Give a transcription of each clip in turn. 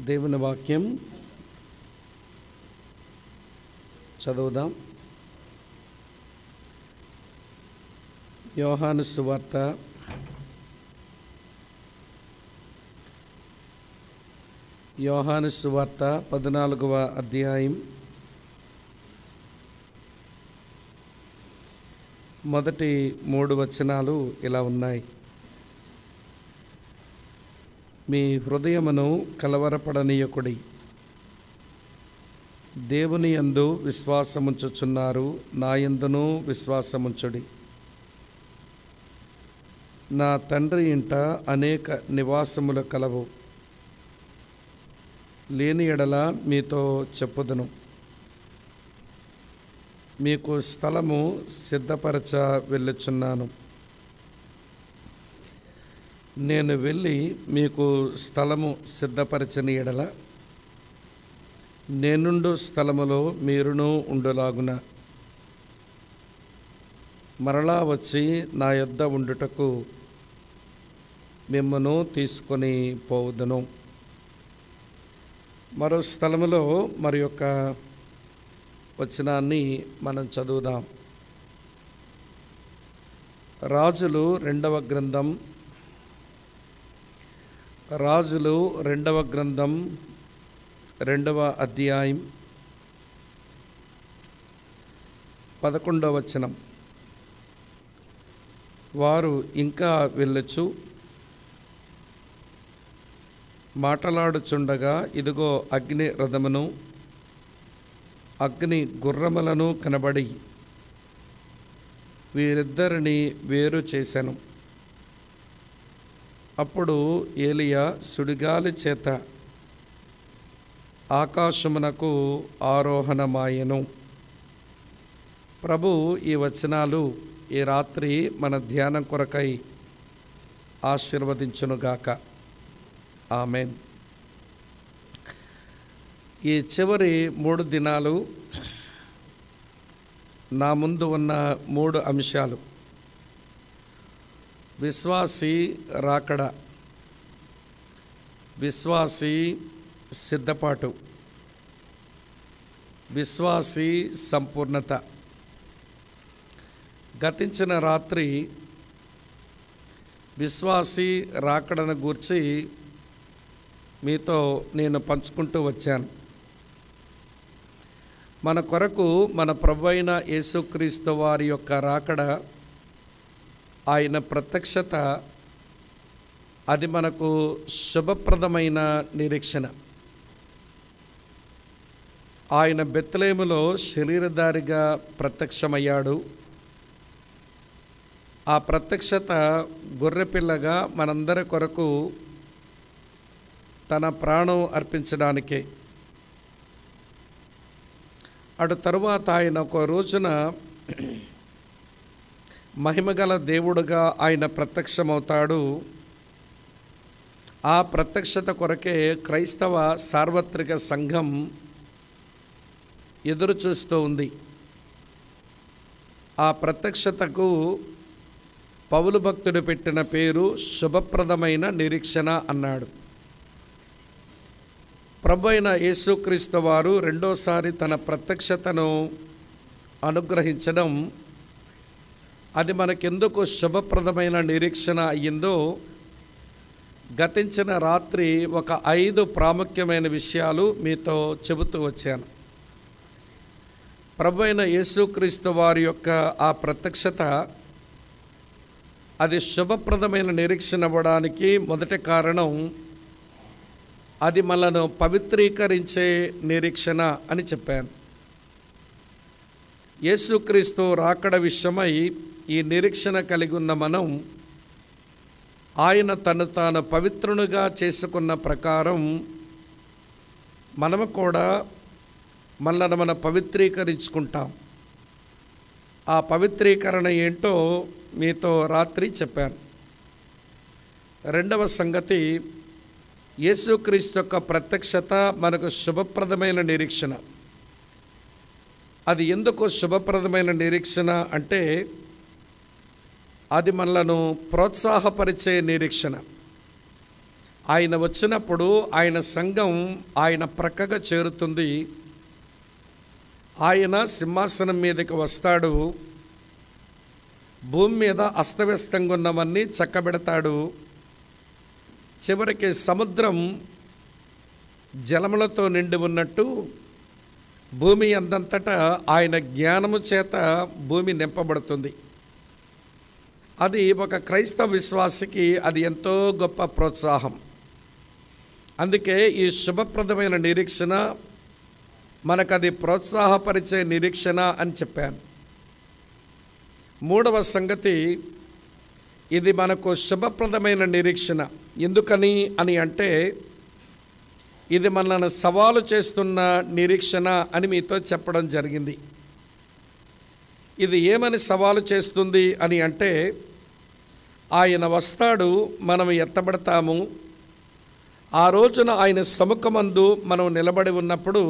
దేవుని వాక్యం చదువుదాం. యోహాను సువార్త 14వ అధ్యాయం మొదటి 3 వచనాలు ఇలా ఉన్నాయి. మీ హృదయమును కలవరపడనీయకుడి, దేవుని యందు విశ్వాసముంచుచున్నారు, నా యందును విశ్వాసముంచుడి. నా తండ్రి ఇంట అనేక నివాసములు కలవు, లేని ఎడల మీతో చెప్పుదును. మీకు స్థలము సిద్ధపరచ వెళ్ళుచున్నాను. నేను వెళ్ళి మీకు స్థలము సిద్ధపరచని ఎడల నేనుండు స్థలములో మీరును ఉండులాగున మరలా వచ్చి నా యొద్ద ఉండుటకు మిమ్మును తీసుకొని పోవుదును. మరో స్థలములో మరి యొక్క వచనాన్ని మనం చదువుదాం. రాజులు 2వ గ్రంథం 2వ అధ్యాయం 11వ వచనం. వారు ఇంకా వెళ్ళుచు మాటలాడుచుండగా ఇదిగో అగ్ని రథమును అగ్ని గుర్రములను కనబడి వీరిద్దరిని వేరు చేశాను. అప్పుడు ఏలియా సుడిగాలి చేత ఆకాశమునకు ఆరోహణమాయెను. ప్రభు ఈ వచనాలు ఈ రాత్రి మన ధ్యానం కొరకై ఆశీర్వదించునుగాక. ఆమేన్. ఈ చివరి 3 దినాలు నా ముందు ఉన్న 3 అంశాలు: విశ్వాసి రాకడ, విశ్వాసి సిద్ధపాటు, విశ్వాసి సంపూర్ణత. గతించిన రాత్రి విశ్వాసి రాకడను గూర్చి మీతో నేను పంచుకుంటూ వచ్చాను. మన కొరకు మన ప్రభువైన యేసుక్రీస్తు వారి యొక్క రాకడ, ఆయన ప్రత్యక్షత, అది మనకు శుభప్రదమైన నిరీక్షణ. ఆయన బెత్లెహేములో శరీరధారిగా ప్రత్యక్షమయ్యాడు. ఆ ప్రత్యక్షత గొర్రెపిల్లగా మనందరి కొరకు తన ప్రాణం అర్పించడానికే. అటు తరువాత ఆయన ఒక రోజున మహిమగల దేవుడుగా ఆయన ప్రత్యక్షమవుతాడు. ఆ ప్రత్యక్షత కొరకే క్రైస్తవ సార్వత్రిక సంఘం ఎదురు చూస్తూ ఉంది. ఆ ప్రత్యక్షతకు పౌలు భక్తుడు పెట్టిన పేరు శుభప్రదమైన నిరీక్షణ అన్నాడు. ప్రభు అయిన యేసుక్రీస్తు వారు రెండోసారి తన ప్రత్యక్షతను అనుగ్రహించడం, అది మనకెందుకు శుభప్రదమైన నిరీక్షణ అయ్యిందో గతించిన రాత్రి ఒక 5 ప్రాముఖ్యమైన విషయాలు మీతో చెబుతూ వచ్చాను. ప్రభు అయిన యేసుక్రీస్తు వారి యొక్క ఆ ప్రత్యక్షత, అది శుభప్రదమైన నిరీక్షణ అవ్వడానికి మొదటి కారణం, అది మనను పవిత్రీకరించే నిరీక్షణ అని చెప్పాను. యేసుక్రీస్తు రాకడ విషయమై ఈ నిరీక్షణ కలిగి ఉన్న మనం, ఆయన తను తాను పవిత్రునిగా చేసుకున్న ప్రకారం మనము కూడా మనల్ని మనం పవిత్రీకరించుకుంటాం. ఆ పవిత్రీకరణ ఏంటో మీతో రాత్రి చెప్పాను. రెండవ సంగతి, యేసుక్రీస్తు యొక్క ప్రత్యక్షత మనకు శుభప్రదమైన నిరీక్షణ. అది ఎందుకు శుభప్రదమైన నిరీక్షణ అంటే, అది మనలను ప్రోత్సాహపరిచే నిరీక్షణ. ఆయన వచ్చినప్పుడు ఆయన సంఘం ఆయన ప్రక్కగా చేరుతుంది. ఆయన సింహాసనం మీదకి వస్తాడు. భూమి మీద అస్తవ్యస్తంగా ఉన్నవన్నీ చక్కబెడతాడు. చివరికి సముద్రం జలములతో నిండి ఉన్నట్టు భూమి అందంతటా ఆయన జ్ఞానము చేత భూమి నింపబడుతుంది. అది ఒక క్రైస్తవ విశ్వాసికి అది ఎంతో గొప్ప ప్రోత్సాహం. అందుకే ఈ శుభప్రదమైన నిరీక్షణ మనకది ప్రోత్సాహపరిచే నిరీక్షణ అని చెప్పాను. మూడవ సంగతి, ఇది మనకు శుభప్రదమైన నిరీక్షణ. ఎందుకని అని అంటే, ఇది మనల్ని సవాలు చేస్తున్న నిరీక్షణ అని మీతో చెప్పడం జరిగింది. ఇది ఏమని సవాలు చేస్తుంది అని అంటే, ఆయన వస్తాడు, మనం ఎత్తబడతాము. ఆ రోజున ఆయన సముఖమందు మనం నిలబడి ఉన్నప్పుడు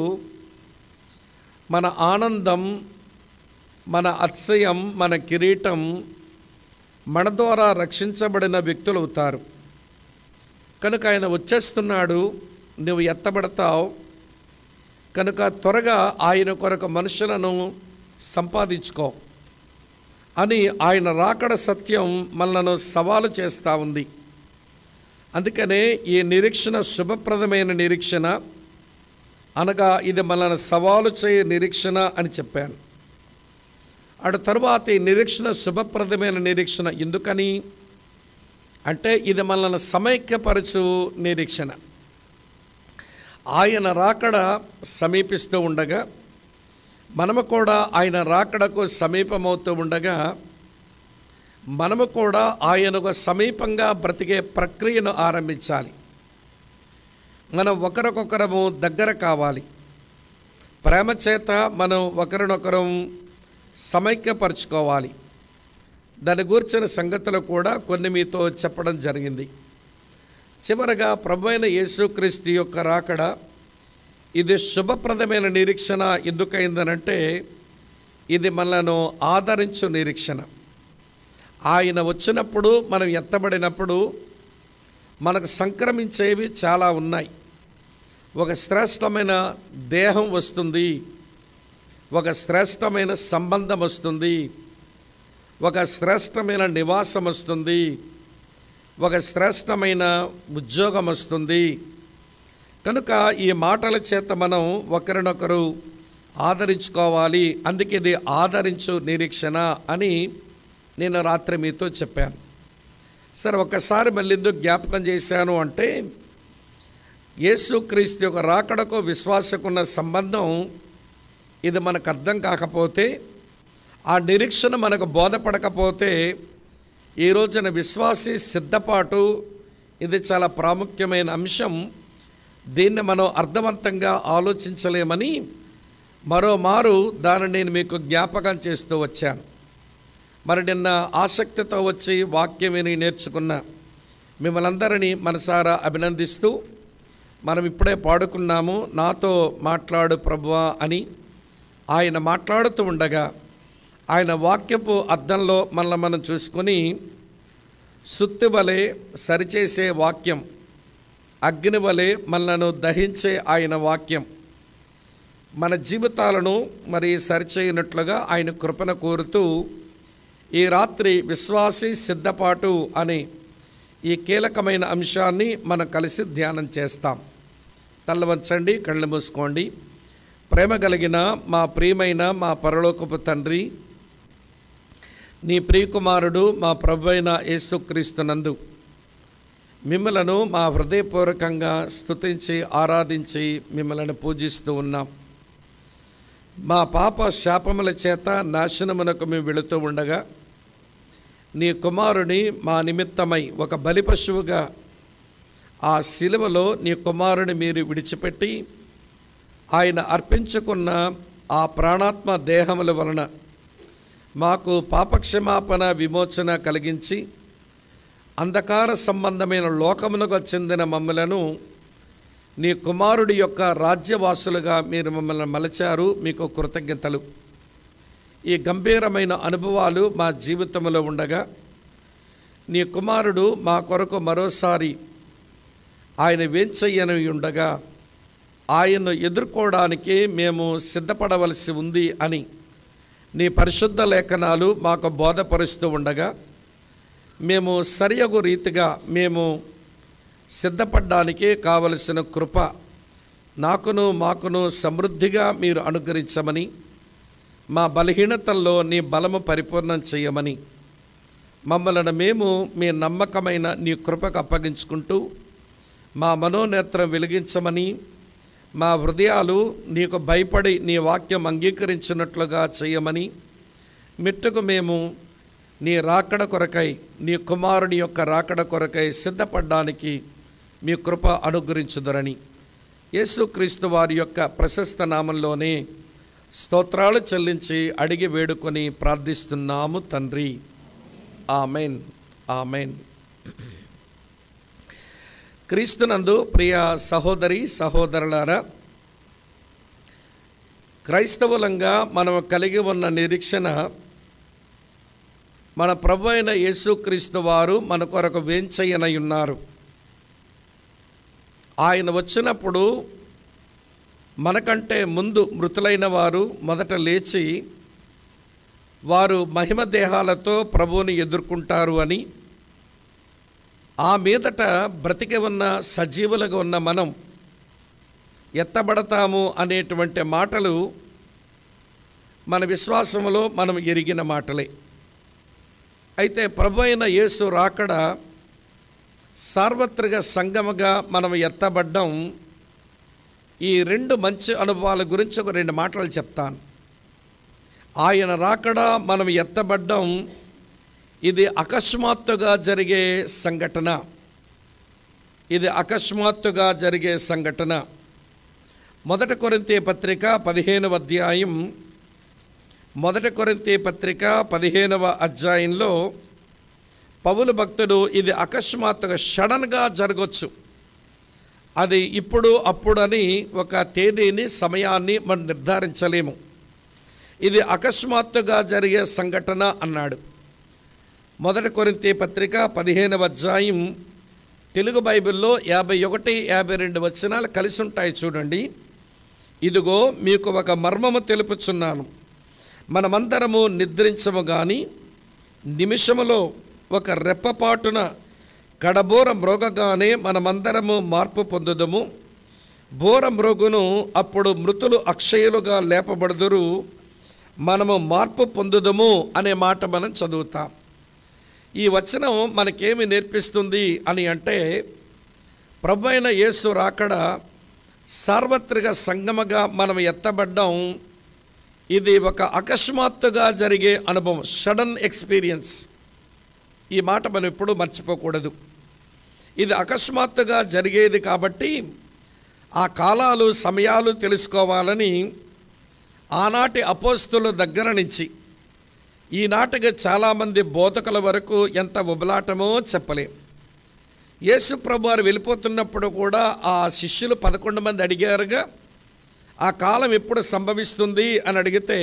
మన ఆనందం, మన అతిశయం, మన కిరీటం మన ద్వారా రక్షించబడిన వ్యక్తులు అవుతారు. కనుక ఆయన వచ్చేస్తున్నాడు, నువ్వు ఎత్తబడతావు. కనుక త్వరగా ఆయన కొరకు మనుషులను సంపాదించుకో అని ఆయన రాకడ సత్యం మనలను సవాలు చేస్తూ ఉంది. అందుకనే ఈ నిరీక్షణ శుభప్రదమైన నిరీక్షణ, అనగా ఇది మనల్ని సవాలు చేయ నిరీక్షణ అని చెప్పాను. అటు తరువాత ఈ నిరీక్షణ శుభప్రదమైన నిరీక్షణ ఎందుకని అంటే, ఇది మనల్ని సమైక్యపరచు నిరీక్షణ. ఆయన రాకడ సమీపిస్తూ ఉండగా, మనము కూడా ఆయన రాకడకు సమీపమవుతూ ఉండగా, మనము కూడా ఆయనకు సమీపంగా బ్రతికే ప్రక్రియను ఆరంభించాలి. మనం ఒకరికొకరము దగ్గర కావాలి. ప్రేమ చేత మనం ఒకరినొకరం సమైక్యపరచుకోవాలి. దాని గురించిన సంగతులు కూడా కొన్ని మీతో చెప్పడం జరిగింది. చివరగా ప్రభువైన యేసుక్రీస్తు యొక్క రాకడ ఇది శుభప్రదమైన నిరీక్షణ ఎందుకైందనంటే, ఇది మనలను ఆదరించు నిరీక్షణ. ఆయన వచ్చినప్పుడు, మనం ఎత్తబడినప్పుడు మనకు సంక్రమించేవి చాలా ఉన్నాయి. ఒక శ్రేష్టమైన దేహం వస్తుంది, ఒక శ్రేష్టమైన సంబంధం వస్తుంది, ఒక శ్రేష్టమైన నివాసం వస్తుంది, ఒక శ్రేష్టమైన ఉద్యోగం వస్తుంది. కనుక ఈ మాటల చేత మనం ఒకరినొకరు ఆదరించుకోవాలి. అందుకే ఇది ఆదరించు నిరీక్షణ అని నేను రాత్రి మీతో చెప్పాను. సరే, ఒకసారి మళ్ళీ ఎందుకు జ్ఞాపకం చేశాను అంటే, యేసుక్రీస్తు యొక్క రాకడకు విశ్వాసకున్న సంబంధం ఇది మనకు అర్థం కాకపోతే, ఆ నిరీక్షణ మనకు బోధపడకపోతే, ఈ రోజున విశ్వాసి సిద్ధపాటు ఇది చాలా ప్రాముఖ్యమైన అంశం. దీన్ని మనం అర్థవంతంగా ఆలోచించలేమని మరోమారు దాన్ని నేను మీకు జ్ఞాపకం చేస్తూ వచ్చాను. మరి నిన్న ఆసక్తితో వచ్చి వాక్యం విని నేర్చుకున్న మిమ్మల్ని అందరినీ మనసారా అభినందిస్తూ, మనం ఇప్పుడే పాడుకున్నాము, నాతో మాట్లాడు ప్రభువా అని. ఆయన మాట్లాడుతూ ఉండగా ఆయన వాక్యపు అద్దంలో మనల్ని మనం చూసుకొని, సుత్తి వలె సరిచేసే వాక్యం, అగ్ని వలె మనలను దహించే ఆయన వాక్యం మన జీవితాలను మరి సరిచేయనట్లుగా ఆయన కృపను కోరుతూ, ఈ రాత్రి విశ్వాసి సిద్ధపాటు అనే ఈ కీలకమైన అంశాన్ని మనం కలిసి ధ్యానం చేస్తాం. తల్ల వంచండి, కళ్ళు మూసుకోండి. ప్రేమ కలిగిన మా ప్రియమైన మా పరలోకపు తండ్రి, నీ ప్రియకుమారుడు మా ప్రభువైన యేసుక్రీస్తునందు మిమ్మలను మా హృదయపూర్వకంగా స్తుతించి ఆరాధించి మిమ్మల్ని పూజిస్తూ ఉన్నాం. మా పాప శాపముల చేత నాశనమునకు మేము వెళుతూ ఉండగా, నీ కుమారుని మా నిమిత్తమై ఒక బలి పశువుగా ఆ శిలువలో నీ కుమారుని మీరు విడిచిపెట్టి, ఆయన అర్పించుకున్న ఆ ప్రాణాత్మ దేహముల వలన మాకు పాపక్షమాపణ విమోచన కలిగించి, అంధకార సంబంధమైన లోకమునకు చెందిన మమ్మలను నీ కుమారుడి యొక్క రాజ్యవాసులుగా మీరు మమ్మల్ని మలచారు. మీకు కృతజ్ఞతలు. ఈ గంభీరమైన అనుభవాలు మా జీవితంలో ఉండగా, నీ కుమారుడు మా కొరకు మరోసారి ఆయన వేంచయ్యని ఉండగా ఆయన్ను ఎదుర్కోవడానికి మేము సిద్ధపడవలసి ఉంది అని నీ పరిశుద్ధ లేఖనాలు మాకు బోధపరుస్తూ ఉండగా మేము సరియగు రీతిగా మేము సిద్ధపడడానికి కావలసిన కృప మాకును సమృద్ధిగా మీరు అనుగ్రహించమని, మా బలహీనతల్లో నీ బలము పరిపూర్ణం చేయమని మమ్మల్ని మేము మీ నమ్మకమైన నీ కృపకు అప్పగించుకుంటూ మా మనోనేత్రం వెలిగించమని, మా హృదయాలు నీకు భయపడి నీ వాక్యం అంగీకరించినట్లుగా చేయమని, మిట్టుకు మేము నీ రాకడ కొరకై, నీ కుమారుని యొక్క రాకడ కొరకై సిద్ధపడడానికి మీ కృప అనుగ్రహించుదరని యేసుక్రీస్తు వారి యొక్క ప్రశస్త నామంలోనే స్తోత్రాలు చెల్లించి అడిగి వేడుకొని ప్రార్థిస్తున్నాము తండ్రి. Amen, amen. క్రీస్తునందు ప్రియ సహోదరి సహోదరులారా, క్రైస్తవులంగా మనం కలిగి ఉన్న నిరీక్షణ, మన ప్రభు అయిన యేసుక్రీస్తు వారు మన కొరకు వేంచయ్యనై ఉన్నారు. ఆయన వచ్చినప్పుడు మనకంటే ముందు మృతులైన వారు మొదట లేచి వారు మహిమ దేహాలతో ప్రభువుని ఎదుర్కొంటారు అని, ఆ మీదట బ్రతికి ఉన్న సజీవులుగా ఉన్న మనం ఎత్తబడతాము అనేటువంటి మాటలు మన విశ్వాసంలో మనం ఎరిగిన మాటలే. అయితే ప్రభు అయిన యేసు రాకడ సార్వత్రిక సంగమగా మనం ఎత్తబడ్డం, ఈ రెండు మంచి అనుభవాల గురించి ఒక రెండు మాటలు చెప్తాను. ఆయన రాకడ మనం ఎత్తబడ్డం ఇది అకస్మాత్తుగా జరిగే సంఘటన. ఇది అకస్మాత్తుగా జరిగే సంఘటన. 1 కొరింథీ పత్రిక 15వ అధ్యాయం, 1 కొరింథీ పత్రిక 15వ అధ్యాయంలో పౌలు భక్తుడు ఇది అకస్మాత్తుగా సడన్గా జరగవచ్చు, అది ఇప్పుడు అప్పుడని ఒక తేదీని సమయాన్ని మనం నిర్ధారించలేము, ఇది అకస్మాత్తుగా జరిగే సంఘటన అన్నాడు. 1 కొరింథీ పత్రిక 15వ అధ్యాయం తెలుగు బైబిల్లో 51, 52 వచనాలు కలిసి ఉంటాయి చూడండి. ఇదిగో మీకు ఒక మర్మము తెలుపుచున్నాను, మనమందరము నిద్రించము గాని నిమిషములో ఒక రెప్పపాటున కడబోర మ్రోగగానే మనమందరము మార్పు పొందుదము. బోర మ్రోగును, అప్పుడు మృతులు అక్షయులుగా లేపబడుదురు, మనము మార్పు పొందుదము అనే మాట మనం చదువుతాం. ఈ వచనం మనకేమి నేర్పిస్తుంది అని అంటే, ప్రభు అయిన యేసు రాకడ సార్వత్రిక సంగమగా మనం ఎత్తబడ్డం, ఇది ఒక అకస్మాత్తుగా జరిగే అనుభవం, సడన్ ఎక్స్పీరియన్స్. ఈ మాట మనం ఎప్పుడూ మర్చిపోకూడదు. ఇది అకస్మాత్తుగా జరిగేది కాబట్టి ఆ కాలాలు సమయాలు తెలుసుకోవాలని ఆనాటి అపోస్తుల దగ్గర నుంచి ఈనాటికి చాలామంది బోధకుల వరకు ఎంత ఉబలాటమో చెప్పలేం. యేసు ప్రభు వారు వెళ్ళిపోతున్నప్పుడు కూడా ఆ శిష్యులు 11 మంది అడిగారుగా, ఆ కాలం ఎప్పుడు సంభవిస్తుంది అని అడిగితే,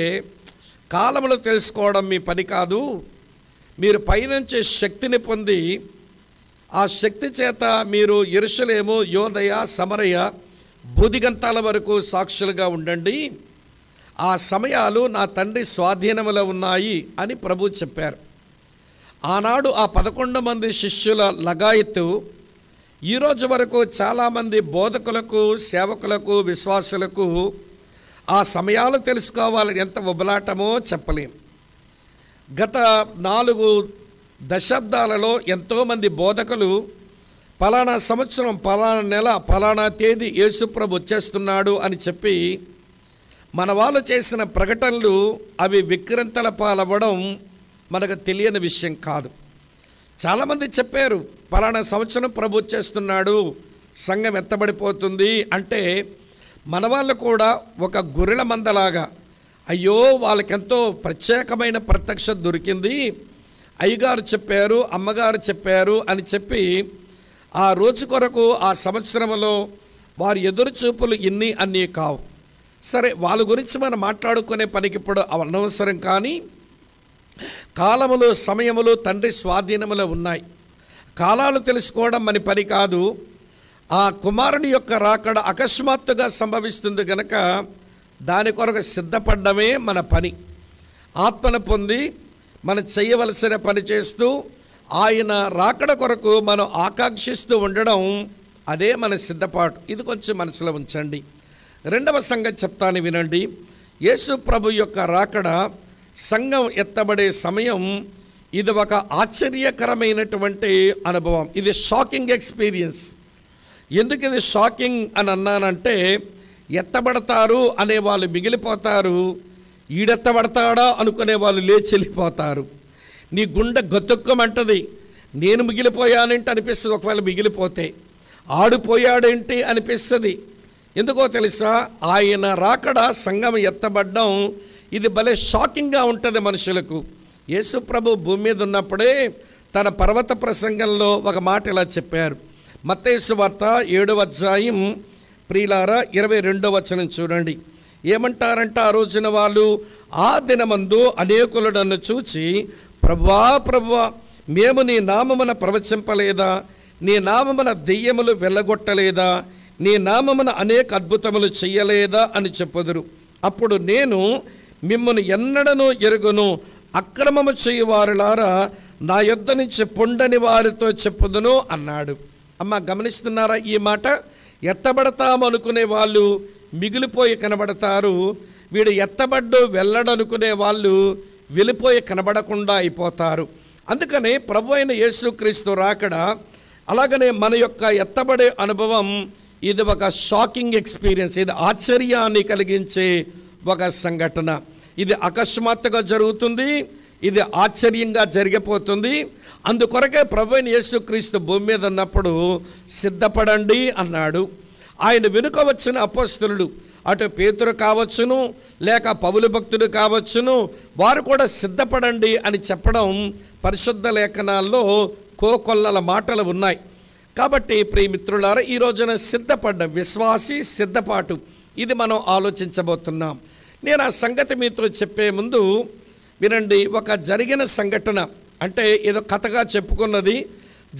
కాలములు తెలుసుకోవడం మీ పని కాదు, మీరు పైనుంచి శక్తిని పొంది ఆ శక్తి చేత మీరు యెరూషలేము, యోదయ, సమరయ, భూదిగంతాల వరకు సాక్షులుగా ఉండండి, ఆ సమయాలు నా తండ్రి స్వాధీనములో ఉన్నాయి అని ప్రభు చెప్పారు. ఆనాడు ఆ 11 మంది శిష్యుల లగాయత్తు ఈరోజు వరకు చాలామంది బోధకులకు, సేవకులకు, విశ్వాసులకు ఆ సమయాలు తెలుసుకోవాలని ఎంత ఉబలాటమో చెప్పలేం. గత 4 దశాబ్దాలలో ఎంతోమంది బోధకులు పలానా సంవత్సరం, పలానా నెల, పలానా తేదీ యేసుప్రభు వచ్చేస్తున్నాడు అని చెప్పి మన వాళ్ళు చేసిన ప్రకటనలు అవి విక్రంతల పాలవ్వడం మనకు తెలియని విషయం కాదు. చాలామంది చెప్పారు పలానా సంవత్సరం ప్రభు వచ్చేస్తున్నాడు, సంఘం ఎత్తబడిపోతుంది అంటే, మన వాళ్ళు కూడా ఒక గొర్రెల మందలాగా, అయ్యో వాళ్ళకెంతో ప్రత్యేకమైన ప్రత్యక్షత దొరికింది, అయ్యగారు చెప్పారు, అమ్మగారు చెప్పారు అని చెప్పి ఆ రోజు కొరకు ఆ సంవత్సరంలో వారి ఎదురు చూపులు ఇన్ని అన్నీ కావు. సరే, వాళ్ళ గురించి మనం మాట్లాడుకునే పనికి ఇప్పుడు అనవసరం. కానీ కాలములు, సమయములు తండ్రి స్వాధీనములో ఉన్నాయి. కాలాలు తెలుసుకోవడం మన పని కాదు, ఆ కుమారుని యొక్క రాకడ అకస్మాత్తుగా సంభవిస్తుంది కనుక దాని కొరకు సిద్ధపడమే మన పని. ఆత్మను పొంది మనం చేయవలసిన పని చేస్తూ ఆయన రాకడ కొరకు మనం ఆకాంక్షిస్తూ ఉండడం, అదే మన సిద్ధపాటు. ఇది కొంచెం మనసులో ఉంచండి. రెండవ సంగతి చెప్తాను, వినండి. యేసు ప్రభు యొక్క రాకడ, సంఘం ఎత్తబడే సమయం, ఇది ఒక ఆశ్చర్యకరమైనటువంటి అనుభవం. ఇది షాకింగ్ ఎక్స్పీరియన్స్. ఎందుకు ఇది షాకింగ్ అని అన్నానంటే, ఎత్తబడతారు అనేవాళ్ళు మిగిలిపోతారు, ఈడెత్తబడతాడా అనుకునే వాళ్ళు లేచి వెళ్ళిపోతారు. నీ గుండె గతుక్కమంటది. నేను మిగిలిపోయానంటే అనిపిస్తుంది. ఒకవేళ మిగిలిపోతే ఆడిపోయాడేంటి అనిపిస్తుంది. ఎందుకో తెలుసా, ఆయన రాకడ, సంఘం ఎత్తబడ్డం, ఇది భలే షాకింగ్గా ఉంటుంది మనుషులకు. యేసు ప్రభు భూమి మీద ఉన్నప్పుడే తన పర్వత ప్రసంగంలో ఒక మాట ఇలా చెప్పారు. మత్తయి సువార్త 7వ అధ్యాయం ప్రియులారా 22వ వచనం చూడండి. ఏమంటారంట ఆ రోజున వాళ్ళు, ఆ దినమందు అనేకులు నన్ను చూచి, ప్రభువా ప్రభువా, మేము నీ నామమున ప్రవచింపలేదా? నీ నామమున దెయ్యములు వెళ్ళగొట్టలేదా? నీ నామమున అనేక అద్భుతములు చెయ్యలేదా అని చెప్పుదురు. అప్పుడు నేను, మిమ్మల్ని ఎన్నడనూ ఎరుగును, అక్రమము చేయువారులారా, నా యొద్ద నుంచి పొండని వారితో చెప్పుదును అన్నాడు. అమ్మ, గమనిస్తున్నారా ఈ మాట? ఎత్తబడతాము అనుకునే వాళ్ళు మిగిలిపోయి కనబడతారు. వీడు ఎత్తబడ్డు వెళ్ళడనుకునే వాళ్ళు వెళ్ళిపోయి కనబడకుండా అయిపోతారు. అందుకనే ప్రభు అయిన యేసుక్రీస్తు రాకడ, అలాగనే మన యొక్క ఎత్తబడే అనుభవం, ఇది ఒక షాకింగ్ ఎక్స్పీరియన్స్. ఇది ఆశ్చర్యాన్ని కలిగించే ఒక సంఘటన. ఇది అకస్మాత్తుగా జరుగుతుంది. ఇది ఆశ్చర్యంగా జరిగిపోతుంది. అందుకొరకే ప్రభు అయిన యేసుక్రీస్తు భూమి మీద ఉన్నప్పుడు సిద్ధపడండి అన్నాడు. ఆయన వెనుక వచ్చిన అపోస్తలులు, అటు పేతురు కావచ్చును, లేక పౌలు భక్తుడు కావచ్చును, వారు కూడా సిద్ధపడండి అని చెప్పడం పరిశుద్ధ లేఖనాల్లో కోకొల్లల మాటలు ఉన్నాయి. కాబట్టి ప్రియమిత్రులారా, ఈ రోజున సిద్ధపడ్డం, విశ్వాసి సిద్ధపాటు, ఇది మనం ఆలోచించబోతున్నాం. నేను ఆ సంగతి మీతో చెప్పే ముందు వినండి. ఒక జరిగిన సంఘటన, అంటే ఏదో కథగా చెప్పుకున్నది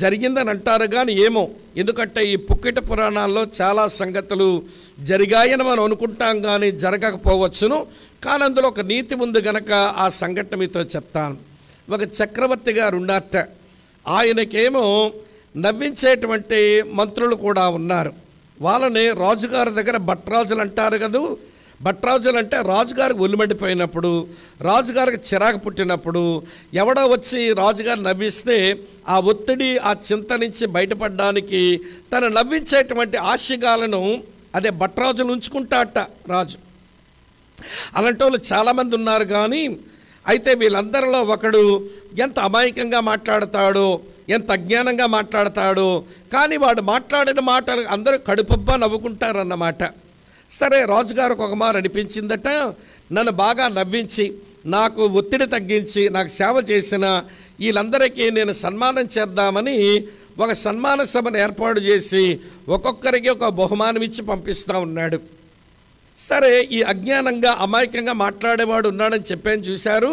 జరిగిందని అంటారు కానీ ఏమో, ఎందుకంటే ఈ పుక్కిట పురాణాల్లో చాలా సంగతులు జరిగాయని మనం అనుకుంటాం కానీ జరగకపోవచ్చును. కానీ అందులో ఒక నీతి ఉంది గనక ఆ సంఘటన మీతో చెప్తాను. ఒక చక్రవర్తి గారు ఉన్నారట. ఆయనకేమో నవ్వించేటువంటి మంత్రులు కూడా ఉన్నారు. వాళ్ళని రాజుగారి దగ్గర భట్రాజులు అంటారు కదా. భట్రాజులు అంటే రాజుగారికి ఒలిమండిపోయినప్పుడు, రాజుగారికి చిరాకు పుట్టినప్పుడు, ఎవడో వచ్చి రాజుగారు నవ్విస్తే ఆ ఒత్తిడి, ఆ చింత నుంచి బయటపడడానికి తను నవ్వించేటువంటి ఆశగాలను, అదే భట్రాజును ఉంచుకుంటాట రాజు. అలాంటి వాళ్ళు చాలామంది ఉన్నారు. కానీ అయితే వీళ్ళందరిలో ఒకడు ఎంత అమాయకంగా మాట్లాడతాడో, ఎంత అజ్ఞానంగా మాట్లాడతాడో, కానీ వాడు మాట్లాడిన మాటలు అందరూ కడుపుబ్బా నవ్వుకుంటారన్నమాట. సరే, రాజుగారికి ఒక మారు అనిపించిందట, నన్ను బాగా నవ్వించి, నాకు ఒత్తిడి తగ్గించి, నాకు సేవ చేసిన వీళ్ళందరికీ నేను సన్మానం చేద్దామని ఒక సన్మాన సభను ఏర్పాటు చేసి ఒక్కొక్కరికి ఒక బహుమానం ఇచ్చి పంపిస్తూ ఉన్నాడు. సరే, ఈ అజ్ఞానంగా అమాయకంగా మాట్లాడేవాడు ఉన్నాడని చెప్పాను చూశారు.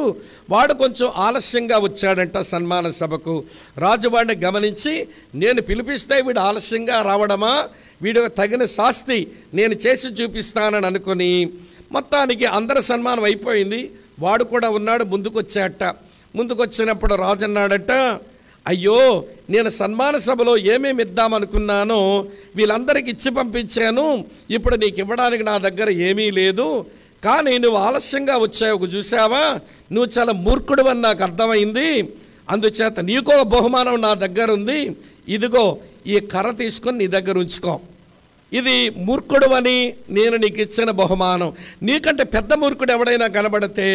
వాడు కొంచెం ఆలస్యంగా వచ్చాడంట సన్మాన సభకు. రాజువాడిని గమనించి, నేను పిలిపిస్తే వీడు ఆలస్యంగా రావడమా, వీడు తగిన శాస్తి నేను చేసి చూపిస్తానని అనుకుని, మొత్తానికి అందరి సన్మానం అయిపోయింది. వాడు కూడా ఉన్నాడు, ముందుకొచ్చాట. ముందుకొచ్చినప్పుడు రాజు అన్నాడట, అయ్యో, నేను సన్మాన సభలో ఏమేమి ఇద్దామనుకున్నానో వీళ్ళందరికీ ఇచ్చి పంపించాను. ఇప్పుడు నీకు ఇవ్వడానికి నా దగ్గర ఏమీ లేదు. కానీ నువ్వు ఆలస్యంగా వచ్చావు చూసావా, నువ్వు చాలా మూర్ఖుడు అని నాకు అర్థమైంది. అందుచేత నీకో బహుమానం నా దగ్గర ఉంది. ఇదిగో ఈ కర్ర తీసుకొని నీ దగ్గర ఉంచుకో. ఇది మూర్ఖుడు అని నేను నీకు ఇచ్చిన బహుమానం. నీకంటే పెద్ద మూర్ఖుడు ఎవడైనా కనబడితే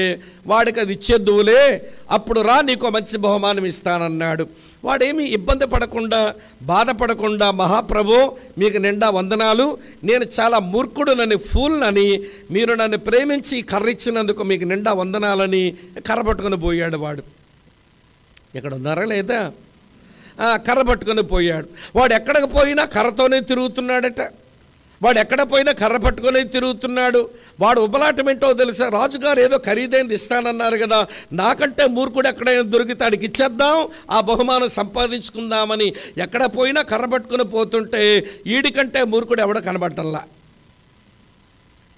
వాడికి అది ఇచ్చేద్దువులే, అప్పుడు రా, నీకు మంచి బహుమానం ఇస్తానన్నాడు. వాడేమీ ఇబ్బంది పడకుండా, బాధపడకుండా, మహాప్రభు మీకు నిండా వందనాలు, నేను చాలా మూర్ఖుడునని, ఫూల్నని, మీరు నన్ను ప్రేమించి కర్ర ఇచ్చినందుకు మీకు నిండా వందనాలని కర్ర పట్టుకొని పోయాడు. వాడు ఇక్కడ ఉన్నారా లేదా? కర్ర పట్టుకొని పోయాడు. వాడు ఎక్కడికి పోయినా కర్రతోనే తిరుగుతున్నాడట. వాడు ఎక్కడ పోయినా కర్ర పట్టుకొని తిరుగుతున్నాడు. వాడు ఉబలాటం ఏంటో తెలుసా? రాజుగారు ఏదో ఖరీదైనది ఇస్తానన్నారు కదా, నాకంటే మూర్ఖుడు ఎక్కడైనా దొరికితే ఆడికి ఇచ్చేద్దాం, ఆ బహుమానం సంపాదించుకుందామని ఎక్కడ పోయినా కర్ర పట్టుకుని పోతుంటే ఈడికంటే మూర్ఖుడు ఎవడ కనబడటంలా.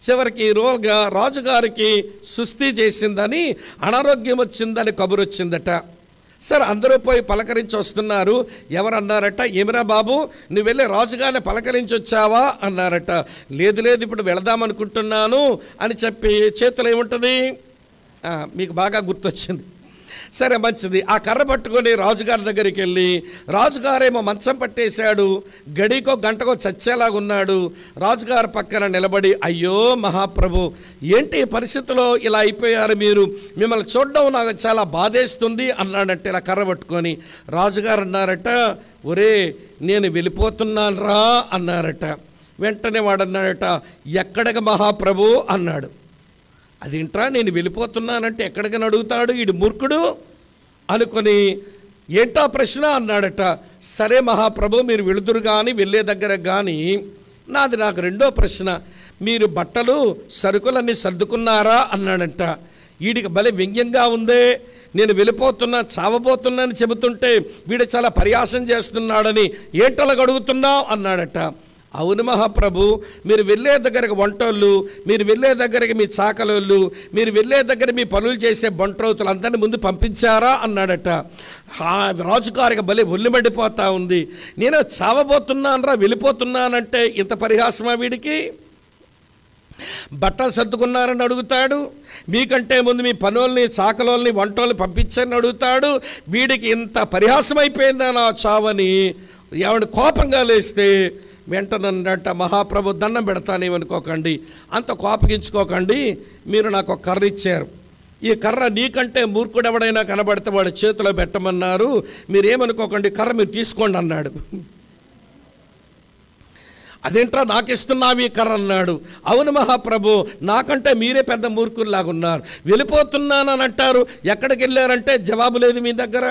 చివరికి రాజుగారికి సుస్థి చేసిందని, అనారోగ్యం వచ్చిందని కబురు వచ్చిందట. సరే, అందరూ పోయి పలకరించి వస్తున్నారు. ఎవరన్నారట, ఏమిరా బాబు నువ్వు వెళ్ళి రాజుగారిని పలకరించి వచ్చావా అన్నారట. లేదు లేదు, ఇప్పుడు వెళదామనుకుంటున్నాను అని చెప్పి చేతిలో ఏముంటుంది, మీకు బాగా గుర్తొచ్చింది. సరే మంచిది. ఆ కర్ర పట్టుకొని రాజుగారి దగ్గరికి వెళ్ళి, రాజుగారేమో మంచం పట్టేశాడు, గడికో గంటకో చచ్చేలాగున్నాడు. రాజుగారి పక్కన నిలబడి, అయ్యో మహాప్రభు, ఏంటి పరిస్థితిలో ఇలా అయిపోయారు మీరు, మిమ్మల్ని చూడడం నాకు చాలా బాధేస్తుంది అన్నాడంటే ఇలా కర్ర పట్టుకొని. రాజుగారు అన్నారట, ఒరే నేను వెళ్ళిపోతున్నాను రా అన్నారట. వెంటనే వాడు అన్నాడట, ఎక్కడికి మహాప్రభు అన్నాడు. అదేంట్రా నేను వెళ్ళిపోతున్నానంటే ఎక్కడికని అడుగుతాడు ఈడు మూర్ఖుడు అనుకొని, ఏంటా ప్రశ్న అన్నాడట. సరే మహాప్రభు మీరు వెళుదురు కానీ వెళ్ళే దగ్గర కానీ నాకు రెండో ప్రశ్న, మీరు బట్టలు సరుకులన్నీ సర్దుకున్నారా అన్నాడంట. వీడికి భలే వ్యంగ్యంగా ఉందే, నేను వెళ్ళిపోతున్నా చావబోతున్నా అని చెబుతుంటే వీడు చాలా పరిహాసం చేస్తున్నాడని ఏంటలా అడుగుతున్నావు అన్నాడట. అవును మహాప్రభు, మీరు వెళ్ళే దగ్గరకు వంటోళ్ళు, మీరు వెళ్ళే దగ్గరికి మీ చాకలోళ్ళు, మీరు వెళ్ళే దగ్గర మీ పనులు చేసే బంట్రౌతులు అందరినీ ముందు పంపించారా అన్నాడట. రాజుగారికి భలే ఒళ్ళు మండిపోతా ఉంది. నేను చావబోతున్నానరా వెళ్ళిపోతున్నానంటే ఇంత పరిహాసమా వీడికి? బట్టలు సర్దుకున్నారని అడుగుతాడు, మీకంటే ముందు మీ పనుల్ని చాకలోల్ని వంటోళ్ళని పంపించారని అడుగుతాడు. వీడికి ఇంత పరిహాసం అయిపోయిందా నా చావని ఎవడు కోపంగా లేస్తే వెంటనంట, మహాప్రభు దండం పెడతానేమనుకోకండి, అంత కోపగించుకోకండి, మీరు నాకు ఒక కర్ర ఇచ్చారు, ఈ కర్ర నీకంటే మూర్ఖుడు ఎవడైనా కనబడితే వాడు చేతిలో పెట్టమన్నారు, మీరేమనుకోకండి, కర్ర మీరు తీసుకోండి అన్నాడు. అదేంట్రా నాకు ఇస్తున్నావు ఈ కర్ర అన్నాడు. అవును మహాప్రభు, నాకంటే మీరే పెద్ద మూర్ఖుల్లాగా ఉన్నారు, వెళ్ళిపోతున్నానని అంటారు, ఎక్కడికి వెళ్ళారంటే జవాబు లేదు మీ దగ్గర,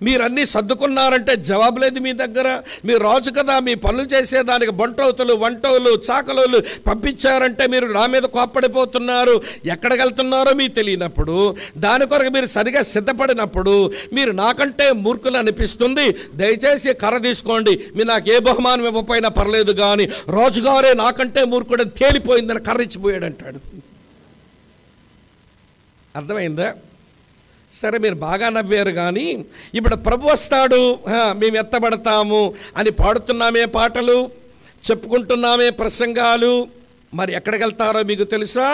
మీరన్నీ సర్దుకున్నారంటే జవాబు లేదు మీ దగ్గర, మీరు రాజు కదా, మీ పనులు చేసేదానికి బంటౌతులు వంటవులు చాకలోళ్ళు పంపించారంటే మీరు నా మీద కోప్పడిపోతున్నారు, ఎక్కడికి వెళ్తున్నారో మీకు తెలియనప్పుడు, దాని కొరకు మీరు సరిగా సిద్ధపడినప్పుడు మీరు నాకంటే మూర్ఖులు అనిపిస్తుంది, దయచేసి కర్ర తీసుకోండి, మీరు నాకు ఏ బహుమానం ఇవ్వకపోయినా పర్లేదు కానీ రాజుగారే నాకంటే మూర్ఖుడని తేలిపోయిందని కర్ర ఇచ్చిపోయాడు అంటాడు. అర్థమైందా? సరే మీరు బాగా నవ్వారు కానీ ఇప్పుడు ప్రభు వస్తాడు, మేము ఎత్తబడతాము అని పాడుతున్నామే పాటలు, చెప్పుకుంటున్నామే ప్రసంగాలు, మరి ఎక్కడికి వెళ్తారో మీకు తెలుసా?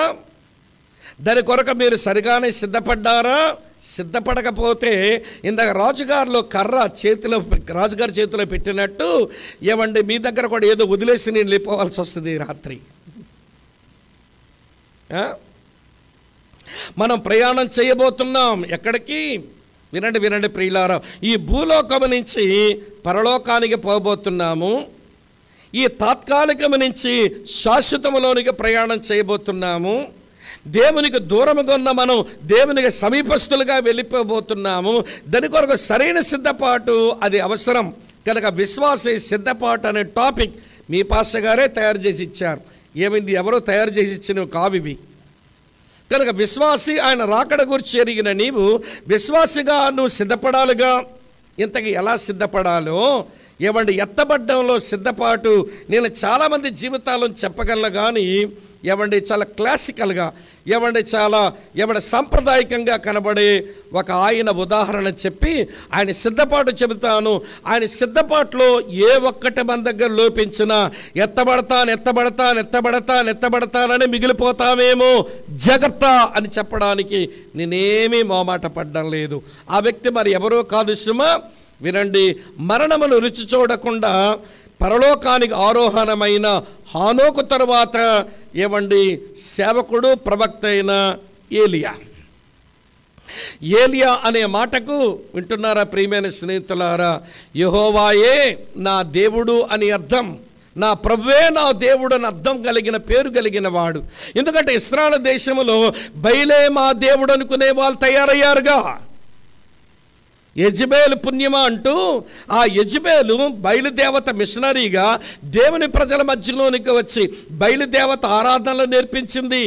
దాని కొరకు మీరు సరిగానే సిద్ధపడ్డారా? సిద్ధపడకపోతే ఇందాక రాజుగారిలో కర్ర రాజుగారి చేతిలో పెట్టినట్టు ఏమండి మీ దగ్గర కూడా ఏదో వదిలేసి నేను లేపోవాల్సి వస్తుంది రాత్రి. మనం ప్రయాణం చేయబోతున్నాం ఎక్కడికి? వినండి ప్రియులారా, ఈ భూలోకము నుంచి పరలోకానికి పోబోతున్నాము, ఈ తాత్కాలికము నుంచి శాశ్వతములోనికి ప్రయాణం చేయబోతున్నాము. దేవునికి దూరముగా ఉన్న మనం దేవునికి సమీపస్తులుగా వెళ్ళిపోబోతున్నాము. దాని కొరకు సరైన సిద్ధపాటు అది అవసరం కనుక విశ్వాస సిద్ధపాటు అనే టాపిక్ మీ పాస్టర్ గారే తయారు చేసి ఇచ్చారు. ఏమైంది, ఎవరో తయారు చేసి ఇచ్చినవి కావివి. కనుక విశ్వాసి ఆయన రాకడ గురించి ఎరిగిన నీవు విశ్వాసిగా నువ్వు సిద్ధపడాలిగా. ఇంతకీ ఎలా సిద్ధపడాలో ఏమండి ఎత్తబడ్డంలో సిద్ధపాటు నేను చాలామంది జీవితాలను చెప్పగలను కానీ ఏమండి చాలా క్లాసికల్గా ఏమండి సాంప్రదాయకంగా కనబడే ఒక ఆయన ఉదాహరణ చెప్పి ఆయన సిద్ధపాటు చెబుతాను. ఆయన సిద్ధపాటులో ఏ ఒక్కటి మన దగ్గర లోపించినా ఎత్తబడతానని మిగిలిపోతామేమో జాగ్రత్త అని చెప్పడానికి నేనేమీ మొహమాట పడ్డం లేదు. ఆ వ్యక్తి మరి ఎవరో కాదు సుమా. వినండి, మరణమును రుచి చూడకుండా పరలోకానికి ఆరోహణమైన హానోకు తరువాత ఏమండి సేవకుడు ప్రవక్త అయిన ఏలియా అనే మాటకు వింటున్నారా ప్రియమైన స్నేహితులారా? యెహోవాయే నా దేవుడు అని అర్థం, నా ప్రభువే నా దేవుడు అని అర్థం కలిగిన పేరు కలిగిన వాడు. ఎందుకంటే ఇశ్రాయేలు దేశంలో బయలే మా దేవుడు అనుకునే వాళ్ళు తయారయ్యారుగా. యెజబేలు పుణ్యమా అంటూ ఆ యెజబేలు బయలుదేవత మిషనరీగా దేవుని ప్రజల మధ్యలోనికి వచ్చి బయలుదేవత ఆరాధనలు నేర్పించింది,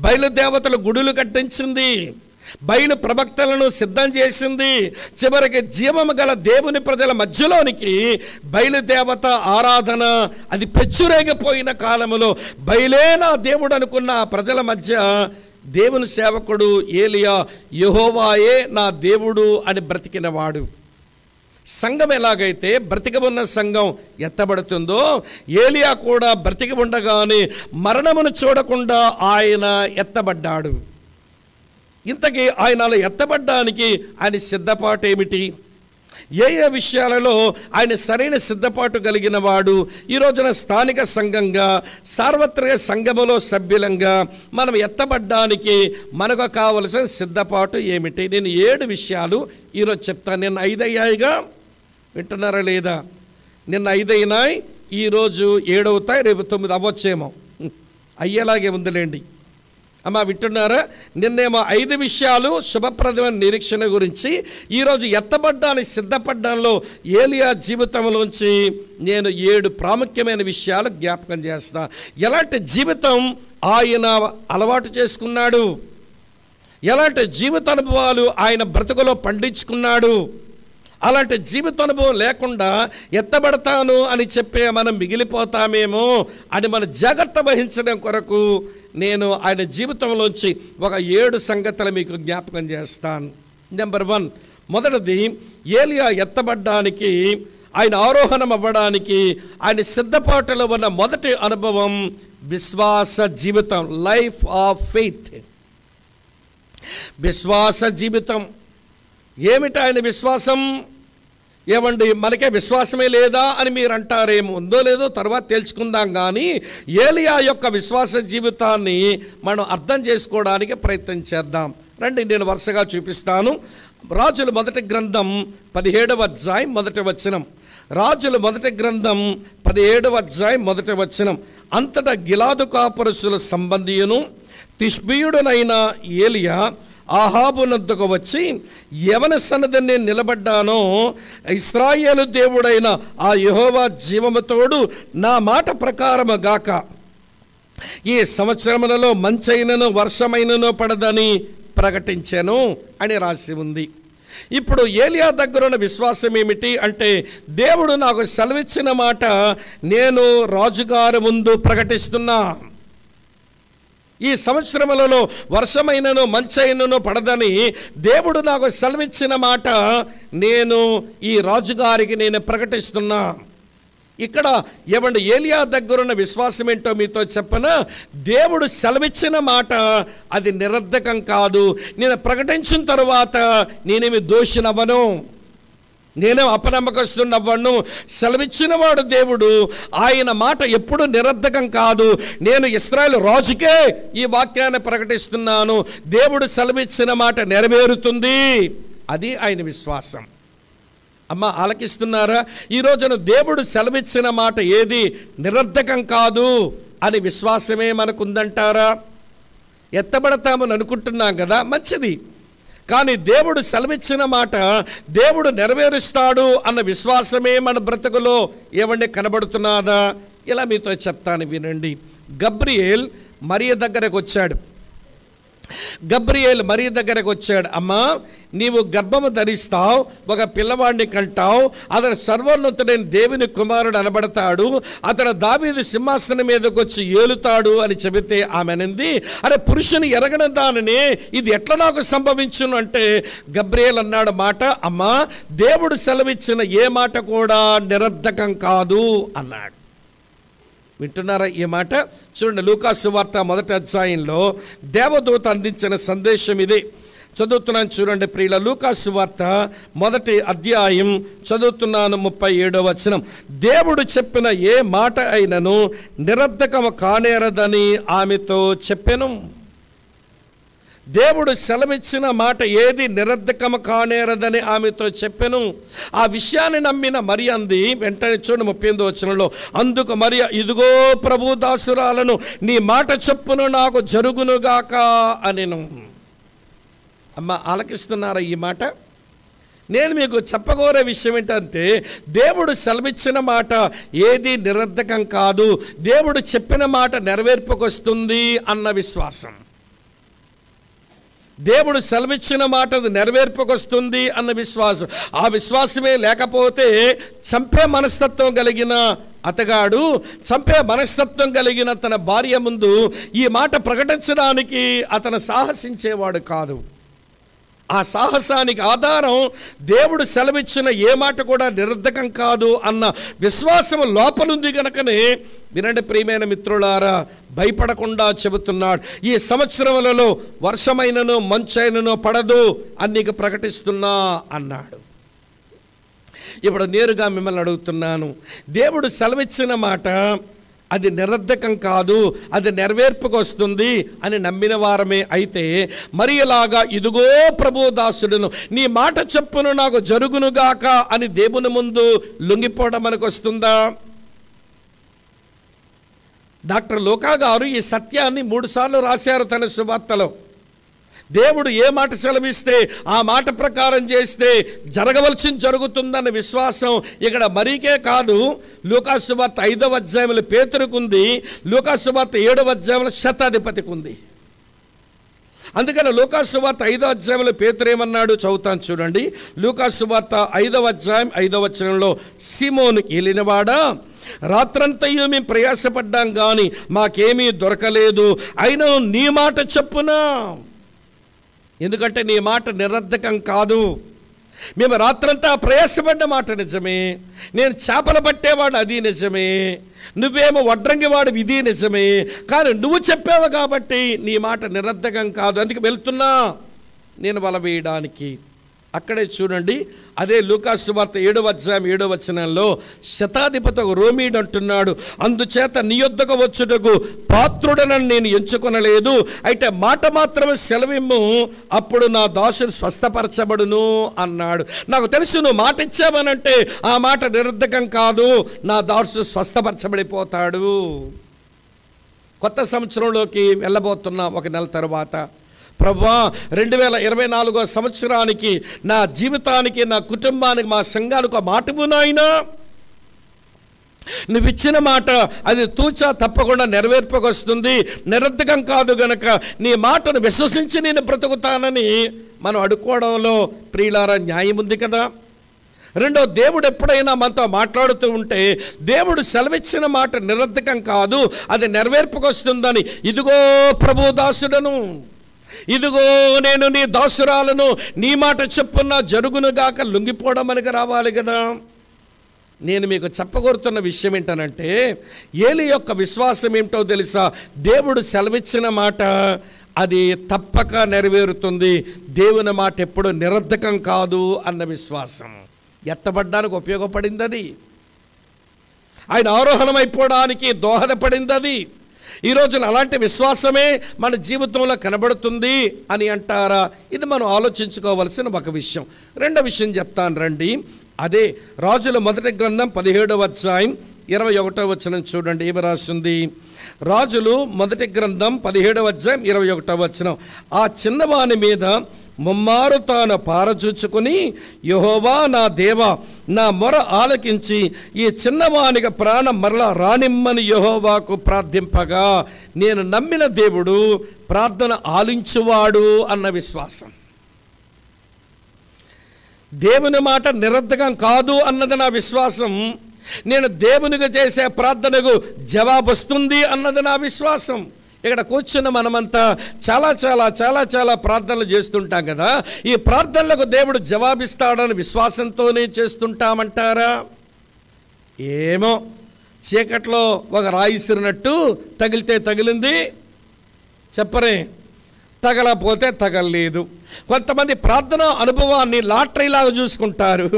బయలుదేవతలు గుడులు కట్టించింది, బయలు ప్రవక్తలను సిద్ధం చేసింది. చివరికి జీవము గల దేవుని ప్రజల మధ్యలోనికి బయలుదేవత ఆరాధన అది పెచ్చురేగిపోయిన కాలములో బయలే నా దేవుడు అనుకున్న ప్రజల మధ్య దేవుని సేవకుడు ఏలియా యెహోవాయే నా దేవుడు అని బ్రతికినవాడు. సంఘం ఎలాగైతే బ్రతికి ఉన్న సంఘం ఎత్తబడుతుందో ఏలియా కూడా బ్రతికి ఉండగానే మరణమును చూడకుండా ఆయన ఎత్తబడ్డాడు. ఇంతకీ ఆయన అలా ఎత్తబడ్డానికి ఆయన సిద్ధపాటు ఏమిటి? ఏ విషయాలలో ఆయన సరైన సిద్ధపాటు కలిగిన వాడు? ఈ రోజున స్థానిక సంఘంగా సార్వత్రిక సంఘములో సభ్యులంగా మనం ఎత్తబడ్డానికి మనకు కావలసిన సిద్ధపాటు ఏమిటి? నేను 7 విషయాలు ఈరోజు చెప్తాను. నిన్న 5 అయ్యాయిగా, వింటున్నారా లేదా? నిన్న 5 అయినాయి, ఈరోజు 7 అవుతాయి, రేపు 9 అవ్వచ్చేమో, అయ్యేలాగే ఉందిలేండి. అమ్మా వింటున్నారా? నిన్నేమో 5 విషయాలు శుభప్రదమైన నిరీక్షణ గురించి, ఈరోజు ఎత్తబడ్డానికి సిద్ధపడ్డంలో ఏలియా జీవితంలోంచి నేను 7 ప్రాముఖ్యమైన విషయాలు జ్ఞాపకం చేస్తా. ఎలాంటి జీవితం ఆయన అలవాటు చేసుకున్నాడు, ఎలాంటి జీవితానుభవాలు ఆయన బ్రతుకులో పండించుకున్నాడు. అలాంటి జీవితానుభవం లేకుండా ఎత్తబడతాను అని చెప్పే మనం మిగిలిపోతామేమో అని మనం జాగ్రత్త వహించడం కొరకు నేను ఆయన జీవితంలోంచి ఒక 7 సంగతులు మీకు జ్ఞాపకం చేస్తాను. నెంబర్ 1, మొదటిది ఏలియా ఎత్తబడ్డానికి, ఆయన ఆరోహణం అవ్వడానికి ఆయన సిద్ధపాటులో ఉన్న మొదటి అనుభవం విశ్వాస జీవితం, లైఫ్ ఆఫ్ ఫెయిత్. విశ్వాస జీవితం ఏమిటి? ఆయన విశ్వాసం ఏమండి, మనకే విశ్వాసమే లేదా అని మీరు అంటారేమో. ఉందో లేదో తర్వాత తెలుసుకుందాం. కానీ ఏలియా యొక్క విశ్వాస జీవితాన్ని మనం అర్థం చేసుకోవడానికి ప్రయత్నం చేద్దాం. రండి, నేను వరుసగా చూపిస్తాను. రాజుల మొదటి గ్రంథం 17వ అధ్యాయం 1వ వచనం. రాజుల మొదటి గ్రంథం 17వ అధ్యాయం 1వ వచనం. అంతటా గిలాదు కాపురసుల సంబంధియును తిష్బీయుడనైన ఏలియా ఆహాబు నద్దకు వచ్చి, ఎవని సన్నద్ధి నేను నిలబడ్డానో ఇశ్రాయేలు దేవుడైన ఆ యెహోవా జీవముతోడు నా మాట ప్రకారము గాక, ఈ సంవత్సరములలో మంచైనను వర్షమైనను పడదని ప్రకటించాను అని రాసి ఉంది. ఇప్పుడు ఏలియా దగ్గరున్న విశ్వాసం ఏమిటి అంటే, దేవుడు నాకు సెలవిచ్చిన మాట నేను రాజుగారి ముందు ప్రకటిస్తున్నా. ఈ సంవత్సరములలో వర్షమైనను మంచైనను పడదని దేవుడు నాకు సెలవిచ్చిన మాట నేను ఈ రాజుగారికి నేను ప్రకటిస్తున్నా. ఇక్కడ ఏమండి ఏలియా దగ్గరున్న విశ్వాసం ఏంటో మీతో చెప్పనా? దేవుడు సెలవిచ్చిన మాట అది నిరర్ధకం కాదు. నేను ప్రకటించిన తరువాత నేనేమి దోషినవ్వను, నేనే అపనమ్మకస్తున్నవ్వను. సెలవిచ్చినవాడు దేవుడు, ఆయన మాట ఎప్పుడు నిరర్ధకం కాదు. నేను ఇశ్రాయేల్ రాజుకే ఈ వాక్యాన్ని ప్రకటిస్తున్నాను, దేవుడు సెలవిచ్చిన మాట నెరవేరుతుంది. అది ఆయన విశ్వాసం. అమ్మ ఆలకిస్తున్నారా? ఈ రోజున దేవుడు సెలవిచ్చిన మాట ఏది నిరర్ధకం కాదు అని విశ్వాసమే మనకుందంటారా? ఎత్తబడతామని అనుకుంటున్నాం కదా, మంచిది. కానీ దేవుడు సెలవిచ్చిన మాట దేవుడు నెరవేరుస్తాడు అన్న విశ్వాసమే మన బ్రతుకులో ఏమంటే కనబడుతున్నదా? ఇలా మీతో చెప్తాను, వినండి. గబ్రియేల్ మరియ దగ్గరకు వచ్చాడు. గబ్రియేల్ మరియ దగ్గరకు వచ్చాడు. అమ్మా, నీవు గర్భము ధరిస్తావు, ఒక పిల్లవాడిని కంటావు, అతను సర్వోన్నతుడైన దేవుని కుమారుడు అనబడతాడు, అతను దావీదు సింహాసనం మీదకి వచ్చి ఏలుతాడు అని చెబితే ఆమె అనింది, అరే పురుషుని ఎరగని దానిని ఇది ఎట్లా నాకు సంభవించును అంటే, గబ్రియేల్ అన్నాడు మాట, అమ్మా దేవుడు సెలవిచ్చిన ఏ మాట కూడా నిరర్ధకం కాదు అన్నాడు. వింటున్నారా ఈ మాట? చూడండి, లూకా సువార్త 1వ అధ్యాయంలో దేవదూత అందించిన సందేశం ఇదే. చదువుతున్నాను చూడండి ప్రియుల. లూకా సువార్త 1వ అధ్యాయం చదువుతున్నాను 37వ వచనం. దేవుడు చెప్పిన ఏ మాట అయినను నిరర్ధకము కానేరదని ఆమెతో చెప్పెను. దేవుడు సెలవిచ్చిన మాట ఏది నిరర్ధకము కానేరదని ఆమెతో చెప్పెను. ఆ విషయాన్ని నమ్మిన మరియ అంది, వెంటనే చూడండి 38వ వచనంలో, అందుకు మరియ, ఇదిగో ప్రభు దాసురాలను, నీ మాట చొప్పున నాకు జరుగునుగాక అనెను. అమ్మ ఆలకిస్తున్నారా ఈ మాట? నేను మీకు చెప్పగోరే విషయం ఏంటంటే, దేవుడు సెలవిచ్చిన మాట ఏది నిరర్ధకం కాదు, దేవుడు చెప్పిన మాట నెరవేర్పుకొస్తుంది అన్న విశ్వాసం. దేవుడు సెలవిచ్చిన మాట నెరవేర్పుకొస్తుంది అన్న విశ్వాసం. ఆ విశ్వాసమే లేకపోతే చంపే మనస్తత్వం కలిగిన అతగాడు, చంపే మనస్తత్వం కలిగిన తన భార్య ముందు ఈ మాట ప్రకటించడానికి అతను సాహసించేవాడు కాదు. ఆ సాహసానికి ఆధారం దేవుడు సెలవిచ్చిన ఏ మాట కూడా నిరర్ధకం కాదు అన్న విశ్వాసం లోపలుంది కనుకనే, వినండి ప్రియమైన మిత్రులారా, భయపడకుండా చెబుతున్నాడు. ఈ సంవత్సరములలో వర్షమైనను మంచైనను పడదు అని నీకు ప్రకటిస్తున్నా అన్నాడు. ఇప్పుడు నేరుగా మిమ్మల్ని అడుగుతున్నాను, దేవుడు సెలవిచ్చిన మాట అది నిరర్ధకం కాదు, అది నెరవేర్పుకు వస్తుంది అని నమ్మిన వారమే అయితే, మరి ఇలాగా ఇదిగో ప్రభు దాసుడును, నీ మాట చెప్పును నాకు జరుగునుగాక అని దేవుని ముందు లొంగిపోవడం మనకు వస్తుందా? డాక్టర్ లూకా గారు ఈ సత్యాన్ని 3 సార్లు రాశారు తన సువార్తలో. దేవుడు ఏ మాట సెలవిస్తే ఆ మాట ప్రకారం చేస్తే జరగవలసింది జరుగుతుందన్న విశ్వాసం ఇక్కడ మరీకే కాదు. లూకా సువార్త 5వ అధ్యాయంలో పేతురుకుంది, లూకా సువార్త 7వ అధ్యాయంలో శతాధిపతికి ఉంది. అందుకని లూకా సువార్త 5వ అధ్యాయంలో పేతురు ఏమన్నాడు చదువుతాను చూడండి. లూకా సువార్త 5వ అధ్యాయం 5వ వచనంలో, సీమోను ఏలినవాడా, రాత్రంతయు మేము ప్రయాసపడ్డాం కానీ మాకేమీ దొరకలేదు, అయినా నీ మాట చెప్పునా. ఎందుకంటే నీ మాట నిరర్ధకం కాదు. మేము రాత్రంతా ప్రయాసపడ్డ మాట నిజమే, నేను చేపలు పట్టేవాడు అది నిజమే, నువ్వేమో వడ్రంగివాడు ఇది నిజమే, కానీ నువ్వు చెప్పావు కాబట్టి నీ మాట నిరర్ధకం కాదు, అందుకే వెళ్తున్నా నేను వల వేయడానికి. అక్కడే చూడండి, అదే లూకా సువార్త 7వ అధ్యాయం 7వ వచనంలో, శతాధిపతి రోమీడు అంటున్నాడు, అందుచేత నీ యొద్దకు వచ్చుటకు పాత్రుడనని నేను ఎంచుకొనలేదు, అయితే మాట మాత్రమే సెలవిమ్ము, అప్పుడు నా దాసుడు స్వస్థపరచబడును అన్నాడు. నాకు తెలుసు నువ్వు మాట ఇచ్చావనంటే ఆ మాట నిరర్ధకం కాదు, నా దాసుడు స్వస్థపరచబడిపోతాడు. కొత్త సంవత్సరంలోకి వెళ్ళబోతున్నా ఒక నెల తర్వాత, ప్రభువా 2024వ సంవత్సరానికి నా జీవితానికి, నా కుటుంబానికి, మా సంఘానికి ఒక మాట ఇవ్వు నాయనా. నువ్వు ఇచ్చిన మాట అది తూచా తప్పకుండా నెరవేర్పుకొస్తుంది, నిరర్ధకం కాదు గనక నీ మాటను విశ్వసించి నేను బ్రతుకుతానని మనం అడుక్కోవడంలో ప్రియులారా న్యాయం ఉంది కదా. రెండో, దేవుడు ఎప్పుడైనా మనతో మాట్లాడుతూ ఉంటే దేవుడు సెలవిచ్చిన మాట నిరర్ధకం కాదు, అది నెరవేర్పుకొస్తుందని, ఇదిగో ప్రభు దాసుడను, ఇదిగో నేను నీ దాసురాలను, నీ మాట చెప్పున్నా జరుగునుగాక లొంగిపోవడం మనకు రావాలి కదా. నేను మీకు చెప్పగోరుతున్న విషయం ఏంటనంటే, ఏలి యొక్క విశ్వాసం ఏమిటో తెలుసా? దేవుడు సెలవిచ్చిన మాట అది తప్పక నెరవేరుతుంది, దేవుని మాట ఎప్పుడు నిరర్ధకం కాదు అన్న విశ్వాసం. ఎత్తబడ్డానికి ఉపయోగపడింది అది, ఆయన ఆరోహణమైపోవడానికి దోహదపడింది అది. ఈ రోజున అలాంటి విశ్వాసమే మన జీవితంలో కనబడుతుంది అని అంటారా? ఇది మనం ఆలోచించుకోవలసిన ఒక విషయం. రెండో విషయం చెప్తాను రండి. అదే రాజుల మొదటి గ్రంథం 17వ అధ్యాయం 21వ వచనం చూడండి, ఏమి రాసింది? రాజులు మొదటి గ్రంథం 17వ అధ్యాయం 21వ వచనం, ఆ చిన్నవాని మీద ముమ్మారు తాను పారచూచుకుని, యెహోవా నా దేవా, నా మొర ఆలకించి ఈ చిన్నవానికి ప్రాణం మరలా రానిమ్మని యెహోవాకు ప్రార్థింపగా, నేను నమ్మిన దేవుడు ప్రార్థన ఆలించువాడు అన్న విశ్వాసం. దేవుని మాట నిరర్ధకం కాదు అన్నది నా విశ్వాసం. నేను దేవునికి చేసే ప్రార్థనకు జవాబు వస్తుంది అన్నది నా విశ్వాసం. ఇక్కడ కూర్చున్న మనమంతా చాలా చాలా చాలా చాలా ప్రార్థనలు చేస్తుంటాం కదా. ఈ ప్రార్థనలకు దేవుడు జవాబిస్తాడని విశ్వాసంతోనే చేస్తుంటామంటారా? ఏమో, చీకట్లో ఒక రాయిసిరినట్టు తగిలితే తగిలింది, చెప్పరే, తగలపోతే తగలలేదు. కొంతమంది ప్రార్థన అనుభవాన్ని లాటరీలాగా చూసుకుంటారు.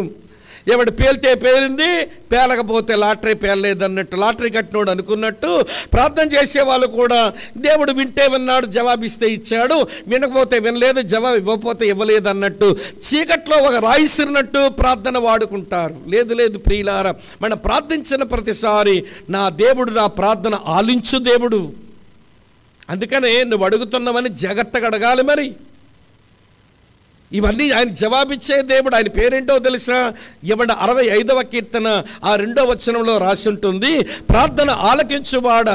ఎవడు పేలితే పేలింది, పేలకపోతే లాటరీ పేలలేదన్నట్టు, లాటరీ కట్టినోడు అనుకున్నట్టు ప్రార్థన చేసేవాళ్ళు కూడా దేవుడు వింటే విన్నాడు, జవాబిస్తే ఇచ్చాడు, వినకపోతే వినలేదు, జవాబు ఇవ్వకపోతే ఇవ్వలేదు అన్నట్టు చీకట్లో ఒక రాయిసిరినట్టు ప్రార్థన వాడుకుంటారు. లేదు లేదు ప్రియులారా, మనం ప్రార్థించిన ప్రతిసారి నా దేవుడు నా ప్రార్థన ఆలించు దేవుడు. అందుకనే నువ్వు అడుగుతున్నావని జాగ్రత్తగా అడగాలి. మరి ఇవన్నీ ఆయన జవాబిచ్చే దేవుడు. ఆయన పేరేంటో తెలుసా? 65వ కీర్తన 2వ వచనంలో రాసి ఉంటుంది, ప్రార్థన ఆలకించువాడ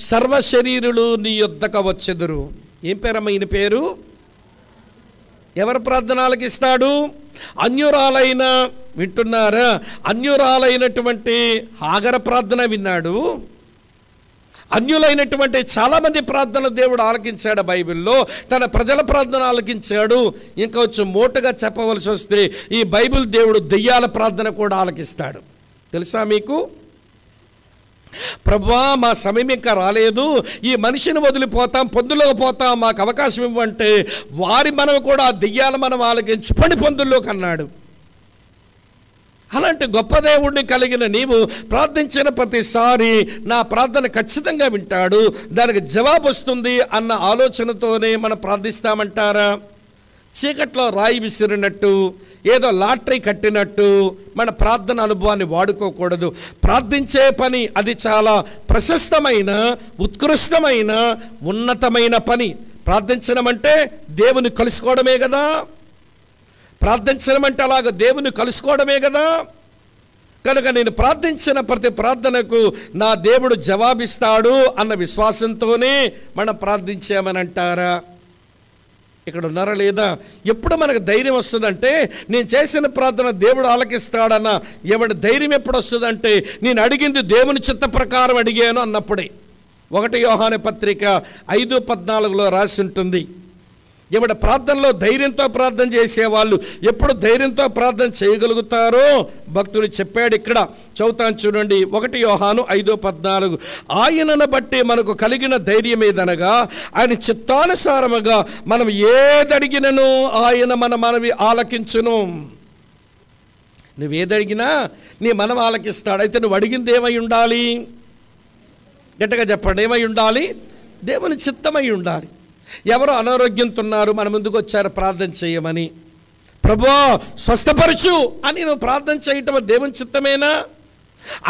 సర్వ శరీరులు నీ యొద్దకు వచ్చెదరు. ఏం పేరమ్మ ఈయన పేరు? ఎవరు ప్రార్థన ఆలకిస్తాడు? అన్యురాలైన, వింటున్నారా, అన్యురాలైనటువంటి హాగర ప్రార్థన విన్నాడు. అన్యులైనటువంటి చాలామంది ప్రార్థనలు దేవుడు ఆలకించాడు. బైబిల్లో తన ప్రజల ప్రార్థన ఆలకించాడు. ఇంకా కొంచెం మోటుగా చెప్పవలసి వస్తే ఈ బైబిల్ దేవుడు దెయ్యాల ప్రార్థన కూడా ఆలకిస్తాడు. తెలుసా మీకు? ప్రభువా, మా సమయం ఇంకా రాలేదు, ఈ మనిషిని వదిలిపోతాం, పొందులోకి పోతాం, మాకు అవకాశం ఇవ్వంటే వారి మనం కూడా దెయ్యాల మనం ఆలకించి పడి పొందుల్లోకి అన్నాడు. అలాంటి గొప్ప దేవుడిని కలిగిన నీవు ప్రార్థించిన ప్రతిసారి నా ప్రార్థన ఖచ్చితంగా వింటాడు, దానికి జవాబు వస్తుంది అన్న ఆలోచనతోనే మనం ప్రార్థిస్తామంటారా? చీకట్లో రాయి విసిరినట్టు, ఏదో లాటరీ కట్టినట్టు మన ప్రార్థన అనుభవాన్ని వాడుకోకూడదు. ప్రార్థించే పని అది చాలా ప్రశస్తమైన, ఉత్కృష్టమైన, ఉన్నతమైన పని. ప్రార్థించడం అంటే దేవుని కలుసుకోవడమే కదా. ప్రార్థించడం అంటే అలాగ దేవుని కలుసుకోవడమే కదా. కనుక నేను ప్రార్థించిన ప్రతి ప్రార్థనకు నా దేవుడు జవాబిస్తాడు అన్న విశ్వాసంతోనే మనం ప్రార్థించామని అంటారా? ఇక్కడ ఉన్నారా లేదా? ఎప్పుడు మనకు ధైర్యం వస్తుందంటే నేను చేసిన ప్రార్థన దేవుడు ఆలకిస్తాడన్న ఎవడి ధైర్యం ఎప్పుడు వస్తుందంటే నేను అడిగింది దేవుని చిత్త ప్రకారం అడిగాను అన్నప్పుడే. 1 యోహాను పత్రిక 5:14 రాసి ఉంటుంది, ఎవడ ప్రార్థనలో ధైర్యంతో ప్రార్థన చేసేవాళ్ళు ఎప్పుడు ధైర్యంతో ప్రార్థన చేయగలుగుతారో భక్తుడు చెప్పాడు. ఇక్కడ చదువుతాను చూడండి, 1 యోహాను 5:14, ఆయనను బట్టి మనకు కలిగిన ధైర్యం ఏదనగా ఆయన చిత్తానుసారముగా మనం ఏదడిగినను ఆయన మన మనవి ఆలకించును. నువ్వేదడిగినా నీ మనం ఆలకిస్తాడు. అయితే నువ్వు అడిగింది ఏమై ఉండాలి? గట్టిగా చెప్పండి, ఏమై ఉండాలి? దేవుని చిత్తమై ఉండాలి. ఎవరో అనారోగ్యంతో ఉన్నారు, మన ముందుకు వచ్చారు ప్రార్థన చేయమని. ప్రభువా స్వస్థపరచు అని నువ్వు ప్రార్థన చేయటం దేవుని చిత్తమేనా?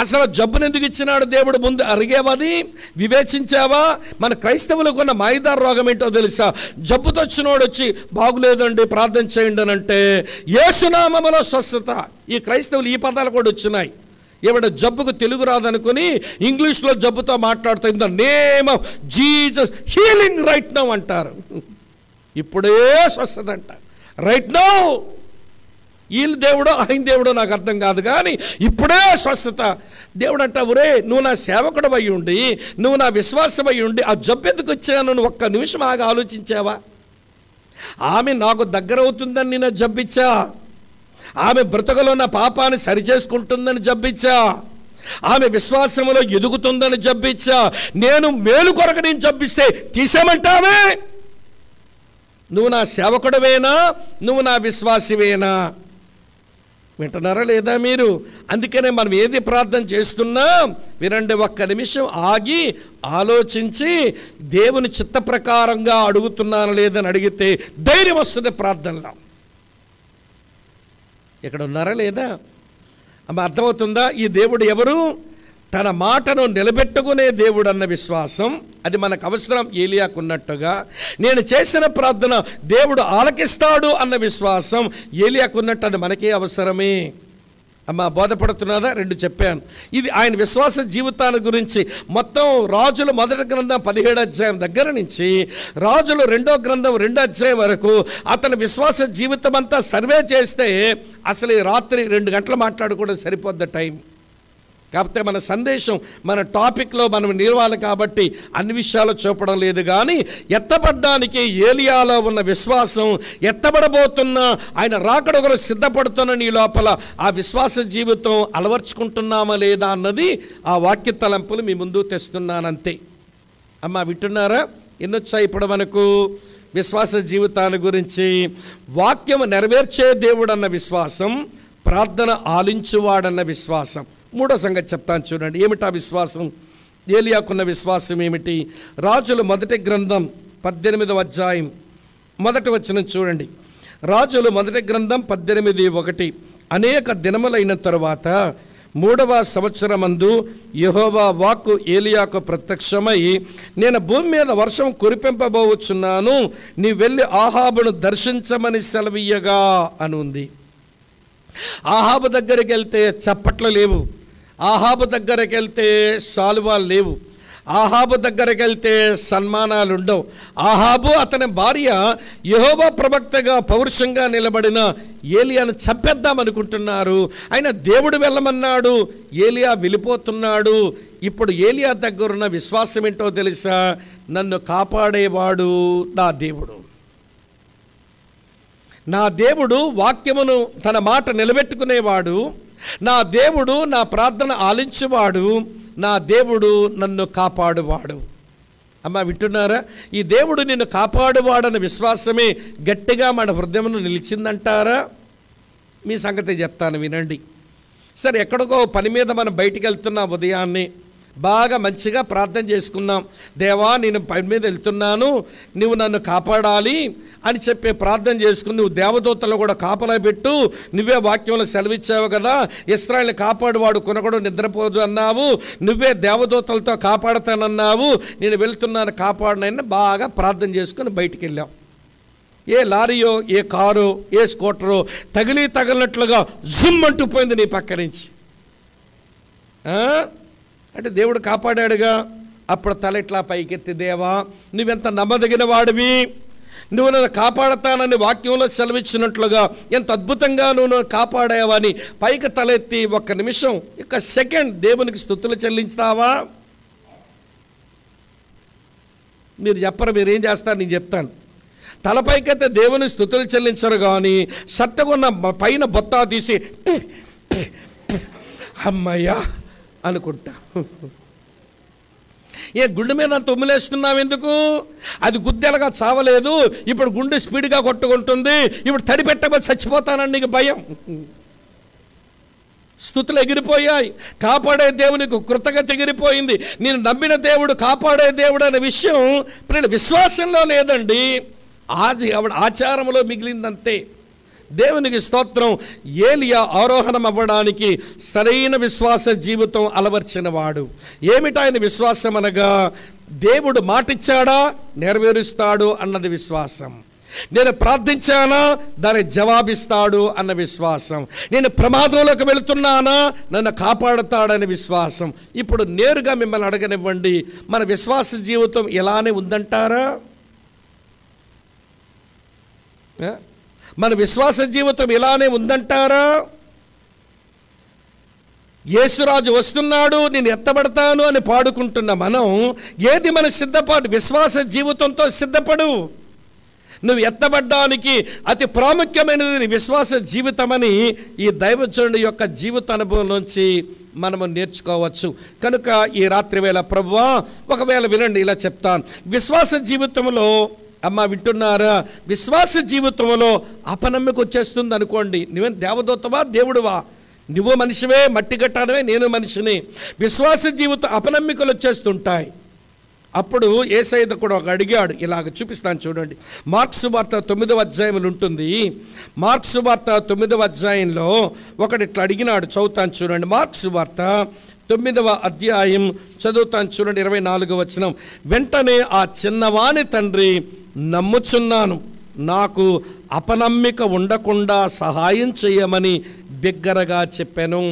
అసలు జబ్బును ఎందుకు ఇచ్చినాడు దేవుడు ముందు అడిగేవది? వివేచించావా? మన క్రైస్తవులకు ఉన్న మాయిదారు రోగం ఏంటో తెలుసా? జబ్బుతో వచ్చినోడు వచ్చి బాగులేదండి ప్రార్థన చేయండి అని అంటే యేసునామములో స్వస్థత. ఈ క్రైస్తవులు ఈ పదాలు కూడా వచ్చినాయి. ఏమంటే జబ్బుకు తెలుగు రాదనుకుని ఇంగ్లీష్లో జబ్బుతో మాట్లాడుతూ in the name of Jesus healing right now అంటారు. ఇప్పుడే స్వస్థత అంట, రైట్ నౌ. వీళ్ళు దేవుడో ఆయన దేవుడో నాకు అర్థం కాదు, కానీ ఇప్పుడే స్వస్థత. దేవుడు అంట, ఒరే నువ్వు నా సేవకుడు అయి ఉండి, నువ్వు నా విశ్వాసం అయి ఉండి ఆ జబ్బు ఎందుకు వచ్చాను నువ్వు ఒక్క నిమిషం ఆగా ఆలోచించావా? ఆమె నాకు దగ్గర అవుతుందని నేను జబ్బిచ్చా, ఆమె బ్రతుకులో నా పాపాన్ని సరిచేసుకుంటుందని జబ్బిచ్చా, ఆమె విశ్వాసంలో ఎదుగుతుందని జబ్బిచ్చా, నేను మేలు కొరకు నేను జబ్బిస్తే తీసేమంటావే? నువ్వు నా సేవకుడవేనా? నువ్వు నా విశ్వాసివేనా? వింటున్నారా లేదా మీరు? అందుకనే మనం ఏది ప్రార్థన చేస్తున్నా వినండి, ఒక్క నిమిషం ఆగి ఆలోచించి దేవుని చిత్త ప్రకారంగా అడుగుతున్నాను లేదని అడిగితే ధైర్యం వస్తుంది ప్రార్థనలో. ఇక్కడ ఉన్నారా లేదా? అమ్మ అర్థమవుతుందా? ఈ దేవుడు ఎవరు? తన మాటను నిలబెట్టుకునే దేవుడు అన్న విశ్వాసం అది మనకు అవసరం. ఏలియాకు ఉన్నట్టుగా నేను చేసిన ప్రార్థన దేవుడు ఆలకిస్తాడు అన్న విశ్వాసం ఏలియాకు ఉన్నట్టు అది మనకే అవసరమే. అమ్మ బోధపడుతున్నదా? 2 చెప్పాను. ఇది ఆయన విశ్వాస జీవితాన్ని గురించి మొత్తం రాజుల 1వ గ్రంథం 17వ అధ్యాయం దగ్గర నుంచి రాజులు 2వ గ్రంథం 2వ అధ్యాయం వరకు అతని విశ్వాస జీవితం అంతా సర్వే చేస్తే అసలు ఈ రాత్రి 2 గంటలు మాట్లాడుకోవడం సరిపోద్ది టైం. కాకపోతే మన సందేశం మన టాపిక్లో మనం నిలవాలి కాబట్టి అన్ని విషయాలు చూపడం లేదు. కానీ ఎత్తపడడానికి ఏలియాలో ఉన్న విశ్వాసం, ఎత్తబడబోతున్న ఆయన రాకడ ఒకరు సిద్ధపడుతున్న నీ లోపల ఆ విశ్వాస జీవితం అలవర్చుకుంటున్నామా లేదా అన్నది ఆ వాక్య తలంపులు మీ ముందు తెస్తున్నానంతే. అమ్మ వింటున్నారా? ఎన్నొచ్చాయి ఇప్పుడు మనకు విశ్వాస జీవితాన్ని గురించి? వాక్యం నెరవేర్చే దేవుడు అన్న విశ్వాసం, ప్రార్థన ఆలించువాడన్న విశ్వాసం. 3వ సంగతి చెప్తాను చూడండి. ఏమిటా విశ్వాసం? ఏలియాకున్న విశ్వాసం ఏమిటి? రాజుల 1వ గ్రంథం 18వ అధ్యాయం 1వ వచనం చూడండి. రాజుల 1వ గ్రంథం 18:1, అనేక దినములైన తరువాత 3వ సంవత్సరమందు యెహోవా వాక్కు ఏలియాకు ప్రత్యక్షమై, నేను భూమి మీద వర్షం కురిపింపబోచున్నాను, నీ వెళ్ళి ఆహాబును దర్శించమని సెలవీయగా అని ఉంది. ఆహాబు దగ్గరికి వెళ్తే చప్పట్లు లేవు, ఆహాబు దగ్గరికి వెళ్తే శాలువాలు లేవు, ఆహాబు దగ్గరికి వెళ్తే సన్మానాలు ఉండవు. ఆహాబు అతని భార్య యెహోవా ప్రవక్తగా పౌరుషంగా నిలబడిన ఏలియాను చంపేద్దామనుకుంటున్నారు. అయినా దేవుడు వెళ్ళమన్నాడు, ఏలియా వెళ్ళిపోతున్నాడు. ఇప్పుడు ఏలియా దగ్గరున్న విశ్వాసం ఏంటో తెలుసా? నన్ను కాపాడేవాడు నా దేవుడు. నా దేవుడు వాక్యమును తన మాట నిలబెట్టుకునేవాడు, నా దేవుడు నా ప్రార్థన ఆలించువాడు, నా దేవుడు నన్ను కాపాడువాడు. అమ్మ వింటున్నారా? ఈ దేవుడు నిన్ను కాపాడువాడన్న విశ్వాసమే గట్టిగా మన హృదయంలో నిలిచిందంటారా? మీ సంగతి చెప్తాను వినండి. సరే, ఎక్కడికో పని మీద మనం బయటికి వెళ్తున్నాం, ఉదయాన్నే బాగా మంచిగా ప్రార్థన చేసుకున్నాం. దేవా, నేను పని మీద వెళ్తున్నాను, నువ్వు నన్ను కాపాడాలి అని చెప్పి ప్రార్థన చేసుకుని, నువ్వు దేవదూతలను కూడా కాపలా పెట్టు, నువ్వే వాక్యంలో సెలవిచ్చావు కదా, ఇశ్రాయేలుని కాపాడువాడు కొనకడు నిద్రపోదు అన్నావు, నువ్వే దేవదూతలతో కాపాడుతానన్నావు, నేను వెళ్తున్నాను కాపాడునని బాగా ప్రార్థన చేసుకుని బయటికి వెళ్ళాం. ఏ లారీయో, ఏ కారో, ఏ స్కూటరో తగిలినట్లుగా జుమ్ అంటూ పోయింది నీ పక్క నుంచి. అంటే దేవుడు కాపాడాడుగా. అప్పుడు తల ఇట్లా పైకెత్తి, దేవా నువ్వెంత నమ్మదగిన వాడివి, నువ్వు నన్ను కాపాడతానని వాక్యంలో సెలవిచ్చినట్లుగా ఎంత అద్భుతంగా నువ్వు కాపాడావని పైకి తలెత్తి 1 నిమిషం, 1 సెకండ్ దేవునికి స్తుతులు చెల్లించుతావా? మీరు చెప్పరు, మీరేం చేస్తారు నేను చెప్తాను. తలపైకైతే దేవుని స్తుతులు చెల్లించరు, కానీ సట్టగున్న పైన బొత్తా తీసి అమ్మయ్యా అనుకుంటా. ఏ గుండె మీద అంత ఉమ్మిలేస్తున్నావు ఎందుకు? అది గుద్దెలగా చావలేదు, ఇప్పుడు గుండె స్పీడ్గా కొట్టుకుంటుంది, ఇప్పుడు తడిపెట్టబోయి చచ్చిపోతానని నీకు భయం. స్తుతులు ఎగిరిపోయాయి, కాపాడే దేవునికి కృతజ్ఞత ఎగిరిపోయింది. నేను నమ్మిన దేవుడు కాపాడే దేవుడు అనే విషయం పిల్లల విశ్వాసంలో లేదండి, ఆచారంలో మిగిలిందంతే. దేవునికి స్తోత్రం. ఏలియా ఆరోహణం అవ్వడానికి సరైన విశ్వాస జీవితం అలవర్చినవాడు. ఏమిటి ఆయన విశ్వాసం అనగా, దేవుడు మాటిచ్చాడా నెరవేరుస్తాడు అన్నది విశ్వాసం. నేను ప్రార్థించానా దాని జవాబిస్తాడు అన్న విశ్వాసం. నేను ప్రమాదంలోకి వెళుతున్నానా నన్ను కాపాడుతాడని విశ్వాసం. ఇప్పుడు నేరుగా మిమ్మల్ని అడగనివ్వండి, మన విశ్వాస జీవితం ఇలానే ఉందంటారా? మన విశ్వాస జీవితం ఇలానే ఉందంటారా? యేసురాజు వస్తున్నాడు, నేను ఎత్తబడతాను అని పాడుకుంటున్న మనం ఏది మన సిద్ధపాటు? విశ్వాస జీవితంతో సిద్ధపడు. నువ్వు ఎత్తబడ్డానికి అతి ప్రాముఖ్యమైనది విశ్వాస జీవితమని ఈ దైవజనుడి యొక్క జీవిత అనుభవం నుంచి మనము నేర్చుకోవచ్చు. కనుక ఈ రాత్రి వేళ ప్రభువా, ఒకవేళ వినండి, ఇలా చెప్తాను. విశ్వాస జీవితంలో, అమ్మ వింటున్నారా, విశ్వాస జీవితంలో అపనమ్మకం వచ్చేస్తుంది అనుకోండి. నువ్వేం దేవదూతవా, దేవుడువా? నువ్వు మనిషివే, మట్టి గట్టానవే, నేను మనిషిని. విశ్వాస జీవితం అపనమ్మికలు వచ్చేస్తుంటాయి. అప్పుడు యేసయ్య కూడా ఒక అడిగాడు, ఇలాగ చూపిస్తాను చూడండి. మార్కు సువార్త 9వ అధ్యాయంలో ఉంటుంది. మార్కు సువార్త 9వ అధ్యాయంలో ఒకటి ఇట్లా అడిగినాడు, చదువుతాను చూడండి. మార్కు సువార్త 9వ అధ్యాయం చదువుతాను చూడండి, 24వ వచనం. వెంటనే ఆ చిన్నవాని తండ్రి, నమ్ముచున్నాను, నాకు అపనమ్మిక ఉండకుండా సహాయం చేయమని బిగ్గరగా చెప్పాను.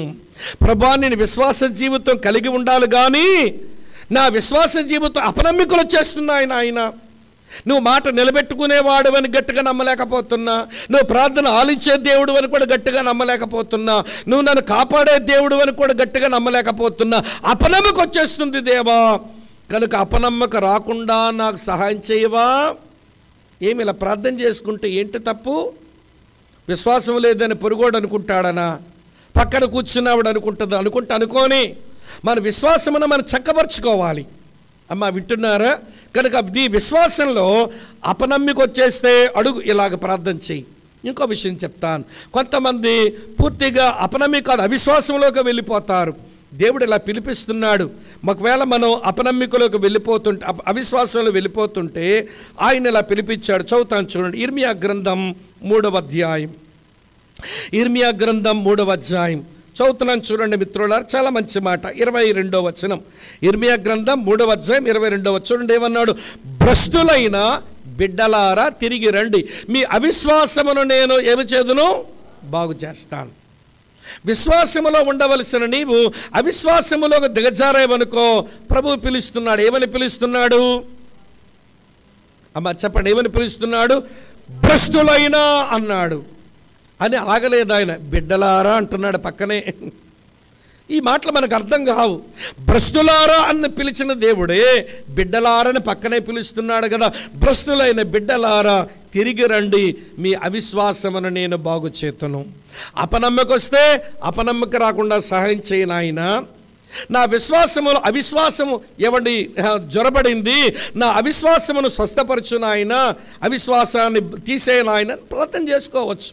ప్రభువా, నేను విశ్వాస జీవితం కలిగి ఉండాలి, కానీ నా విశ్వాస జీవితం అపనమ్మికలు వచ్చేస్తున్నాయి నాయన. నువ్వు మాట నిలబెట్టుకునేవాడు అని గట్టిగా నమ్మలేకపోతున్నా, నువ్వు ప్రార్థన ఆలించే దేవుడు అని కూడా గట్టిగా నమ్మలేకపోతున్నా, నువ్వు నన్ను కాపాడే దేవుడు అని కూడా గట్టిగా నమ్మలేకపోతున్నా. అపనమ్మకం వచ్చేస్తుంది దేవా, కనుక అపనమ్మక రాకుండా నాకు సహాయం చేయవా? ఏమి ఇలా ప్రార్థన చేసుకుంటే ఏంటి తప్పు? విశ్వాసం లేదని పొరుగోడు అనుకుంటాడనా, పక్కన కూర్చున్నావాడు అనుకొని మన విశ్వాసమును మనం చక్కపరుచుకోవాలి. అమ్మ వింటున్నారా? కనుక నీ విశ్వాసంలో అపనమ్మిక వచ్చేస్తే అడుగు, ఇలాగ ప్రార్థన చెయ్యి. ఇంకో విషయం చెప్తాను, కొంతమంది పూర్తిగా అపనమ్మిక అవిశ్వాసంలోకి వెళ్ళిపోతారు. దేవుడు ఇలా పిలిపిస్తున్నాడు. ఒకవేళ మనం అపనమ్మికలోకి వెళ్ళిపోతుంటే, అవిశ్వాసంలో వెళ్ళిపోతుంటే ఆయన ఇలా పిలిపించాడు. చదువుతాను చూడండి. ఇర్మియా గ్రంథం 3వ అధ్యాయం. ఇర్మియా గ్రంథం 3వ అధ్యాయం చదువుతున్నాను చూడండి మిత్రులారా, చాలా మంచి మాట. 22వ వచనం, ఇర్మియా గ్రంథం 3వ అధ్యాయం 22వ చూడండి. ఏమన్నాడు? భ్రష్టులైన బిడ్డలారా తిరిగి రండి, మీ అవిశ్వాసమును నేను ఏమి చేదును? బాగు చేస్తాను. విశ్వాసములో ఉండవలసిన నీవు అవిశ్వాసములో దిగజారేవనుకో, ప్రభువు పిలుస్తున్నాడు. ఏమని పిలుస్తున్నాడు అమ్మ చెప్పండి? ఏమని పిలుస్తున్నాడు? భ్రష్టులైనా అన్నాడు అని ఆగలేదు ఆయన, బిడ్డలారా అంటున్నాడు పక్కనే. ఈ మాటలు మనకు అర్థం కావు. భ్రష్టులారా అని పిలిచిన దేవుడే బిడ్డలారని పక్కనే పిలుస్తున్నాడు కదా. భ్రష్టులైన బిడ్డలారా తిరిగి రండి, మీ అవిశ్వాసమును నేను బాగు చేతును. అపనమ్మక వస్తే అపనమ్మక రాకుండా సహాయం చేయను ఆయన. నా విశ్వాసములో అవిశ్వాసము ఏమండి జ్వరబడింది, నా అవిశ్వాసమును స్వస్థపరచును ఆయన, అవిశ్వాసాన్ని తీసేయను ఆయన ప్రార్థన చేసుకోవచ్చు.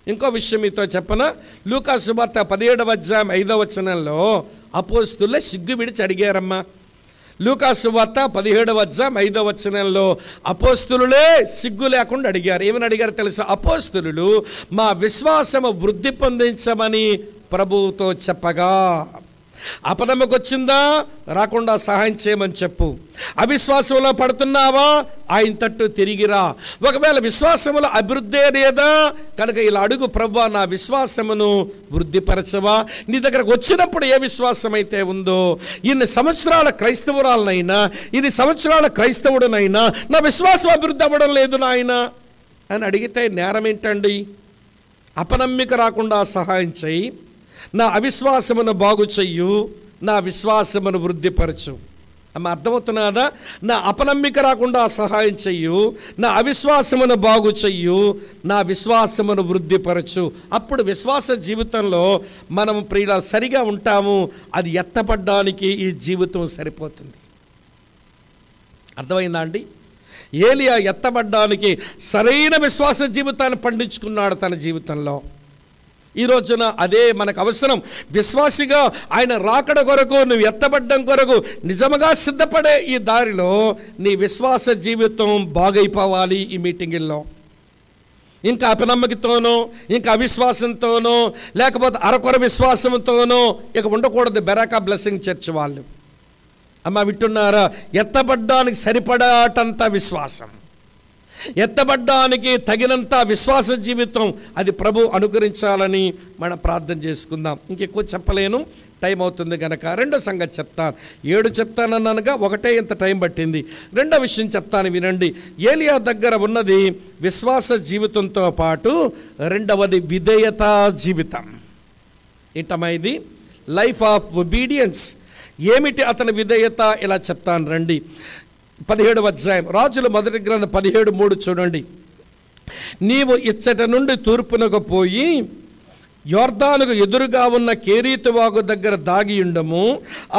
ఇంకో విషయం మీతో చెప్పనా? లూకా సువార్త 17వ అధ్యాయం 5వ వచనంలో అపోస్తులే సిగ్గు విడిచి అడిగారమ్మా. లూకా సువార్త 17వ అధ్యాయం 5వ వచనంలో అపోస్తులులే సిగ్గు లేకుండా అడిగారు. ఏమని అడిగారు తెలుసా? అపోస్తులు మా విశ్వాసము వృద్ధి పొందించమని ప్రభువుతో చెప్పగా, అపనమ్మకు వచ్చిందా? రాకుండా సహాయం చేయమని చెప్పు. అవిశ్వాసంలో పడుతున్నావా? ఆయన తట్టు తిరిగిరా. ఒకవేళ విశ్వాసములో అభివృద్ధి లేదా కనుక ఇలా అడుగు, ప్రభువా నా విశ్వాసమును వృద్ధిపరచవా? నీ దగ్గరకు వచ్చినప్పుడు ఏ విశ్వాసం అయితే ఉందో, ఇన్ని సంవత్సరాల క్రైస్తవురాలనైనా, ఇన్ని సంవత్సరాల క్రైస్తవుడునైనా నా విశ్వాసం అభివృద్ధి అవ్వడం లేదు నాయన అని అడిగితే నేరం ఏంటండి? అపనమ్మిక రాకుండా సహాయం చేయి, నా అవిశ్వాసమును బాగు చెయ్యు, నా విశ్వాసమును వృద్ధిపరచు. అమ్మ అర్థమవుతున్నదా? నా అపనమ్మిక రాకుండా సహాయం చెయ్యు, నా అవిశ్వాసమును బాగు చెయ్యు, నా విశ్వాసమును వృద్ధిపరచు. అప్పుడు విశ్వాస జీవితంలో మనం ప్రియుల సరిగా ఉంటాము. అది ఎత్తపడ్డానికి ఈ జీవితం సరిపోతుంది. అర్థమైందా అండి? ఏలియా ఎత్తబడ్డానికి సరైన విశ్వాస జీవితాన్ని పండించుకున్నాడు తన జీవితంలో. ఈ రోజున అదే మనకు అవసరం. విశ్వాసిగా ఆయన రాకడ కొరకు, నువ్వు ఎత్తబడ్డం కొరకు నిజముగా సిద్ధపడే ఈ దారిలో నీ విశ్వాస జీవితం బాగైపోవాలి. ఈ మీటింగుల్లో ఇంకా అపనమ్మకతోనో, ఇంకా అవిశ్వాసంతోనో, లేకపోతే అరకొర విశ్వాసంతోనో ఇక ఉండకూడదు. బెరాకా బ్లెస్సింగ్ చర్చ్ వాళ్ళు అమ్మ వింటున్నారా? ఎత్తబడ్డానికి సరిపడాటంత విశ్వాసం, ఎత్తబడ్డానికి తగినంత విశ్వాస జీవితం అది ప్రభు అనుగ్రహించాలని మనం ప్రార్థన చేసుకుందాం. ఇంకెక్కువ చెప్పలేను, టైం అవుతుంది కనుక రెండో సంగతి చెప్తాను. 7 చెప్తానన్నానుగా, ఒకటే ఇంత టైం పట్టింది. రెండో విషయం చెప్తాను వినండి. ఏలియా దగ్గర ఉన్నది విశ్వాస జీవితంతో పాటు రెండవది విధేయతా జీవితం. ఏంటమ్మా ఇది? Life of obedience. ఏమిటి అతని విధేయత? ఇలా చెప్తాను రండి. 17వ అధ్యాయం రాజుల మొదటి గ్రంథం 17:3 చూడండి. నీవు ఇచ్చట నుండి తూర్పునకు పోయి యోర్దానుకు ఎదురుగా ఉన్న కేరీతు వాగు దగ్గర దాగి ఉండము,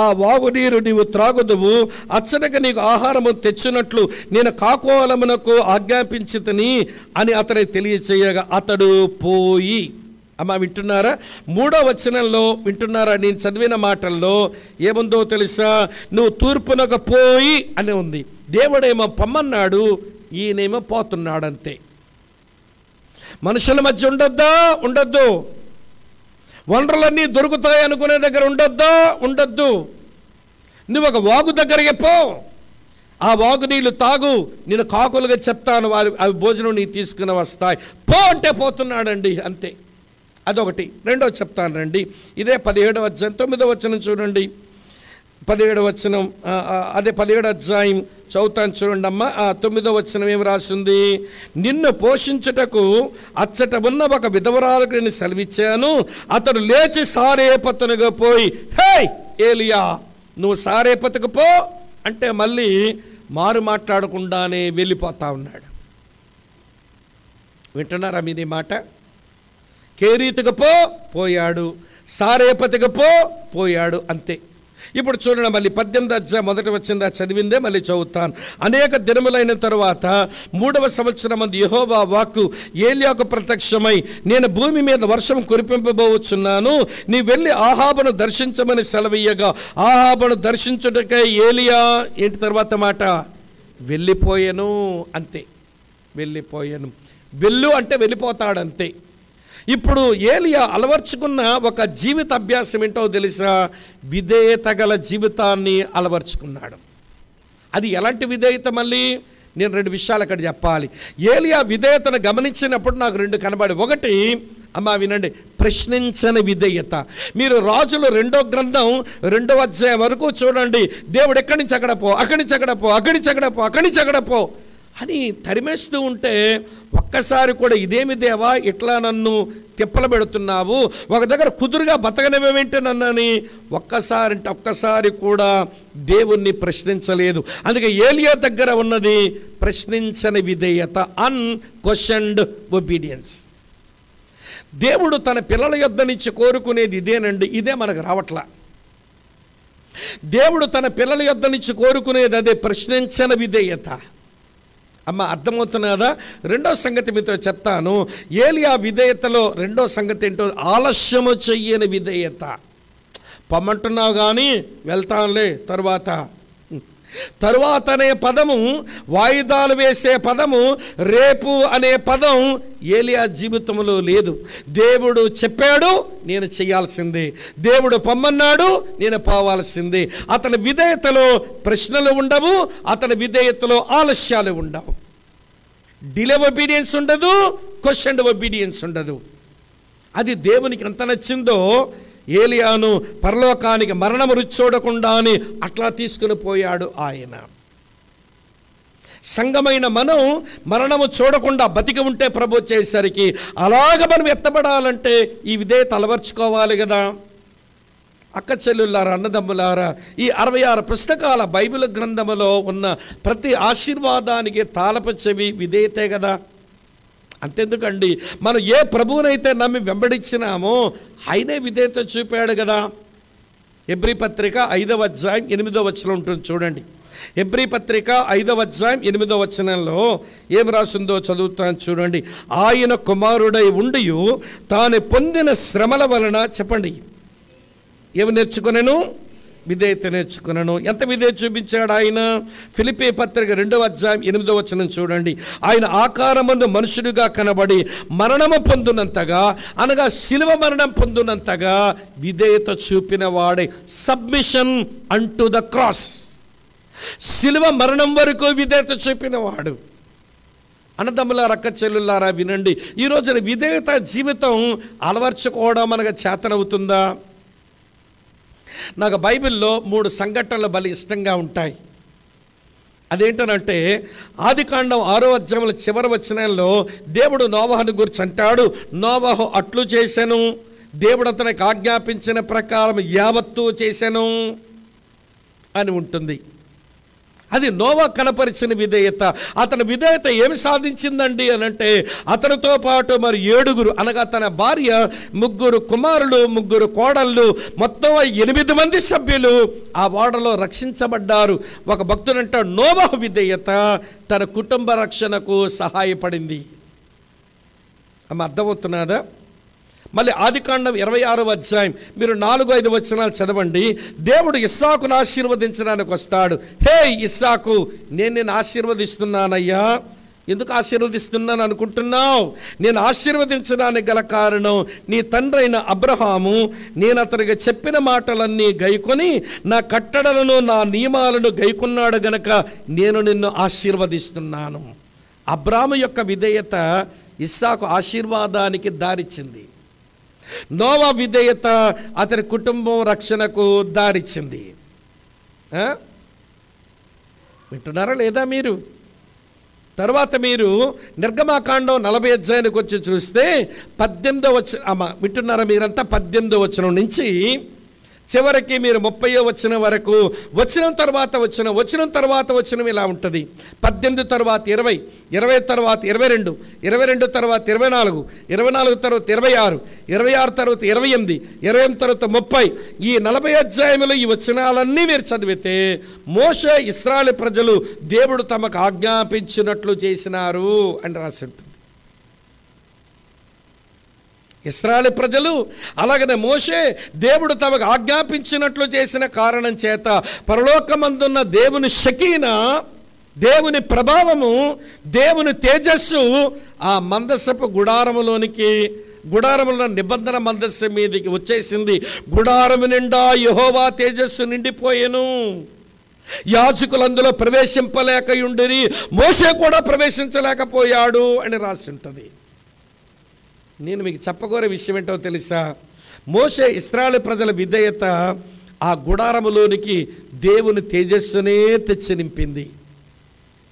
ఆ వాగు నీరు నీవు త్రాగుదువు, అచ్చటకు నీకు ఆహారము తెచ్చినట్లు నేను కాకోలమునకు ఆజ్ఞాపించితిని అని అతని తెలియచేయగా అతడు పోయి. అమ్మ వింటున్నారా? 3వ వచనంలో వింటున్నారా? నేను చదివిన మాటల్లో ఏముందో తెలుసా? నువ్వు తూర్పునకు పోయి అని ఉంది. దేవుడేమో పొమ్మన్నాడు, ఈయనేమో పోతున్నాడు అంతే. మనుషుల మధ్య ఉండొద్దా? ఉండొద్దు. వనరులన్నీ దొరుకుతాయి అనుకునే దగ్గర ఉండొద్దా? ఉండొద్దు. నువ్వు ఒక వాగు దగ్గరికి పో, ఆ వాగు నీళ్ళు తాగు, నేను కాకులుగా చెప్తాను, అవి భోజనం నీకు తీసుకుని వస్తాయి. పో అంటే పోతున్నాడండి అంతే. అదొకటి. రెండో చెప్తాను రండి. ఇదే 17వ అధ్యాయం 9వ వచనం చూడండి. 17వ వచనం, అదే 17వ అధ్యాయం చదువుతాను చూడండి అమ్మ. 9వ వచనం ఏమి రాసింది? నిన్ను పోషించుటకు అచ్చట ఉన్న ఒక విధవరాలకు నేను సెలవిచ్చాను, అతడు లేచి సారేపతునుగా పోయి, హే ఏలియా నువ్వు సారేపతుకు పో అంటే మళ్ళీ మారు మాట్లాడకుండానే వెళ్ళిపోతా ఉన్నాడు. వింటున్నారా మీది మాట? కేరీతుకు పోయాడు, సారేపతికి పోయాడు అంతే. ఇప్పుడు చూడండి మళ్ళీ 18వ అధ్యాయం 1వ వచనం చదివిందే మళ్ళీ చదువుతాను. అనేక దినములైన తరువాత 3వ సంవత్సరం మంది యెహోవా వాక్కు ఏలియాకు ప్రత్యక్షమై, నేను భూమి మీద వర్షం కురిపింపబోచున్నాను, నీ వెళ్ళి ఆహాబును దర్శించమని సెలవీయగా ఆహాబును దర్శించుటకై ఏలియా ఏంటి తర్వాత మాట? వెళ్ళిపోయాను అంతే. వెళ్ళిపోయాను. వెళ్ళు అంటే వెళ్ళిపోతాడంతే. ఇప్పుడు ఏలియా అలవర్చుకున్న ఒక జీవిత అభ్యాసం ఏంటో తెలుసా? విధేయత గల జీవితాన్ని అలవర్చుకున్నాడు. అది ఎలాంటి విధేయత? మళ్ళీ నేను 2 విషయాలు అక్కడ చెప్పాలి. ఏలియా విధేయతను గమనించినప్పుడు నాకు 2 కనబడి. ఒకటి, అమ్మా వినండి, ప్రశ్నించని విధేయత. మీరు రాజులు 2వ గ్రంథం 2వ అధ్యాయం వరకు చూడండి. దేవుడు ఎక్కడి నుంచి అక్కడ పో, అక్కడి నుంచి అక్కడ పో, అక్కడి నుంచి అక్కడ పో, అక్కడి నుంచి అక్కడ పో అని తరిమేస్తూ ఉంటే ఒక్కసారి కూడా ఇదేమి దేవా ఇట్లా నన్ను తిప్పలు పెడుతున్నావు, ఒక దగ్గర కుదురుగా బతకనివేంటి నన్నని ఒక్కసారి కూడా దేవుణ్ణి ప్రశ్నించలేదు. అందుకే ఏలియా దగ్గర ఉన్నది ప్రశ్నించని విధేయత, అన్క్వశ్చన్డ్ ఒబీడియన్స్. దేవుడు తన పిల్లల యొద్ద నుంచి కోరుకునేది ఇదేనండి. ఇదే మనకు రావట్లా. దేవుడు తన పిల్లల యొద్ద నుంచి కోరుకునేది అదే, ప్రశ్నించని విధేయత. అమ్మ అర్థమవుతున్నదా? 2వ సంగతి మీతో చెప్తాను. ఏలియా విధేయతలో 2వ సంగతి ఏంటో, ఆలస్యము చెయ్యని విధేయత. పొమ్మంటున్నావు కానీ వెళ్తానులే తరువాత అనే పదము, వాయిదాలు వేసే పదము, రేపు అనే పదం ఏలియా జీవితంలో లేదు. దేవుడు చెప్పాడు, నేను చేయాల్సిందే. దేవుడు పొమ్మన్నాడు, నేను పోవాల్సిందే. అతని విధేయతలో ప్రశ్నలు ఉండవు, అతని విధేయతలో ఆలస్యాలు ఉండవు. డిలే ఒబీడియన్స్ ఉండదు, క్వశ్చన్డ్ ఒబీడియన్స్ ఉండదు. అది దేవునికి ఎంత నచ్చిందో ఏలియాను పరలోకానికి మరణము రుచి చూడకుండానే అట్లా తీసుకుని పోయాడు ఆయన. సంఘమైన మనం మరణము చూడకుండా బతికి ఉంటే ప్రభు వచ్చేసరికి అలాగ మనం ఎత్తబడాలంటే ఈ విధేయత అలవర్చుకోవాలి కదా. అక్క చెల్లులారా, అన్నదమ్ములారా, ఈ 66 పుస్తకాల బైబిల్ గ్రంథములో ఉన్న ప్రతి ఆశీర్వాదానికి తాళపు చెవి విధేయతే కదా. అంతెందుకండి, మనం ఏ ప్రభువునైతే నమ్మి వెంబడించినామో ఆయనే విధేయత చూపాడు కదా. హెబ్రీ పత్రిక 5వ అధ్యాయం 8వ వచనం ఉంటుంది చూడండి. హెబ్రీ పత్రిక 5వ అధ్యాయం 8వ వచనంలో ఏం రాసిందో చదువుతాను చూడండి. ఆయన కుమారుడై ఉండి తాను పొందిన శ్రమల వలన, చెప్పండి, ఏమి నేర్చుకునేను? విధేయత నేర్చుకున్నాను. ఎంత విధేయత చూపించాడు ఆయన? ఫిలిప్పీ పత్రిక 2వ అధ్యాయం 8వ వచనం చూడండి. ఆయన ఆకారమందు మనుషుడిగా కనబడి మరణము పొందునంతగా, అనగా శిలువ మరణం పొందునంతగా విధేయత చూపిన వాడే. Submission unto the cross. శిలువ మరణం వరకు విధేయత చూపినవాడు. అన్నదమ్ముల రక్క చెల్లులారా వినండి, ఈ రోజున విధేయత జీవితం అలవర్చుకోవడం మనకు చేతనవుతుందా? నాకు బైబిల్లో 3 సంఘటనలు బలి ఇష్టంగా ఉంటాయి. అదేంటనంటే, ఆదికాండం 6వ అధ్యాయంలో చివరి వచనంలో దేవుడు నోవహుని గురించి అంటాడు, నోవహు అట్లు చేశాను, దేవుడు అతనికి ఆజ్ఞాపించిన ప్రకారం యావత్తు చేశాను అని ఉంటుంది. అది నోవా కనపరిచిన విధేయత. అతని విధేయత ఏమి సాధించిందండి అనంటే, అతనితో పాటు మరి 7, అనగా తన భార్య, 3 కుమారులు, 3 కోడళ్ళు, మొత్తం 8 మంది సభ్యులు ఆ ఓడలో రక్షించబడ్డారు. ఒక భక్తుడంటాడు, నోవా విధేయత తన కుటుంబ రక్షణకు సహాయపడింది. అమ్మ అర్థమవుతున్నదా? మళ్ళీ ఆదికాండం 26వ అధ్యాయం మీరు 4-5 వచనాలు చదవండి. దేవుడు ఇస్సాకును ఆశీర్వదించడానికి వస్తాడు. హే ఇస్సాకు, నేను నిన్ను ఆశీర్వదిస్తున్నానయ్యా. ఎందుకు ఆశీర్వదిస్తున్నాను అనుకుంటున్నావు? నేను ఆశీర్వదించడానికి గల కారణం, నీ తండ్రైన అబ్రహాము నేను అతనికి చెప్పిన మాటలన్నీ గైకొని నా కట్టడలను నా నియమాలను గైకొన్నాడు గనక నేను నిన్ను ఆశీర్వదిస్తున్నాను. అబ్రాహాము యొక్క విధేయత ఇస్సాకు ఆశీర్వాదానికి దారిచ్చింది. నోవా విధేయత అతని కుటుంబం రక్షణకు దారిచ్చింది. వింటున్నారా లేదా మీరు? తర్వాత మీరు నిర్గమాకాండం 40 అధ్యాయానికి వచ్చి చూస్తే 18వ వచనం, వింటున్నారా మీరంతా? 18వ వచనం నుంచి చివరికి మీరు 30వ వచనం వరకు, వచనం తర్వాత వచనం ఇలా ఉంటుంది. 18 తర్వాత 20, 20 తర్వాత 22, 22 తర్వాత 24, 24 తర్వాత 26, 26 తర్వాత 28, 28 తర్వాత 30. ఈ 40 అధ్యాయములు ఈ వచనాలన్నీ మీరు చదివితే మోషే ఇశ్రాయేలు ప్రజలు దేవుడు తమకు ఆజ్ఞాపించినట్లు చేసినారు అని రాసి ఉంటుంది. ఇశ్రాయేలు ప్రజలు అలాగనే మోషే దేవుడు తమకు ఆజ్ఞాపించినట్లు చేసిన కారణం చేత పరలోకమందున్న దేవుని షకీనా దేవుని ప్రభావము, దేవుని తేజస్సు ఆ మందసపు గుడారములో నిబంధన మందస్సు మీదకి వచ్చేసింది. గుడారము నిండా యెహోవా తేజస్సు నిండిపోయెను. యాజకులు అందులో ప్రవేశింపలేకయుండిరి, మోషే కూడా ప్రవేశించలేకపోయాడు అని రాసి ఉంటుంది. నేను మీకు చెప్పగోరే విషయం ఏంటో తెలుసా? మోషే ఇశ్రాయేలు ప్రజల విధేయత ఆ గుడారములోనికి దేవుని తేజస్సునే తెచ్చి నింపింది.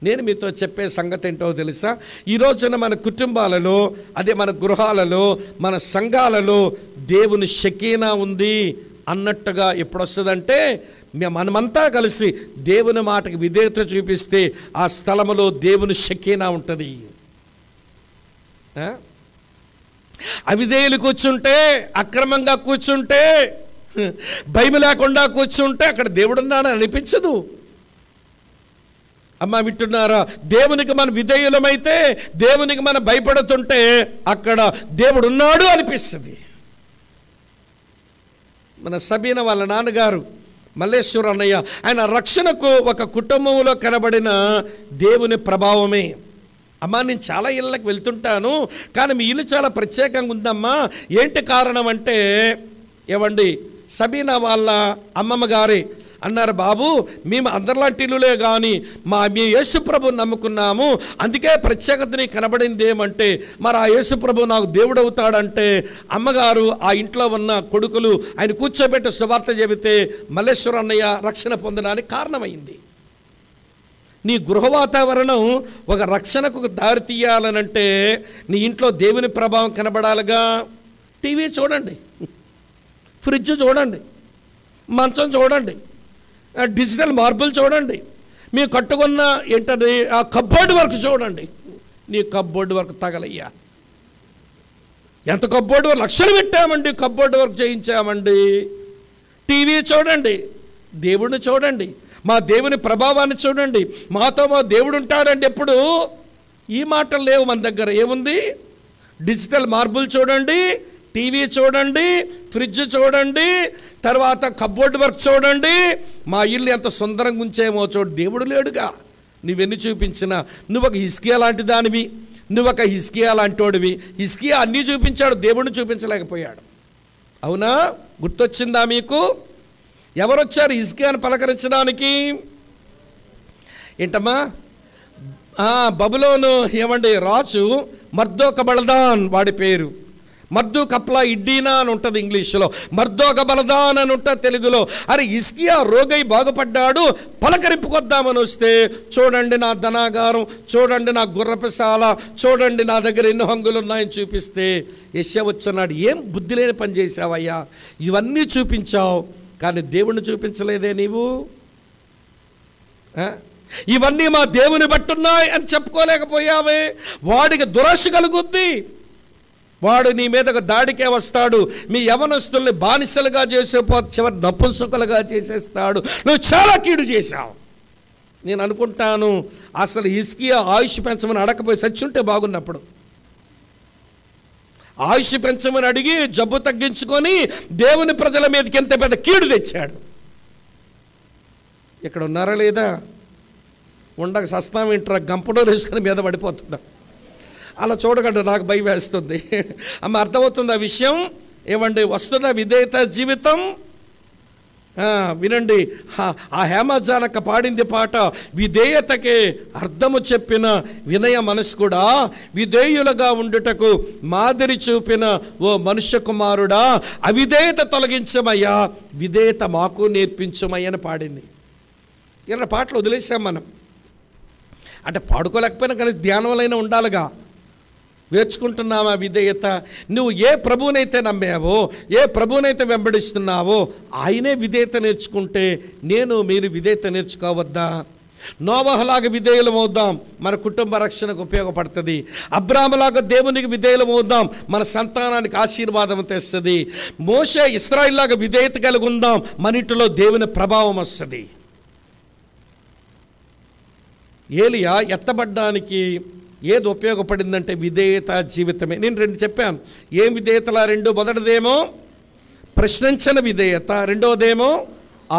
నేను మీతో చెప్పే సంగతి ఏంటో తెలుసా? ఈ రోజున మన కుటుంబాలలో, అదే మన గృహాలలో, మన సంఘాలలో దేవుని షకీనా ఉంది అన్నట్టుగా ఎప్పుడు వస్తుందంటే, మనమంతా కలిసి దేవుని మాటకి విధేయత చూపిస్తే ఆ స్థలములో దేవుని షకీనా ఉంటుంది. అవిధేయులు కూర్చుంటే, అక్రమంగా కూర్చుంటే, భయం లేకుండా కూర్చుంటే అక్కడ దేవుడున్నాడని అనిపించదు. అమ్మ వింటున్నారా? దేవునికి మన విధేయులమైతే, దేవునికి మనం భయపడుతుంటే అక్కడ దేవుడు ఉన్నాడు అనిపిస్తుంది. మన సబీన వాళ్ళ నాన్నగారు మల్లేశ్వర అన్నయ్య, ఆయన రక్షణకు ఒక కుటుంబంలో కనబడిన దేవుని ప్రభావమే. అమ్మా నేను చాలా ఇళ్ళకి వెళ్తుంటాను, కానీ మీ ఇల్లు చాలా ప్రత్యేకంగా ఉందమ్మా, ఏంటి కారణం అంటే, ఏవండి సబీనా వాళ్ళ అమ్మమ్మ గారే అన్నారు, బాబు మేము అందరిలాంటి ఇల్లులే కానీ మేము యేసుప్రభుని నమ్ముకున్నాము, అందుకే ప్రత్యేకత నీకు కనబడింది ఏమంటే, మరి ఆ యేసుప్రభు నాకు దేవుడు అవుతాడంటే అమ్మగారు ఆ ఇంట్లో ఉన్న కొడుకులు ఆయన కూర్చోబెట్టి సువార్త చెబితే మల్లేశ్వర అన్నయ్య రక్షణ పొందడానికి కారణమైంది. నీ గృహ వాతావరణం ఒక రక్షణకు దారి తీయాలనంటే నీ ఇంట్లో దేవుని ప్రభావం కనబడాలిగా. టీవీ చూడండి, ఫ్రిడ్జ్ చూడండి, మంచం చూడండి, డిజిటల్ మార్బుల్ చూడండి, మీరు కట్టుకున్న ఏంటది ఆ కబ్బోర్డ్ వర్క్ చూడండి. నీ కబ్బోర్డ్ వర్క్ తగలయ్యా, ఎంత కబ్బోర్డ్ వర్క్ లక్షలు పెట్టామండి, కబ్బోర్డ్ వర్క్ చేయించామండి. టీవీ చూడండి, దేవుడిని చూడండి, మా దేవుని ప్రభావాన్ని చూడండి, మాతో మా దేవుడు ఉంటాడండి. ఎప్పుడు ఈ మాటలు లేవు మన దగ్గర. ఏముంది? డిజిటల్ మార్బుల్ చూడండి, టీవీ చూడండి, ఫ్రిడ్జ్ చూడండి, తర్వాత కబ్బోర్డ్ వర్క్ చూడండి, మా ఇల్లు ఎంత సుందరంగా ఉంచేమో చూడు. దేవుడు లేడుగా. నువ్వెన్ని చూపించినా నువ్వు ఒక హిస్కియా లాంటి దానివి, నువ్వు ఒక హిస్కియా లాంటోడివి. హిస్కియా అన్నీ చూపించాడు, దేవుడిని చూపించలేకపోయాడు. అవునా? గుర్తొచ్చిందా మీకు? ఎవరొచ్చారు హిస్కియాను పలకరించడానికి? ఏంటమ్మా? బబులోను ఏమండి రాజు మర్దోకబళదాన్ వాడి పేరు. మర్దూకప్లా ఇడ్డీనా అని ఉంటుంది ఇంగ్లీష్లో, మర్దోకబళదాన్ అని ఉంటుంది తెలుగులో. అరే హిస్కియా రోగై బాగుపడ్డాడు, పలకరింపుకొద్దామని వస్తే చూడండి నా ధనాగారం, చూడండి నా గుర్రపశాల, చూడండి నా దగ్గర ఎన్ని హంగులు ఉన్నాయని చూపిస్తే యెషయా వచ్చన్నాడు, ఏం బుద్ధి లేని పని చేశావయ్యా, ఇవన్నీ చూపించావు కానీ దేవుణ్ణి చూపించలేదే నీవు. ఇవన్నీ మా దేవుని బట్టున్నాయి అని చెప్పుకోలేకపోయావే. వాడికి దురాశ కలుగుద్ది, వాడు నీ మీదకు దాడికే వస్తాడు, మీ యవనస్తుల్ని బానిసలుగా చివరి నపుంసకులుగా చేసేస్తాడు. నువ్వు చాలా కీడు చేశావు. నేను అనుకుంటాను అసలు హిస్కియా ఆయుష్ పెంచమని అడగపోయి చచ్చుంటే బాగున్నప్పుడు. ఆయుష్ పెంచమని అడిగి జబ్బు తగ్గించుకొని దేవుని ప్రజల మీదకి ఎంత పెద్ద కీడు తెచ్చాడు. ఇక్కడ ఉన్నారా లేదా? ఉండక సస్తాం ఇంట్రా గంపడో వేసుకొని మీద పడిపోతున్నా. అలా చూడకండి, నాకు భయం వేస్తుంది. అమ్మ అర్థమవుతుంది ఆ విషయం? ఏమండి వస్తున్న విధేయత జీవితం. వినండి, ఆ హేమజానక పాడింది పాట, విధేయతకే అర్థము చెప్పిన వినయ మనసు కూడా విధేయులుగా ఉండుటకు మాదిరి చూపిన ఓ మనుష్య కుమారుడా, అవిధేయత తొలగించమయ్యా, విధేయత మాకు నేర్పించమయ్యని పాడింది. ఇలా పాటలు వదిలేసాం మనం. అంటే పాడుకోలేకపోయినా కానీ ధ్యానంలోనే ఉండాలిగా. వేర్చుకుంటున్నావా విధేయత? నువ్వు ఏ ప్రభువునైతే నమ్మావో, ఏ ప్రభువునైతే వెంబడిస్తున్నావో ఆయనే విధేయత నేర్చుకుంటే మీరు విధేయత నేర్చుకోవద్దా? నోవహులాగా విధేయులమవుదాం, మన కుటుంబ రక్షణకు ఉపయోగపడుతుంది. అబ్రాహాములాగా దేవునికి విధేయులమవుదాం, మన సంతానానికి ఆశీర్వాదం తెస్తుంది. మోషే ఇశ్రాయేలులాగా విధేయత కలిగి ఉందాం, మన ఇంటిలో దేవుని ప్రభావం వస్తుంది. ఏలియా ఎత్తబడ్డానికి ఏది ఉపయోగపడిందంటే విధేయత జీవితమే. నేను 2 చెప్పాను. ఏం విధేయతలా? 2, మొదటిదేమో ప్రశ్నించని విధేయత, రెండోదేమో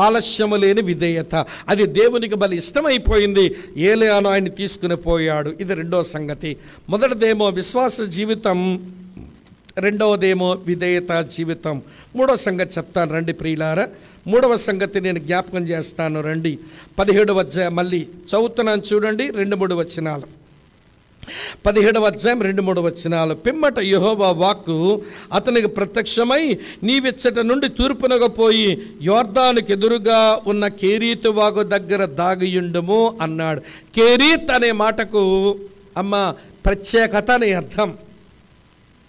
ఆలస్యము లేని విధేయత. అది దేవునికి బలి ఇష్టమైపోయింది. ఏలియాను ఆయన తీసుకుని పోయాడు. ఇది రెండో సంగతి. మొదటిదేమో విశ్వాస జీవితం, రెండవదేమో విధేయత జీవితం. మూడవ సంగతి చెప్తాను రండి ప్రియులారా. మూడవ సంగతి నేను జ్ఞాపకం చేస్తాను రండి. 17వ అధ్యాయం మళ్ళీ చదువుతున్నాను చూడండి, 2-3 వచనాలు. 17వ అధ్యాయం 2-3 వచనాలు. పిమ్మట యెహోవా వాక్కు అతనికి ప్రత్యక్షమై, నీవిచ్చట నుండి తూర్పునగా పోయి యోర్దానుకు ఎదురుగా ఉన్న కేరీతు వాగు దగ్గర దాగియుండుము అన్నాడు. కేరీత్ అనే మాటకు అమ్మ ప్రత్యేకత అని అర్థం,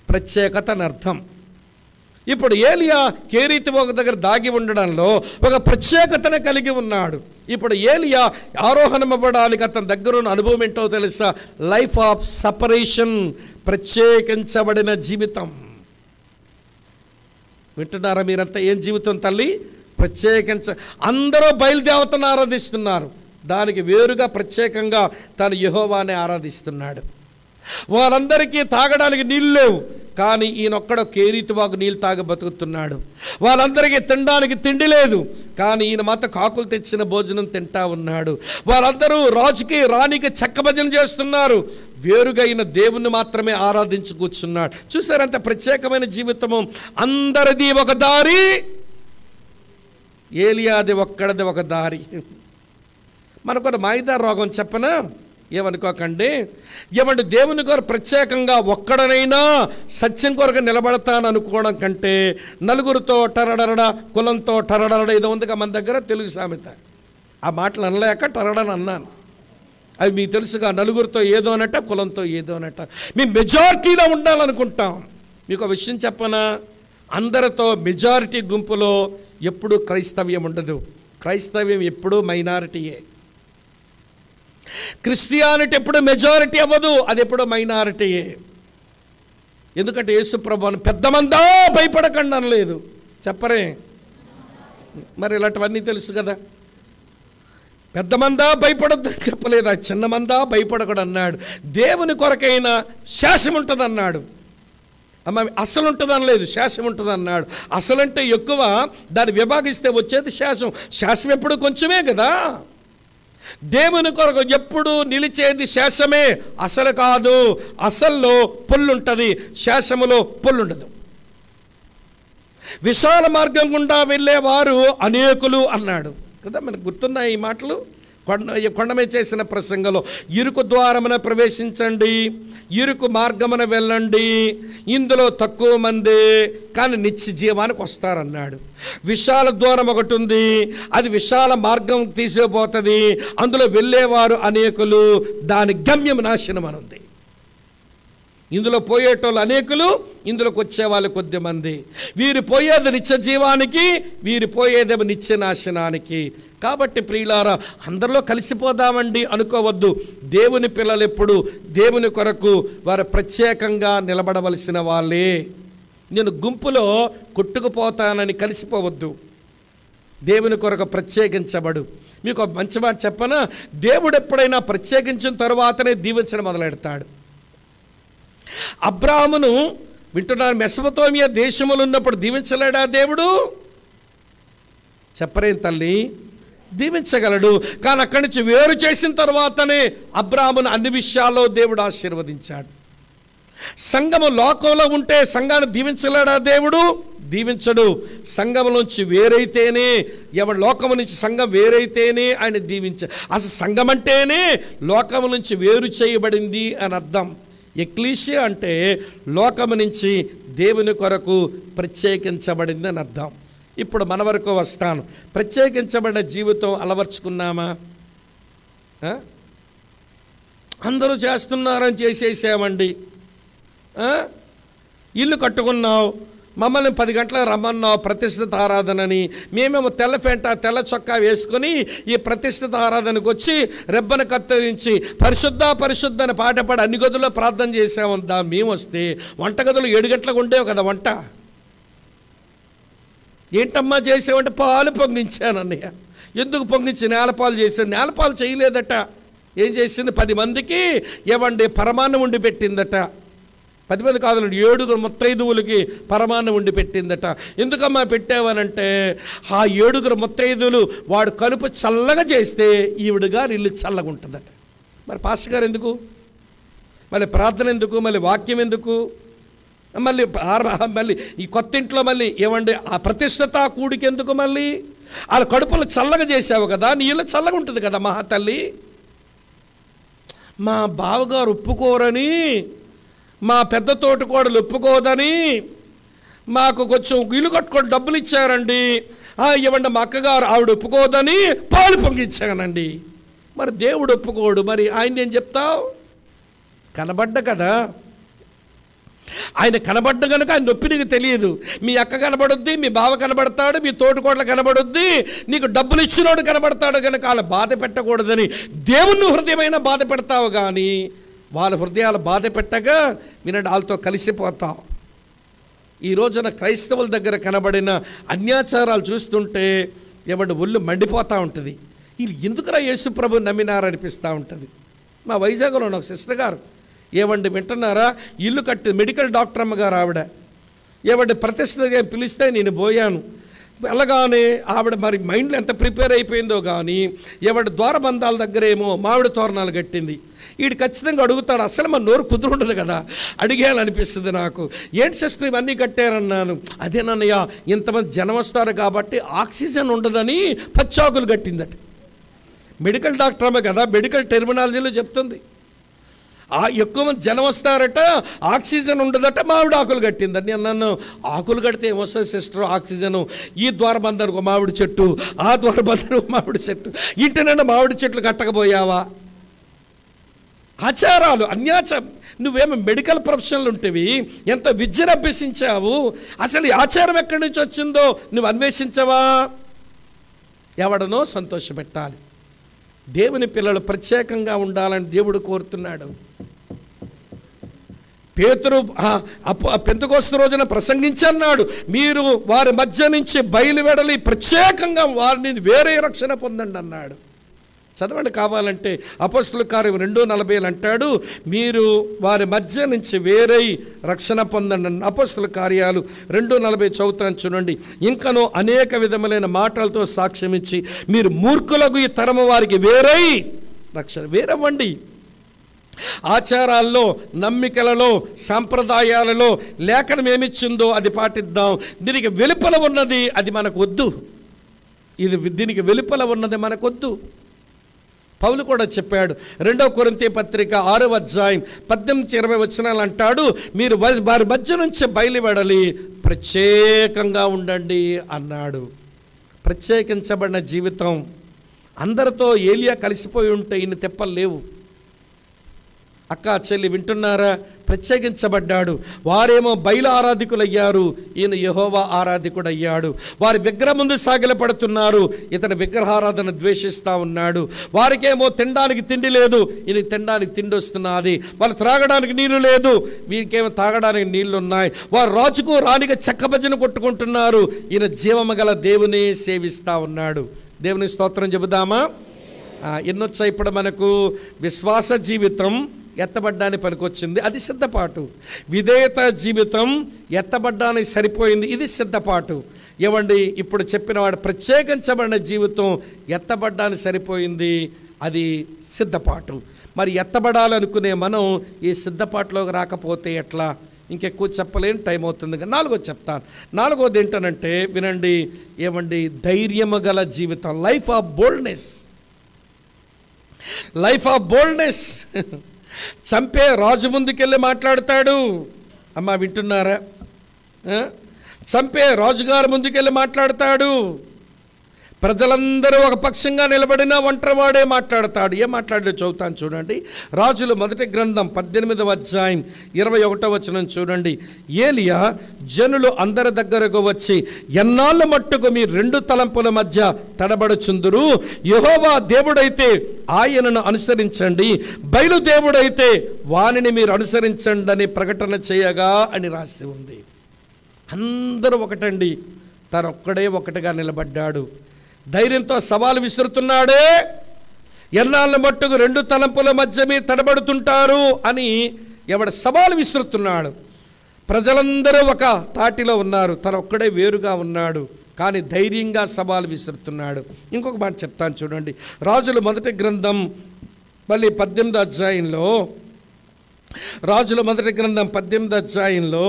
ప్రత్యేకత అని అర్థం. ఇప్పుడు ఏలియా కేరీతు వాగు దగ్గర దాగి ఉండడంలో ఒక ప్రత్యేకతను కలిగి ఉన్నాడు. ఇప్పుడు ఏలియా ఆరోహణం అవ్వడానికి అతని దగ్గర ఉన్న అనుభవం ఏంటో తెలుసా? లైఫ్ ఆఫ్ సపరేషన్, ప్రత్యేకించబడిన జీవితం. వింటున్నారా మీరంతా? ఏం జీవితం తల్లి? అందరూ బయలుదేవతను ఆరాధిస్తున్నారు, దానికి వేరుగా ప్రత్యేకంగా తాను యెహోవానే ఆరాధిస్తున్నాడు. వాళ్ళందరికీ తాగడానికి నీళ్ళు లేవు, కానీ ఈయనొక్కడో కేరీతు వాగు నీళ్ళు తాగి బతుకుతున్నాడు. వాళ్ళందరికీ తినడానికి తిండి లేదు, కానీ ఈయన మాత్రం కాకులు తెచ్చిన భోజనం తింటా ఉన్నాడు. వాళ్ళందరూ రాజుకి రాణికి చెక్క భజన చేస్తున్నారు, వేరుగా ఈయన దేవుణ్ణి మాత్రమే ఆరాధించి కూర్చున్నాడు. చూసారంత ప్రత్యేకమైన జీవితము. అందరిది ఒక దారి, ఏలియాది ఒక్కడిది ఒక దారి. మనకు మాయిదా రోగం చెప్పనా? ఏమనుకోకండి. ఏమంటే దేవుని కొరకు ప్రత్యేకంగా ఒక్కడనైనా సత్యం కొరకు నిలబడతాను అనుకోవడం కంటే నలుగురితో టరడరడ, కులంతో టరడరడ ఏదో ఉందిగా మన దగ్గర తెలుగు సామెత. ఆ మాటలు అనలేక టరడని అన్నాను. అవి మీకు తెలుసుగా, నలుగురితో ఏదోనట, కులంతో ఏదోనట. మీ మెజారిటీలో ఉండాలనుకుంటాం. మీకు విషయం చెప్పనా? అందరితో మెజారిటీ గుంపులో ఎప్పుడూ క్రైస్తవ్యం ఉండదు. క్రైస్తవ్యం ఎప్పుడూ మైనారిటీయే. క్రిస్టియానిటీ ఎప్పుడు మెజారిటీ అవ్వదు, అది ఎప్పుడో మైనారిటీయే. ఎందుకంటే యేసు ప్రభువును పెద్దమందా భయపడకండి అనలేదు, చెప్పరే? మరి ఇలాంటివన్నీ తెలుసు కదా. పెద్దమందా భయపడొద్దని చెప్పలేదు, చిన్నమందా భయపడకూడదు అన్నాడు. దేవుని కొరకైన శాసనం ఉంటుంది అన్నాడు. అమ్మ అసలు ఉంటుంది అనలేదు, శాసనం ఉంటుంది అన్నాడు. అసలంటే ఎక్కువ, దాన్ని విభాగిస్తే వచ్చేది శాసం. శాసం ఎప్పుడు కొంచెమే కదా. దేవుని కొరకు ఎప్పుడు నిలిచేది శాసమే, అసలు కాదు. అసల్లో పొల్లుంటుంది, శాసములో పొల్లుండదు. విశాల మార్గం గుండా వెళ్ళేవారు అనేకులు అన్నాడు కదా. మనకు గుర్తున్నాయి ఈ మాటలు. కొండమే చేసిన ప్రసంగంలో, ఇరుకు ద్వారమున ప్రవేశించండి, ఇరుకు మార్గమున వెళ్ళండి, ఇందులో తక్కువ మంది కానీ నిత్య జీవానికి వస్తారన్నాడు. విశాల ద్వారం ఒకటి ఉంది, అది విశాల మార్గం తీసుకుపోతుంది, అందులో వెళ్ళేవారు అనేకులు, దాని గమ్యం నాశనం అని ఉంది. ఇందులో పోయేటోళ్ళు అనేకులు, ఇందులోకి వచ్చేవాళ్ళు కొద్ది మంది. వీరు పోయేది నిత్య జీవానికి, వీరు పోయేదేమో నిత్య నాశనానికి. కాబట్టి ప్రియులారా, అందరిలో కలిసిపోదామండి అనుకోవద్దు. దేవుని పిల్లలు ఎప్పుడు దేవుని కొరకు వారు ప్రత్యేకంగా నిలబడవలసిన వాళ్ళే. నేను గుంపులో కొట్టుకుపోతానని కలిసిపోవద్దు. దేవుని కొరకు ప్రత్యేకించబడు. మీకు ఒక మంచి మాట చెప్పనా? దేవుడు ఎప్పుడైనా ప్రత్యేకించిన తరువాతనే దీవించడం మొదలెడతాడు. అబ్రాహామును వింటున్నాను, మెసొపొతామియా దేశములు ఉన్నప్పుడు దీవించలేడా దేవుడు? చెప్పరేం తల్లి? దీవించగలడు. కానీ అక్కడి నుంచి వేరు చేసిన తర్వాతనే అబ్రాహామును అన్ని విషయాల్లో దేవుడు ఆశీర్వదించాడు. సంఘము లోకంలో ఉంటే సంఘాన్ని దీవించలేడా దేవుడు? దీవించడు. సంఘం నుంచి వేరైతేనే, ఎవరి లోకము నుంచి సంఘం వేరైతేనే ఆయన అసలు సంఘం అంటేనే లోకము నుంచి వేరు చేయబడింది అని అర్థం. ఎక్లీషియా అంటే లోకము నుంచి దేవుని కొరకు ప్రత్యేకించబడింది అని అర్థం. ఇప్పుడు మన వరకు వస్తాను. ప్రత్యేకించబడిన జీవితం అలవర్చుకున్నామా? అందరూ చేస్తున్నారని చేసేసామండి. ఇల్లు కట్టుకున్నావు, మమ్మల్ని 10 గంటలకు రమ్మన్నావు ప్రతిష్ఠిత ఆరాధనని. మేమేమో తెల్ల పెంట తెల్ల చొక్కా వేసుకొని ఈ ప్రతిష్ఠిత ఆరాధనకు వచ్చి రెబ్బను కత్తిరించి పరిశుద్ధ పరిశుద్ధ అని పాట పాడి అన్ని గదుల్లో ప్రార్థన చేసామందా. మేము వస్తే వంటగదులు 7 గంటలకు ఉండేవి కదా వంట. ఏంటమ్మా చేసావంటే పాలు పొంగించానన్నయ్య. ఎందుకు పొంగించి? నేలపాలు చేశాను. నేలపాలు చేయలేదట. ఏం చేసింది? 10 మందికి ఏవండి పరమాన్నం వండి పెట్టిందట. 10 మంది కాదు, 7 ముత్తైదువులకి పరమాన్నం వండి పెట్టిందట. ఎందుకమ్మా పెట్టావనంటే, ఆ 7 ముత్తైదువులు వాడు కలుపు చల్లగా చేస్తే ఈవిడ గారు ఇల్లు చల్లగా ఉంటుందట. మరి పాస్టర్ గారు ఎందుకు, మళ్ళీ ప్రార్థన ఎందుకు, మళ్ళీ వాక్యం ఎందుకు, మళ్ళీ ఈ కొత్త ఇంట్లో మళ్ళీ ఏమండి ఆ ప్రతిష్టత కూడికి ఎందుకు, మళ్ళీ వాళ్ళ కడుపులు చల్లగా చేసావు కదా, నీ ఇల్లు చల్లగా ఉంటుంది కదా మహాతల్లి. మా బావగారు ఒప్పుకోరని, మా పెద్ద తోటకోడలు ఒప్పుకోదని మాకు కొంచెం ఇల్లు కట్టుకొని డబ్బులు ఇచ్చారండి, ఇవ్వండి మా అక్కగారు ఆవిడ ఒప్పుకోదని పాలు పొంగిచ్చానండి. మరి దేవుడు ఒప్పుకోడు, మరి ఆయన ఏం చెప్తావు? కనబడ్డ కదా, ఆయన కనబడ్డ కనుక ఆయన నొప్పి నీకు తెలియదు. మీ అక్క కనబడుద్ది, మీ బావ కనబడతాడు, మీ తోటికోడలు కనబడుద్ది, నీకు డబ్బులు ఇచ్చినోడు కనబడతాడు కనుక వాళ్ళ బాధ పెట్టకూడదని దేవుని హృదయమైన బాధ పెడతావు, కానీ వాళ్ళ హృదయాలు బాధ పెట్టగా వినండి వాళ్ళతో కలిసిపోతావు. ఈ రోజున క్రైస్తవుల దగ్గర కనబడిన అన్యాచారాలు చూస్తుంటే ఏమంటే ఒళ్ళు మండిపోతూ ఉంటుంది. వీళ్ళు ఎందుకురా యేసు ప్రభు నమ్మినారనిపిస్తూ ఉంటుంది. మా వైజాగ్లో ఒక సిస్టర్ గారు ఏమండి వింటున్నారా, ఇల్లు కట్టి మెడికల్ డాక్టర్ అమ్మగారు ఆవిడ, ఏమంటే ప్రతిష్టగా పిలిస్తే నేను పోయాను. వెళ్ళగానే ఆవిడ మరి మైండ్లో ఎంత ప్రిపేర్ అయిపోయిందో కానీ ఏమంటే ద్వారబంధాల దగ్గర ఏమో మామిడి తోరణాలు కట్టింది. వీడు ఖచ్చితంగా అడుగుతాడు, అసలు మన నోరు కుదురుండదు కదా, అడిగేయాలనిపిస్తుంది నాకు. ఏంటి సిస్టర్ ఇవన్నీ కట్టారన్నాను. అదేనన్నయ్య ఇంతమంది జనం వస్తారు కాబట్టి ఆక్సిజన్ ఉండదని పచ్చాకులు కట్టిందట. మెడికల్ డాక్టర్ అమ్మ కదా, మెడికల్ టెర్మినాలజీలో చెప్తుంది. ఎక్కువ మంది జనం వస్తారట, ఆక్సిజన్ ఉండదట, మామిడి ఆకులు కట్టిందని. నేను అన్నాను, ఆకులు కడితే ఏమొస్తుంది సిస్టర్ ఆక్సిజను? ఈ ద్వారబంధానికి ఒక మామిడి చెట్టు, ఆ ద్వారబంధానికి ఒక మామిడి చెట్టు, ఇంటినన్నా మామిడి చెట్లు కట్టకపోయావా? ఆచారాలు అన్యాచారం. నువ్వేమో మెడికల్ ప్రొఫెషనల్ ఉంటేవి, ఎంత విద్యను అభ్యసించావు, అసలు ఈ ఆచారం ఎక్కడి నుంచి వచ్చిందో నువ్వు అన్వేషించవా? ఎవడనో సంతోషపెట్టాలి. దేవుని పిల్లలు ప్రత్యేకంగా ఉండాలని దేవుడు కోరుతున్నాడు. పేతురు పెంతెకోస్తు రోజున ప్రసంగించన్నాడు, మీరు వారి మధ్య నుంచి బయలువెడలి ప్రత్యేకంగా వారిని వేరే రక్షణ పొందండి అన్నాడు. చదవండి కావాలంటే, అపోస్తలుల కార్యం 2:40 అంటాడు, మీరు వారి మధ్య నుంచి వేరే రక్షణ పొందండి. అపోస్తలుల కార్యాలు 2:40 చదువుతాను చూడండి. ఇంకనూ అనేక విధములైన మాటలతో సాక్ష్యం ఇచ్చి మీరు మూర్ఖులకు ఈ తరము వారికి వేరే రక్షణ. వేరవ్వండి. ఆచారాల్లో, నమ్మికలలో, సాంప్రదాయాలలో లేఖనం ఏమిచ్చిందో అది పాటిద్దాం. దీనికి వెలుపల ఉన్నది అది మనకు వద్దు. దీనికి వెలుపల ఉన్నది మనకొద్దు. పౌలు కూడా చెప్పాడు, 2 కొరింథీ పత్రిక 6:18-20 అంటాడు, మీరు వారి మధ్య నుంచి బయలువెడలి ప్రత్యేకంగా ఉండండి అన్నాడు. ప్రత్యేకించబడిన జీవితం. అందరితో ఏలియా కలిసిపోయి ఉంటే ఇన్ని తెప్పలు లేవు. అక్క చెల్లి వింటున్నారా? ప్రత్యేకించబడ్డాడు. వారేమో బయలు ఆరాధికులు అయ్యారు, ఈయన యెహోవా ఆరాధికుడు అయ్యాడు. వారి విగ్రహం ముందు సాగిలపడుతున్నారు, ఇతను విగ్రహారాధన ద్వేషిస్తూ ఉన్నాడు. వారికేమో తినడానికి తిండి లేదు, ఈయనకి తినడానికి తిండి వస్తున్నది. వాళ్ళు త్రాగడానికి నీళ్లు లేదు, వీరికేమో తాగడానికి నీళ్లు ఉన్నాయి. వారు రాజుకు రాణిగా చెక్క భజన కొట్టుకుంటున్నారు, ఈయన జీవము గల దేవుని సేవిస్తూ ఉన్నాడు. దేవుని స్తోత్రం చెబుదామా? ఎన్నొచ్చాయి ఇప్పుడు మనకు? విశ్వాస జీవితం ఎత్తబడ్డానికి పనికొచ్చింది, అది సిద్ధపాటు. విధేయత జీవితం ఎత్తబడ్డానికి సరిపోయింది, ఇది సిద్ధపాటు. ఏమండి ఇప్పుడు చెప్పిన వాడు ప్రత్యేకించబడిన జీవితం ఎత్తబడ్డానికి సరిపోయింది, అది సిద్ధపాటు. మరి ఎత్తబడాలనుకునే మనం ఈ సిద్ధపాటులోకి రాకపోతే ఎట్లా? ఇంకెక్కువ చెప్పలేని టైం అవుతుంది. 4 చెప్తాను. 4 ఏంటనంటే వినండి, ఏమండి ధైర్యము గల జీవితం, life of boldness. Life of boldness. చంపే రాజు ముందుకెళ్ళి మాట్లాడతాడు. అమ్మ వింటున్నారా? చంపే రాజుగారు ముందుకెళ్ళి మాట్లాడతాడు. ప్రజలందరూ ఒక పక్షంగా నిలబడిన ఒంటరివాడే మాట్లాడతాడు. ఏం మాట్లాడో చదువుతాను చూడండి. రాజులు 1 గ్రంథం 18:21 చూడండి. ఏలియా జనులు అందరి దగ్గరకు వచ్చి, ఎన్నాళ్ళ మట్టుకు మీ 2 తలంపుల మధ్య తడబడుచుందురు? యెహోవా దేవుడైతే ఆయనను అనుసరించండి, బయలుదేవుడైతే వానిని మీరు అనుసరించండి అని ప్రకటన చేయగా అని రాసి ఉంది. అందరూ ఒకటండి, తనొక్కడే ఒకటిగా నిలబడ్డాడు. ధైర్యంతో సవాలు విసురుతున్నాడే. ఎన్నాళ్ళ మట్టుకు 2 తలంపుల మధ్య మీరు తడబడుతుంటారు అని సవాలు విసురుతున్నాడు. ప్రజలందరూ ఒక తాటిలో ఉన్నారు, తను ఒక్కడే వేరుగా ఉన్నాడు, కానీ ధైర్యంగా సవాలు విసురుతున్నాడు. ఇంకొక మాట చెప్తాను చూడండి. రాజుల మొదటి గ్రంథం మళ్ళీ 18వ అధ్యాయంలో, రాజుల మొదటి గ్రంథం 18వ అధ్యాయంలో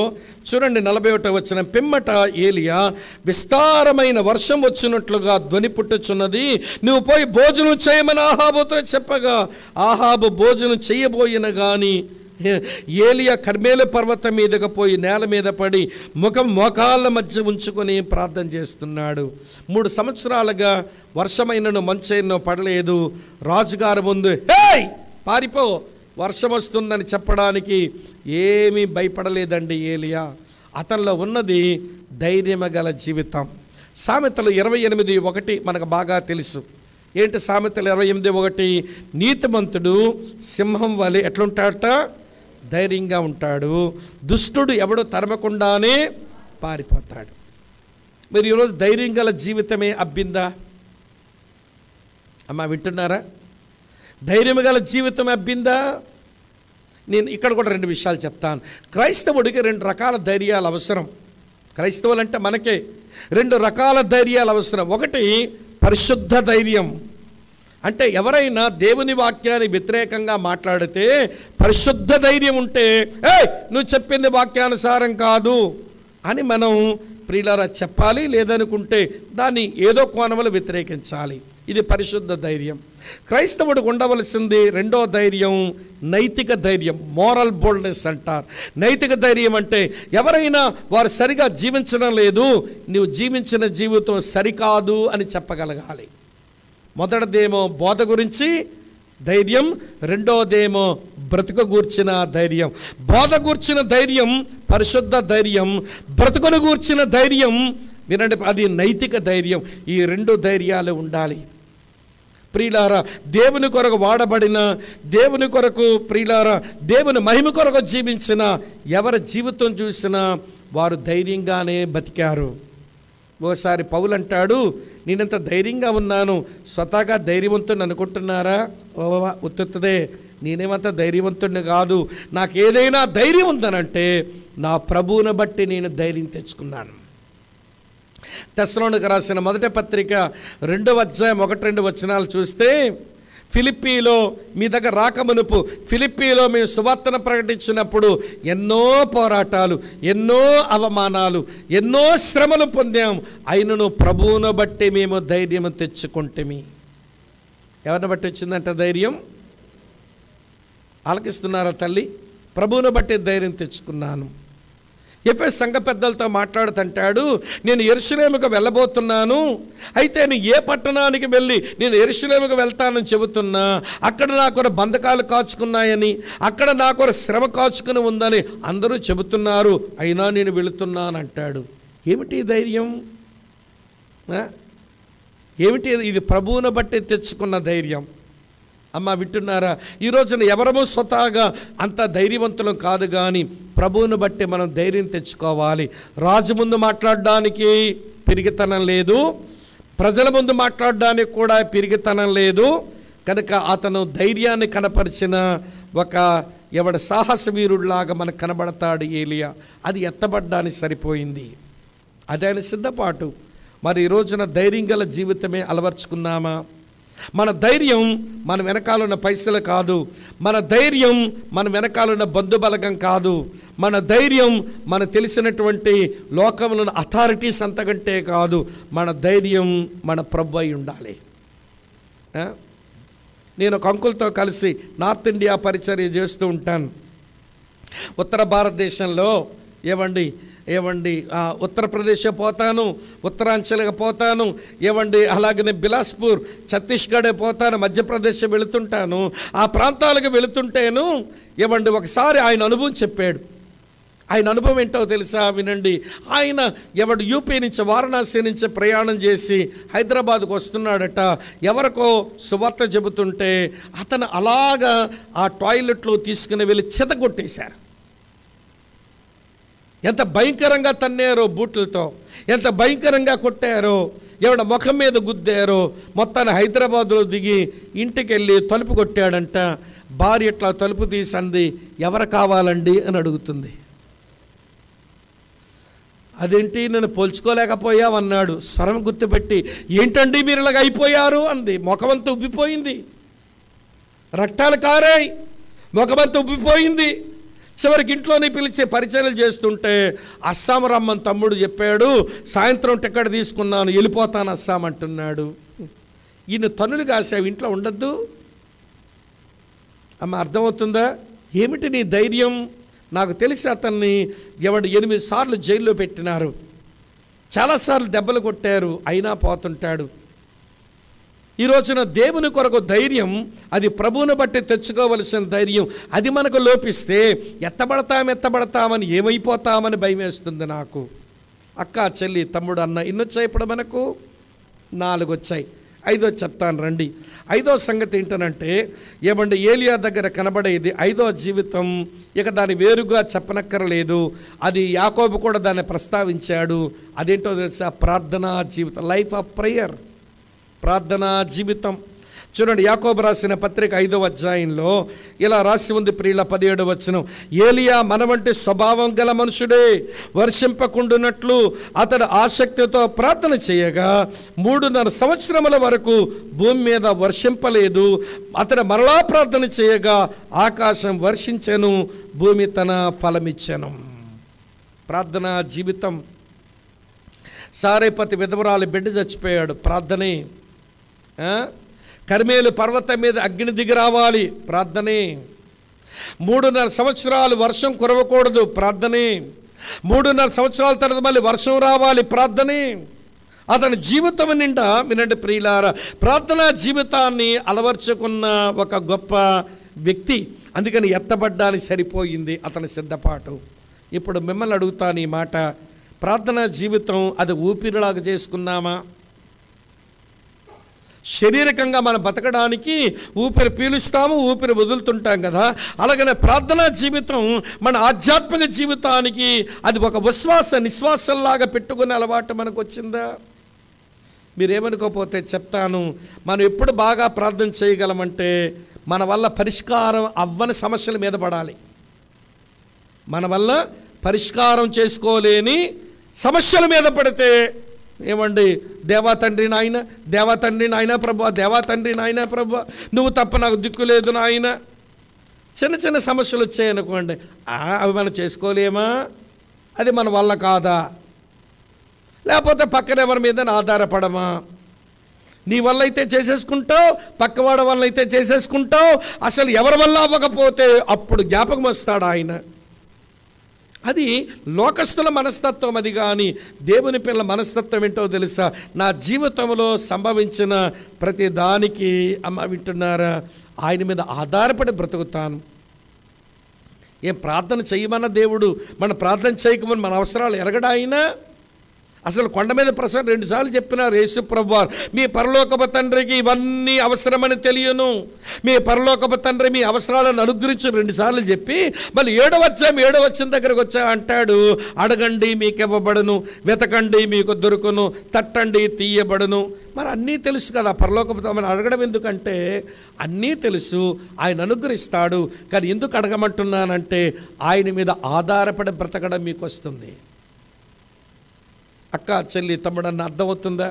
చూడండి 41వ వచనం. పిమ్మట ఏలియా, విస్తారమైన వర్షం వచ్చినట్లుగా ధ్వని పుట్టుచున్నది, నువ్వు పోయి భోజనం చేయమని ఆహాబుతో చెప్పగా ఆహాబు భోజనం చేయబోయిన గాని ఏలియా కర్మేలు పర్వతం మీదకు పోయి నేల మీద పడి ముఖం మోకాళ్ళ మధ్య ఉంచుకొని ప్రార్థన చేస్తున్నాడు. 3 సంవత్సరాలుగా వర్షమైనను మంచైనను పడలేదు. రాజుగారు ముందు హేయ్ పారిపో, వర్షం వస్తుందని చెప్పడానికి ఏమీ భయపడలేదండి ఏలియా. అతనిలో ఉన్నది ధైర్యమగల జీవితం. సామెతలు 28:1 మనకు బాగా తెలుసు. ఏంటి సామెతలు 28:1? నీతిమంతుడు సింహం వలె ఎట్లుంటాడట? ధైర్యంగా ఉంటాడు. దుష్టుడు ఎవడో తరమకుండానే పారిపోతాడు. మీరు ఈరోజు ధైర్యం గల జీవితమే అబ్బిందా? అమ్మా వింటున్నారా? ధైర్యం గల జీవితం అబ్బిందా? నేను ఇక్కడ కూడా 2 విషయాలు చెప్తాను. క్రైస్తవుడికి 2 రకాల ధైర్యాలు అవసరం. క్రైస్తవులంటే మనకే 2 రకాల ధైర్యాలు అవసరం. ఒకటి పరిశుద్ధ ధైర్యం. అంటే ఎవరైనా దేవుని వాక్యాన్ని వ్యతిరేకంగా మాట్లాడితే పరిశుద్ధ ధైర్యం ఉంటే, నువ్వు చెప్పింది వాక్యానుసారం కాదు అని మనం ప్రియులారా చెప్పాలి. లేదనుకుంటే దాన్ని ఏదో కోణంలో వ్యతిరేకించాలి. ఇది పరిశుద్ధ ధైర్యం. క్రైస్తవుడికి ఉండవలసింది రెండో ధైర్యం, నైతిక ధైర్యం. మోరల్ బోల్డ్నెస్ అంటారు. నైతిక ధైర్యం అంటే ఎవరైనా వారు సరిగా జీవించడం లేదు, నువ్వు జీవించిన జీవితం సరికాదు అని చెప్పగలగాలి. మొదటిదేమో బోధ గురించి ధైర్యం, రెండోదేమో బ్రతుకు గూర్చిన ధైర్యం. బోధ గూర్చిన ధైర్యం పరిశుద్ధ ధైర్యం, బ్రతుకును గూర్చిన ధైర్యం వినండి, అది నైతిక ధైర్యం. ఈ 2 ధైర్యాలు ఉండాలి. ప్రియులారా, దేవుని కొరకు వాడబడిన, దేవుని కొరకు ప్రియులారా దేవుని మహిమ కొరకు జీవించిన ఎవరి జీవితం చూసినా వారు ధైర్యంగానే బతికారు. ఓసారి పౌలు అంటాడు, నేనంత ధైర్యంగా ఉన్నాను, స్వతహాగా ధైర్యవంతుని అనుకుంటున్నారా? ఉత్తుదే, నేనేమంత ధైర్యవంతుడిని కాదు. నాకు ఏదైనా ధైర్యం ఉందనంటే నా ప్రభువుని బట్టి నేను ధైర్యం తెచ్చుకున్నాను. తెస్సలోనికీయులకు రాసిన మొదటి పత్రిక 2వ అధ్యాయం 1-2 వచనాలు చూస్తే, ఫిలిప్పీలో మీ దగ్గర రాకమునుపు ఫిలిప్పీలో మేము సువార్తను ప్రకటించినప్పుడు ఎన్నో పోరాటాలు, ఎన్నో అవమానాలు, ఎన్నో శ్రమలు పొందాం. అయినను ప్రభువును బట్టి మేము ధైర్యం తెచ్చుకుంటేమి. ఎవరిని బట్టి వచ్చిందంట ధైర్యం? ఆలకిస్తున్నారా తల్లి? ప్రభువును బట్టి ధైర్యం తెచ్చుకున్నాను. ఎఫెసు సంఘ పెద్దలతో మాట్లాడుతుంటాడు, నేను యెరూషలేముకు వెళ్ళబోతున్నాను, అయితే నేను ఏ పట్టణానికి వెళ్ళి నేను యెరూషలేముకు వెళ్తానని చెబుతున్నా, అక్కడ నాకు బంధకాలు కాచుకున్నాయని, అక్కడ నాకు శ్రమ కాచుకుని ఉందని అందరూ చెబుతున్నారు, అయినా నేను వెళుతున్నాను అంటాడు. ఏమిటి ధైర్యం? ఏమిటి ఇది? ప్రభువును బట్టి తెచ్చుకున్న ధైర్యం. అమ్మ వింటున్నారా? ఈ రోజున ఎవరమో స్వతహాగా అంత ధైర్యవంతులం కాదు, కానీ ప్రభువును బట్టి మనం ధైర్యం తెచ్చుకోవాలి. రాజు ముందు మాట్లాడడానికి పిరిగితనం లేదు, ప్రజల ముందు మాట్లాడడానికి కూడా పిరిగితనం లేదు. కనుక అతను ధైర్యాన్ని కనపరిచిన ఒక సాహస వీరుడిలాగా మనకు కనబడతాడు ఏలియా. అది ఎత్తబడ్డానికి సరిపోయింది. అదే ఆయన సిద్ధపాటు. మరి ఈ రోజున ధైర్యం గల జీవితమే అలవర్చుకున్నామా? మన ధైర్యం మన వెనకాలన్న పైసలు కాదు, మన ధైర్యం మన వెనకాలన్న బంధుబలగం కాదు, మన ధైర్యం మన తెలిసినటువంటి లోకంలో అథారిటీస్ అంతకంటే కాదు. మన ధైర్యం మన ప్రభు అయి ఉండాలి. నేను ఒక అంకుల్తో కలిసి నార్త్ ఇండియా పరిచర్య చేస్తూ ఉంటాను. ఉత్తర భారతదేశంలో ఉత్తరప్రదేశ్ పోతాను, ఉత్తరాంచల్కి పోతాను, అలాగనే బిలాస్పూర్ ఛత్తీస్గఢ్ పోతాను, మధ్యప్రదేశ్ వెళుతుంటాను. ఆ ప్రాంతాలకు వెళుతుంటేను ఒకసారి ఆయన అనుభవం చెప్పాడు. ఆయన అనుభవం ఏంటో తెలుసా? వినండి. ఆయన యూపీ నుంచి, వారణాసి నుంచి ప్రయాణం చేసి హైదరాబాద్కు వస్తున్నాడట. ఎవరికో సువార్త చెబుతుంటే అతను అలాగా ఆ టాయిలెట్లో తీసుకుని వెళ్ళి చెదగొట్టేశారు. ఎంత భయంకరంగా తన్నారో బూట్లతో, ఎంత భయంకరంగా కొట్టారో. ఎవడ ముఖం మీద గుద్దారో మొత్తాన్ని హైదరాబాద్లో దిగి ఇంటికి వెళ్ళి తలుపు కొట్టాడంట. భార్య ఇట్లా తలుపు తీసింది, ఎవరు కావాలండి అని అడుగుతుంది. అదేంటి నన్ను పోల్చుకోలేకపోయావన్నాడు. స్వరం గుర్తుపెట్టి, ఏంటండి మీరు ఇలాగ అయిపోయారు అంది. ముఖమంతా ఉబ్బిపోయింది, రక్తాలు కారాయి, ముఖమంతా ఉబ్బిపోయింది. చివరికి ఇంట్లోనే పిలిచి పరిచర్యలు చేస్తుంటే అస్సాం రమ్మని తమ్ముడు చెప్పాడు. సాయంత్రం టికెట్ తీసుకున్నాను, వెళ్ళిపోతాను అస్సాం అంటున్నాడు. ఈయన తన్నులు కాసావు, ఇంట్లో ఉండద్దు. అమ్మ అర్థమవుతుందా? ఏమిటి నీ ధైర్యం? నాకు తెలిసి అతన్ని 8 సార్లు జైల్లో పెట్టినారు, చాలాసార్లు దెబ్బలు కొట్టారు, అయినా పోతుంటాడు. ఈ రోజున దేవుని కొరకు ధైర్యం, అది ప్రభువుని బట్టి తెచ్చుకోవలసిన ధైర్యం, అది మనకు లోపిస్తే ఎత్తబడతామని ఏమైపోతామని భయం వేస్తుంది నాకు. అక్క, చెల్లి, తమ్ముడు, అన్న ఇన్నొచ్చాయి. ఇప్పుడు మనకు 4 వచ్చాయి. 5వ చెప్తాను రండి. 5వ సంగతి ఏంటనంటే, ఏలియా దగ్గర కనబడేది 5వ జీవితం. ఇక దాన్ని వేరుగా చెప్పనక్కర్లేదు, అది యాకోబు కూడా దాన్ని ప్రస్తావించాడు. అదేంటో తెలుసా? ప్రార్థనా జీవితం, లైఫ్ ఆఫ్ ప్రేయర్, ప్రార్థనా జీవితం. చూడండి, యాకోబు రాసిన పత్రిక 5వ అధ్యాయంలో ఇలా రాసి ఉంది ప్రియుల 17వ వచనం. ఏలియా మన వంటి స్వభావం గల మనుషుడే, వర్షింపకుండునట్లు అతడు ఆసక్తితో ప్రార్థన చేయగా 3.5 సంవత్సరముల వరకు భూమి మీద వర్షింపలేదు. అతడు మరలా ప్రార్థన చేయగా ఆకాశం వర్షించెను, భూమి తన ఫలమిచ్చెను. ప్రార్థనా జీవితం. సారేపతి విధవరాలి బిడ్డ చచ్చిపోయాడు, ప్రార్థనే. కర్మేలు పర్వతం మీద అగ్ని దిగి రావాలి, ప్రార్థనే. 3.5 సంవత్సరాలు వర్షం కురవకూడదు, ప్రార్థనే. 3.5 సంవత్సరాల తర్వాత మళ్ళీ వర్షం రావాలి, ప్రార్థనే. అతని జీవితం నిండా, వినండి ప్రియులారా, ప్రార్థనా జీవితాన్ని అలవర్చుకున్న ఒక గొప్ప వ్యక్తి. అందుకని ఎత్తబడ్డానికి సరిపోయింది అతని సిద్ధపాటు. ఇప్పుడు మిమ్మల్ని అడుగుతాను ఈ మాట, ప్రార్థనా జీవితం అది ఊపిరిలాగా చేసుకున్నామా? శారీరకంగా మనం బతకడానికి ఊపిరి పీలుస్తాము, ఊపిరి వదులుతుంటాం కదా. అలాగనే ప్రార్థనా జీవితం మన ఆధ్యాత్మిక జీవితానికి అది ఒక నిశ్వాసంలాగా పెట్టుకునే అలవాటు మనకు వచ్చిందా? మీరేమనుకోకపోతే చెప్తాను. మనం ఎప్పుడు బాగా ప్రార్థన చేయగలమంటే, మన వల్ల పరిష్కారం అవ్వని సమస్యల మీద పడాలి. మన వల్ల పరిష్కారం చేసుకోలేని సమస్యల మీద పడితే, ఏమండి, దేవా తండ్రి నాయన, దేవా తండ్రి నాయన ప్రభా, దేవా తండ్రి నాయన ప్రభా, నువ్వు తప్ప నాకు దిక్కు లేదు నాయన. చిన్న చిన్న సమస్యలు వచ్చాయనుకోండి, అవి మనం చేసుకోలేమా? అది మన వల్ల కాదా? లేకపోతే పక్కన ఎవరి మీద ఆధారపడమా? నీ వల్ల అయితే చేసేసుకుంటావు, పక్కవాడి వల్ల అయితే చేసేసుకుంటావు. అసలు ఎవరి వల్ల అవ్వకపోతే అప్పుడు జ్ఞాపకం వస్తాడు ఆయన. అది లోకస్తుల మనస్తత్వం. అది కానీ దేవుని పిల్లల మనస్తత్వం ఏంటో తెలుసా? నా జీవితంలో సంభవించిన ప్రతి దానికి, అమ్మ వింటున్నారా, ఆయన మీద ఆధారపడి బ్రతుకుతాను. ఏం ప్రార్థన చేయమన్న దేవుడు మన ప్రార్థన చేయకమని మన అవసరాలు ఎరగడా ఆయన? అసలు కొండ మీద ప్రసంగం 2 సార్లు చెప్పినారు యేసు ప్రభువారు, మీ పరలోకపు తండ్రికి ఇవన్నీ అవసరమని తెలియను, మీ పరలోకపు తండ్రి మీ అవసరాలను అనుగ్రహించు 2 సార్లు చెప్పి మళ్ళీ 7వ వచ్చిన దగ్గరకు వచ్చా అంటాడు, అడగండి మీకు ఇవ్వబడును, వెతకండి మీకు దొరుకును, తట్టండి తీయబడును. మరి అన్నీ తెలుసు కదా పరలోకపు తండ్రి. అడగడం ఎందుకంటే అన్నీ తెలుసు, ఆయన అనుగ్రహిస్తాడు. కానీ ఎందుకు అడగమంటున్నానంటే ఆయన మీద ఆధారపడి బ్రతకడం మీకు వస్తుంది. అక్క, చెల్లి, తమ్ముడన్న అర్థమవుతుందా?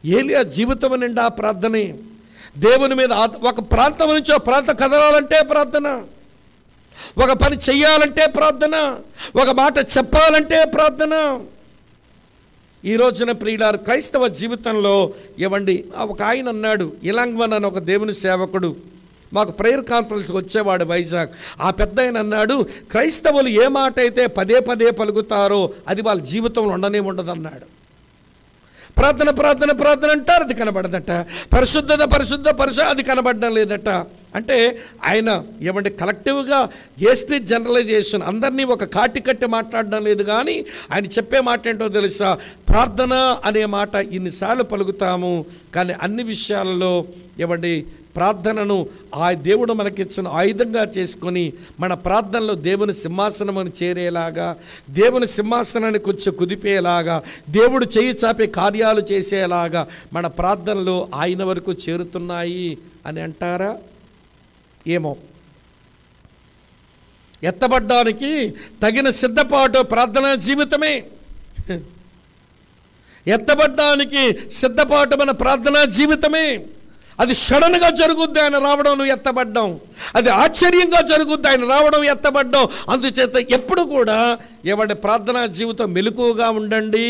ఏలియా జీవితం నిండా ప్రార్థనే. దేవుని మీద ఒక ప్రాంతం నుంచి ఒక ప్రాంతం కదలాలంటే ప్రార్థన, ఒక పని చెయ్యాలంటే ప్రార్థన, ఒక మాట చెప్పాలంటే ప్రార్థన. ఈ రోజున ప్రియులారు క్రైస్తవ జీవితంలో ఏమండి, ఒక ఆయన అన్నాడు, ఇలాంగ్వన్ అని ఒక దేవుని సేవకుడు మాకు ప్రేయర్ కాన్ఫరెన్స్కి వచ్చేవాడు వైజాగ్. ఆ పెద్ద ఆయన అన్నాడు, క్రైస్తవులు ఏ మాట అయితే పదే పలుకుతారో అది వాళ్ళ జీవితంలో ఉండదు అన్నాడు. ప్రార్థన ప్రార్థన ప్రార్థన అంటారు, అది కనబడదట. పరిశుద్ధ అది కనబడడం లేదట. అంటే ఆయన ఏమంటే కలెక్టివ్గా ఏస్టీ జనరలైజేషన్, అందరినీ ఒక కాటి కట్టి మాట్లాడడం లేదు. కానీ ఆయన చెప్పే మాట ఏంటో తెలుసా? ప్రార్థన అనే మాట ఇన్నిసార్లు పలుకుతాము, కానీ అన్ని విషయాలలో ఏమండి ప్రార్థనను ఆ దేవుడు మనకిచ్చిన ఆయుధంగా చేసుకొని మన ప్రార్థనలో దేవుని సింహాసనమును చేరేలాగా, దేవుని సింహాసనాన్ని కొంచెం కుదిపేలాగా, దేవుడు చేయి చాపే కార్యాలు చేసేలాగా మన ప్రార్థనలు ఆయన వరకు చేరుతున్నాయి అని అంటారా? ఏమో. ఎత్తబడ్డానికి తగిన సిద్ధపాటు ప్రార్థనా జీవితమే. ఎత్తబడ్డానికి సిద్ధపాటు మన ప్రార్థనా జీవితమే. అది సడన్గా జరుగుద్ది ఆయన రావడం, నువ్వు ఎత్తబడ్డాం. అది ఆశ్చర్యంగా జరుగుద్ది ఆయన రావడం, ఎత్తబడ్డాం. అందుచేత ఎప్పుడు కూడా ఎవరి ప్రార్థనా జీవితం మెలకువగా ఉండండి,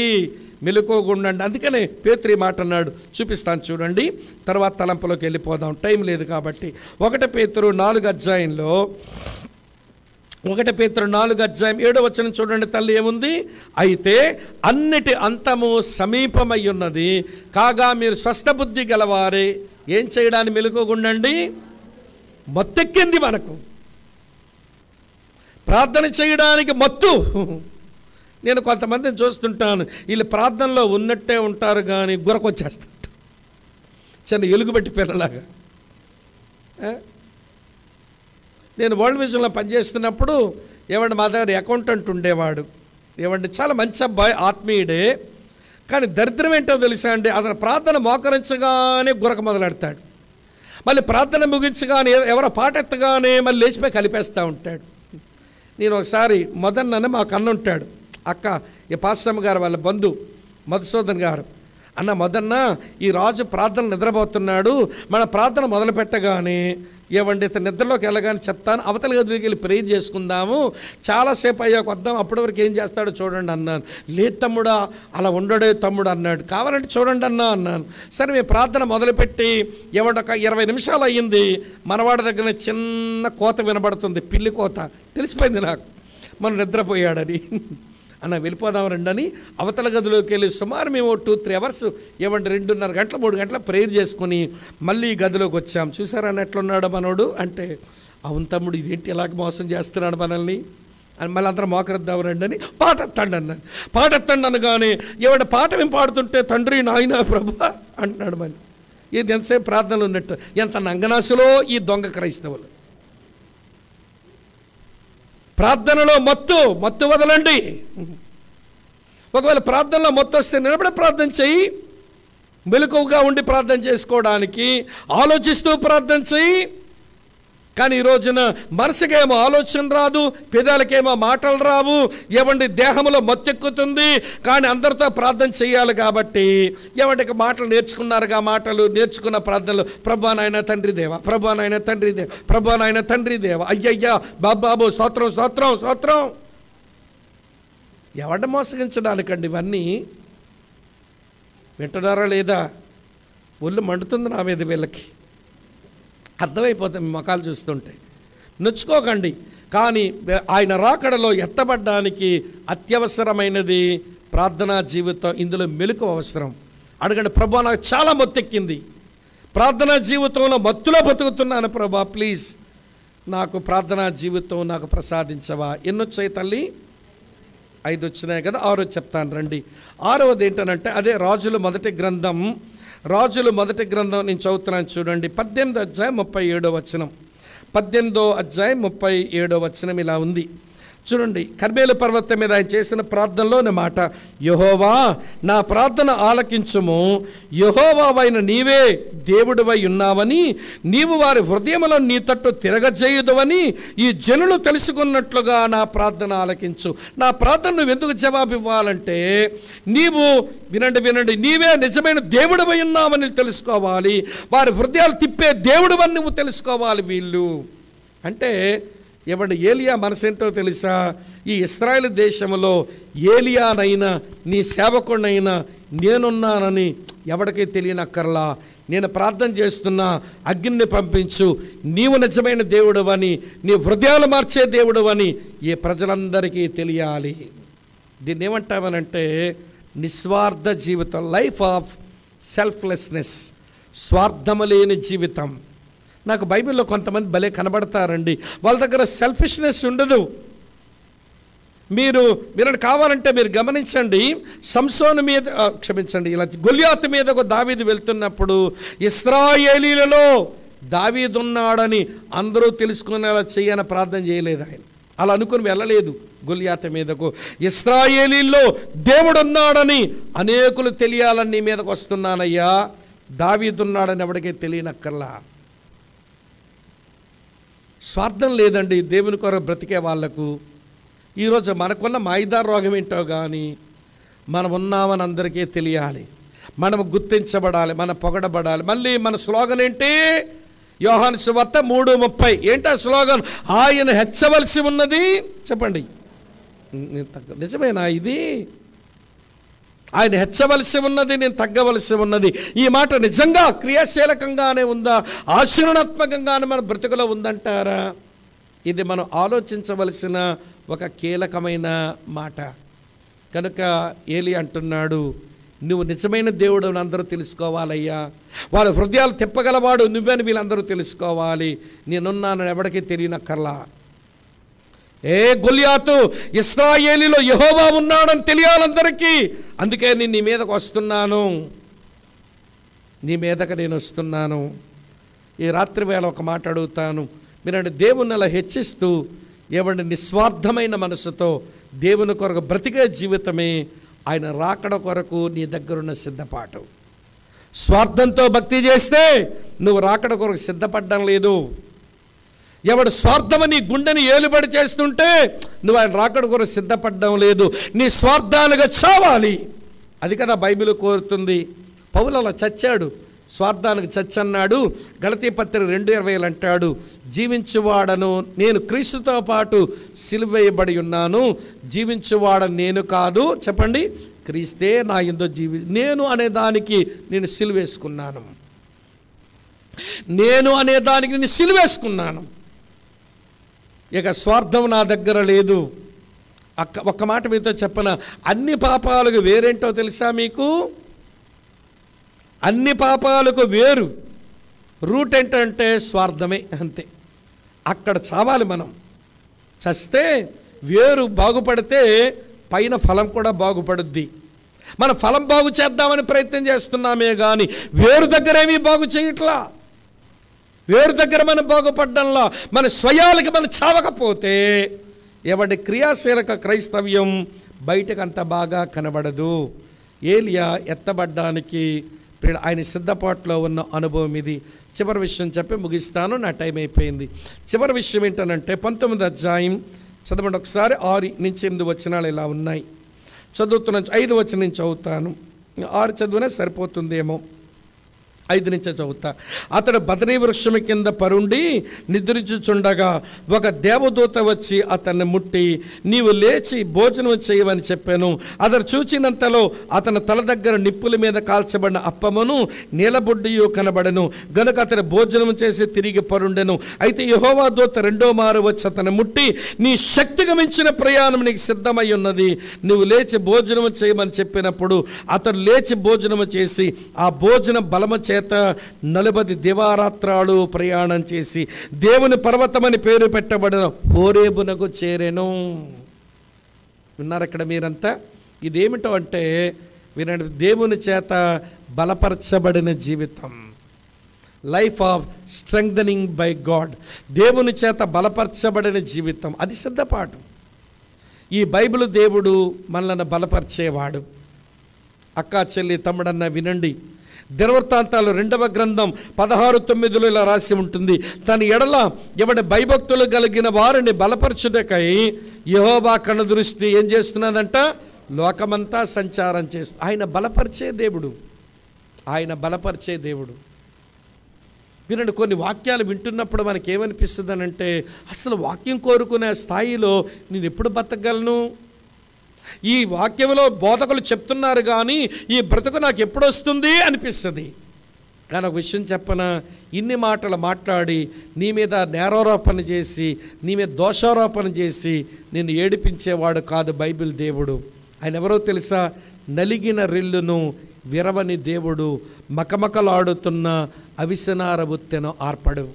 మెలకువగా ఉండండి. అందుకనే పేతురు మాట అన్నాడు, చూపిస్తాను చూడండి. తర్వాత తలంపులోకి వెళ్ళిపోదాం, టైం లేదు కాబట్టి. 1 పేతురు 4 అధ్యాయంలో 1 పేతురు 4 అధ్యాయం 7వ వచనం చూడండి. తల్లి ఏముంది? అయితే అన్నిటి అంతము సమీపమై ఉన్నది కాగా మీరు స్వస్థబుద్ధి గలవారే ఏం చేయడానికి మెలకువగుండండి. మత్తెక్కింది మనకు ప్రార్థన చేయడానికి మత్తు. నేను కొంతమందిని చూస్తుంటాను, వీళ్ళు ప్రార్థనలో ఉన్నట్టే ఉంటారు కానీ గురకొచ్చేస్తుంటారు, చిన్న ఎలుగుబెట్టి పిల్లలాగా. నేను వరల్డ్ విజన్లో పనిచేస్తున్నప్పుడు మా దగ్గర అకౌంటెంట్ ఉండేవాడు. చాలా మంచి అబ్బాయి, ఆత్మీయుడే. కానీ దరిద్రం ఏంటో తెలుసా అండి, అతను ప్రార్థన మోకరించగానే గురక మొదలెడతాడు. మళ్ళీ ప్రార్థన ముగించగానే ఎవరో పాట ఎత్తగానే మళ్ళీ లేచిపోయి కలిపేస్తూ ఉంటాడు. నేను ఒకసారి మొదన్ననే మాకు అన్న ఉంటాడు, అక్క ఈ పాస్టమ్మ గారు వాళ్ళ బంధు మధుసూదన్ గారు, అన్న మొదన్న ఈ రాజు ప్రార్థన నిద్రపోతున్నాడు, మన ప్రార్థన మొదలు పెట్టగానే ఇతను నిద్రలోకి వెళ్ళగానే చెప్తాను, అవతల గదిలోకి వెళ్ళి ప్రేయర్ చేసుకుందాము, చాలాసేపు అయ్యాక వద్దాం, అప్పటి వరకు ఏం చేస్తాడో చూడండి అన్నాను. లేదు తమ్ముడా, అలా ఉండడే తమ్ముడు అన్నాడు. కావాలంటే చూడండి అన్నాను. సరే మేము ప్రార్థన మొదలుపెట్టి ఒక 20 నిమిషాలు అయ్యింది. మనవాడి దగ్గర చిన్న కోత వినబడుతుంది, పిల్లి కోత. తెలిసిపోయింది నాకు మనం నిద్రపోయాడని. అన్న వెళ్ళిపోదాం రండి అని అవతల గదిలోకి వెళ్ళి సుమారు మేము 2-3 అవర్స్ 2.5 గంటల 3 గంటల ప్రేయర్ చేసుకుని మళ్ళీ గదిలోకి వచ్చాం. చూసారని ఎట్లున్నాడు మనోడు అంటే, అవును తమ్ముడు ఇదేంటి ఇలాగ మోసం చేస్తున్నాడు మనల్ని అని మళ్ళీ అందరం మోకరిద్దాం రండి అని పాట ఎత్తండి అన్నాను. పాట ఎత్తండి అనగానే పాట మేము పాడుతుంటే తండ్రి నాయన ప్రభు అంటున్నాడు. మళ్ళీ ఇది ఎంతసేపు ప్రార్థనలు ఉన్నట్టు. ఎంత నంగనాశలో ఈ దొంగ క్రైస్తవులు. ప్రార్థనలో మత్తు వదలండి. ఒకవేళ ప్రార్థనలో మత్తు వస్తే నిలబడి ప్రార్థన చెయ్యి, మెలకువగా ఉండి ప్రార్థన చేసుకోవడానికి ఆలోచిస్తూ ప్రార్థన చెయ్యి. కానీ ఈ రోజున మనసుకేమో ఆలోచన రాదు, పెదాలకేమో మాటలు రావు, దేహంలో మత్తెక్కుతుంది. కానీ అందరితో ప్రార్థన చేయాలి కాబట్టి మాటలు నేర్చుకున్నారుగా, మాటలు నేర్చుకున్న ప్రార్థనలు ప్రభా నాయన తండ్రి దేవ, ప్రభా నాయన తండ్రి దేవ, ప్రభా నాయన తండ్రి దేవ, అయ్యయ్యా బాబాబు స్తోత్రం స్తోత్రం స్తోత్రం. మోసగించడానికండి ఇవన్నీ? వింటున్నారా లేదా? ఒళ్ళు మండుతుంది నా మీద వీళ్ళకి, అర్థమైపోతుంది మీ ముఖాలు చూస్తుంటే. నొచ్చుకోకండి. కానీ ఆయన రాకడలో ఎత్తబడ్డానికి అత్యవసరమైనది ప్రార్థనా జీవితం. ఇందులో మెలకువ అవసరం. అడగండి, ప్రభా నాకు చాలా మత్తెక్కింది, ప్రార్థనా జీవితంలో మత్తులో బతుకుతున్నాను ప్రభా, ప్లీజ్ నాకు ప్రార్థనా జీవితం నాకు ప్రసాదించవా. ఎన్నొచ్చాయి తల్లి? 5 వచ్చినాయి కదా, 6 చెప్తాను రండి. 6వది ఏంటనంటే అదే రాజుల మొదటి గ్రంథం నేను చదువుతున్నాను చూడండి. 18వ అధ్యాయం 37వ వచనం. 18వ అధ్యాయం 37వ వచనం ఇలా ఉంది చూడండి. కర్మేలు పర్వతం మీద ఆయన చేసిన ప్రార్థనలోని మాట, యెహోవా నా ప్రార్థన ఆలకించుము, యెహోవావైన నీవే దేవుడివై ఉన్నావని, నీవు వారి హృదయములను నీ తట్టు తిరగజేయుదువని ఈ జనులు తెలుసుకున్నట్లుగా నా ప్రార్థన ఆలకించు. నా ప్రార్థన నువ్వు ఎందుకు జవాబు ఇవ్వాలంటే, నీవు వినండి నీవే నిజమైన దేవుడివై ఉన్నావని తెలుసుకోవాలి, వారి హృదయాలు తిప్పే దేవుడివని నువ్వు తెలుసుకోవాలి. వీళ్ళు అంటే ఏలియా మనసేంటో తెలుసా? ఈ ఇశ్రాయేలు దేశంలో ఏలియానైనా నీ సేవకుడినైనా నేనున్నానని ఎవరికీ తెలియనక్కర్లా. నేను ప్రార్థన చేస్తున్నా, అగ్నిని పంపించు, నీవు నిజమైన దేవుడువని, నీ హృదయాలు మార్చే దేవుడువని ఈ ప్రజలందరికీ తెలియాలి. దీన్ని ఏమంటామనంటే నిస్వార్థ జీవితం, లైఫ్ ఆఫ్ సెల్ఫ్లెస్నెస్, స్వార్థము లేని జీవితం. నాకు బైబిల్లో కొంతమంది భలే కనబడతారండి, వాళ్ళ దగ్గర సెల్ఫిష్నెస్ ఉండదు. మీరు కావాలంటే మీరు గమనించండి, సంసోను మీద ఇలా గొల్యాతు మీద ఒక దావీదు వెళ్తున్నప్పుడు ఇశ్రాయేలీలలో దావీదున్నాడని అందరూ తెలుసుకునేలా చేయని ప్రార్థన చేయలేదు ఆయన. అలా అనుకుని వెళ్ళలేదు గొలియాతు మీదకు. ఇశ్రాయేలీల్లో దేవుడు ఉన్నాడని అనేకులు తెలియాలని నీ మీదకు వస్తున్నానయ్యా, దావీదున్నాడని ఎవరికీ తెలియనక్కర్లా. స్వార్థం లేదండి దేవుని కొరకు బ్రతికే వాళ్లకు. ఈరోజు మనకున్న మాయిదారు రోగం ఏంటో కానీ మనం ఉన్నామని అందరికీ తెలియాలి, మనం గుర్తించబడాలి, మనం పొగడబడాలి. మళ్ళీ మన స్లోగన్ ఏంటి? యోహాను సువార్త 3:30. ఏంటా స్లోగన్? ఆయన హెచ్చవలసి ఉన్నది. చెప్పండి, నిజమేనా ఇది? ఆయన హెచ్చవలసి ఉన్నది, నేను తగ్గవలసి ఉన్నది. ఈ మాట నిజంగా క్రియాశీలకంగానే ఉందా, ఆచరణాత్మకంగానే మన బ్రతుకులో ఉందంటారా? ఇది మనం ఆలోచించవలసిన ఒక కీలకమైన మాట. కనుక ఏలీ అంటున్నాడు, నువ్వు నిజమైన దేవుడు అని అందరూ తెలుసుకోవాలయ్యా, వాళ్ళ హృదయాలు తిప్పగలవాడు నువ్వని వీళ్ళందరూ తెలుసుకోవాలి. నేనున్నానని ఎవరికీ తెలియనక్కర్లా. ఏ గొలియాతు, ఇశ్రాయేలీలో యెహోవా ఉన్నాడని తెలియాలందరికీ. అందుకే నేను నీ మీదకు వస్తున్నాను, నీ మీదకు నేను వస్తున్నాను. ఈ రాత్రి వేళ ఒక మాట అడుగుతాను, మీరంటే దేవుని అలా హెచ్చిస్తూ ఎవరిని నిస్వార్థమైన మనసుతో దేవుని కొరకు బ్రతికే జీవితమే ఆయన రాకడ కొరకు నీ దగ్గరున్న సిద్ధపాటు. స్వార్థంతో భక్తి చేస్తే నువ్వు రాకడ కొరకు సిద్ధపడడం లేదు. ఎవడు స్వార్థమని నీ గుండెని ఏలుబడి చేస్తుంటే నువ్వు ఆయన రాకడ కొరకు సిద్ధపడడం లేదు. నీ స్వార్థాలుగా చావాలి. అది కదా బైబిల్ కోరుతుంది. పౌలు అలా చచ్చాడు, స్వార్థానికి చచ్చన్నాడు. గలతీ పత్రిక 2:20 అంటాడు, జీవించువాడను నేను క్రీస్తుతో పాటు సిలువేయబడి ఉన్నాను, జీవించువాడను నేను కాదు. చెప్పండి, క్రీస్తే నా యందు నేను అనే దానికి నేను సిలువేసుకున్నాను, నేను అనే దానికి నేను సిలువేసుకున్నాను. ఇక స్వార్థం నా దగ్గర లేదు. ఒక్క మాట మీతో చెప్పన, అన్ని పాపాలకు వేరేంటో తెలుసా మీకు? అన్ని పాపాలకు వేరు రూట్ ఏంటంటే స్వార్థమే, అంతే. అక్కడ చావాలి మనం. చస్తే వేరు బాగుపడితే పైన ఫలం కూడా బాగుపడుద్ది. మన ఫలం బాగు చేద్దామని ప్రయత్నం చేస్తున్నామే కానీ వేరు దగ్గర ఏమీ బాగు చేయట్లా. వేరు దగ్గర మనం బాగుపడ్డంలా మన స్వయాలకి మనం చావకపోతే ఎవరి క్రియాశీలక క్రైస్తవ్యం బయటకు అంత బాగా కనబడదు. ఏలియా ఎత్తబడ్డానికి ఆయన సిద్ధపాటులో ఉన్న అనుభవం ఇది. చివరి విషయం చెప్పి ముగిస్తాను, నా టైం అయిపోయింది. చివరి విషయం ఏంటనంటే 19వ అధ్యాయం చదవండి ఒకసారి. 6-8 వచనాలు ఇలా ఉన్నాయి. చదువుతున్న 5 వచనం నుంచి చదువుతాను. 6 చదివినా సరిపోతుందేమో, 5 నుంచి చదువుతా. అతడు బదరీ వృక్షం కింద పరుండి నిద్రించుచుండగా ఒక దేవదూత వచ్చి అతన్ని ముట్టి, నీవు లేచి భోజనం చేయవని చెప్పాను. అతడు చూచినంతలో అతని తల దగ్గర నిప్పుల మీద కాల్చబడిన అప్పమును నీలబొడ్డియు కనబడెను. గనుక అతడు భోజనం చేసి తిరిగి పరుండెను. అయితే యెహోవా దూత 2వ మారు వచ్చి అతను ముట్టి, నీ శక్తికి మించిన ప్రయాణం నీకు సిద్ధమై ఉన్నది, నువ్వు లేచి భోజనం చేయమని చెప్పినప్పుడు అతడు లేచి భోజనం చేసి ఆ భోజన బలము 40 దివారాత్రాలు ప్రయాణం చేసి దేవుని పర్వతమని పేరు పెట్టబడిన హోరేబునకు చేరెను. విన్నారు ఇక్కడ మీరంతా? ఇదేమిటో అంటే వినండి, దేవుని చేత బలపరచబడిన జీవితం, life of strengthening by God. దేవుని చేత బలపరచబడిన జీవితం, అది సిద్ధపాటు. ఈ బైబిల్ దేవుడు మనల్ని బలపరిచేవాడు. అక్కా చెల్లి తమ్ముడన్న వినండి, దినవృత్తాంతాలు 2వ గ్రంథం 16:9 ఇలా రాసి ఉంటుంది, తన ఎడల ఎవడి భయభక్తులు కలిగిన వారిని బలపరచుటకై యెహోవా కను దృష్టి ఏం చేస్తున్నదంట? లోకమంతా సంచారం చేస్తుంది. ఆయన బలపరిచే దేవుడు, ఆయన బలపరిచే దేవుడు. వినండి, కొన్ని వాక్యాలు వింటున్నప్పుడు మనకేమనిపిస్తుంది అంటే, అసలు వాక్యం కోరుకునే స్థాయిలో నేను ఎప్పుడు బతకగలను? ఈ వాక్యంలో బోధకులు చెప్తున్నారు కానీ ఈ బ్రతుకు నాకు ఎప్పుడు వస్తుంది అనిపిస్తుంది. కానీ ఒక విషయం చెప్పనా, ఇన్ని మాటలు మాట్లాడి నీ మీద నేరారోపణ చేసి నీ మీద దోషారోపణ చేసి నిన్ను ఏడిపించేవాడు కాదు బైబిల్ దేవుడు. ఆయన ఎవరో తెలుసా? నలిగిన రెల్లును విరవని దేవుడు, మకమకలాడుతున్న అవిసనార బుత్తెను ఆర్పడు.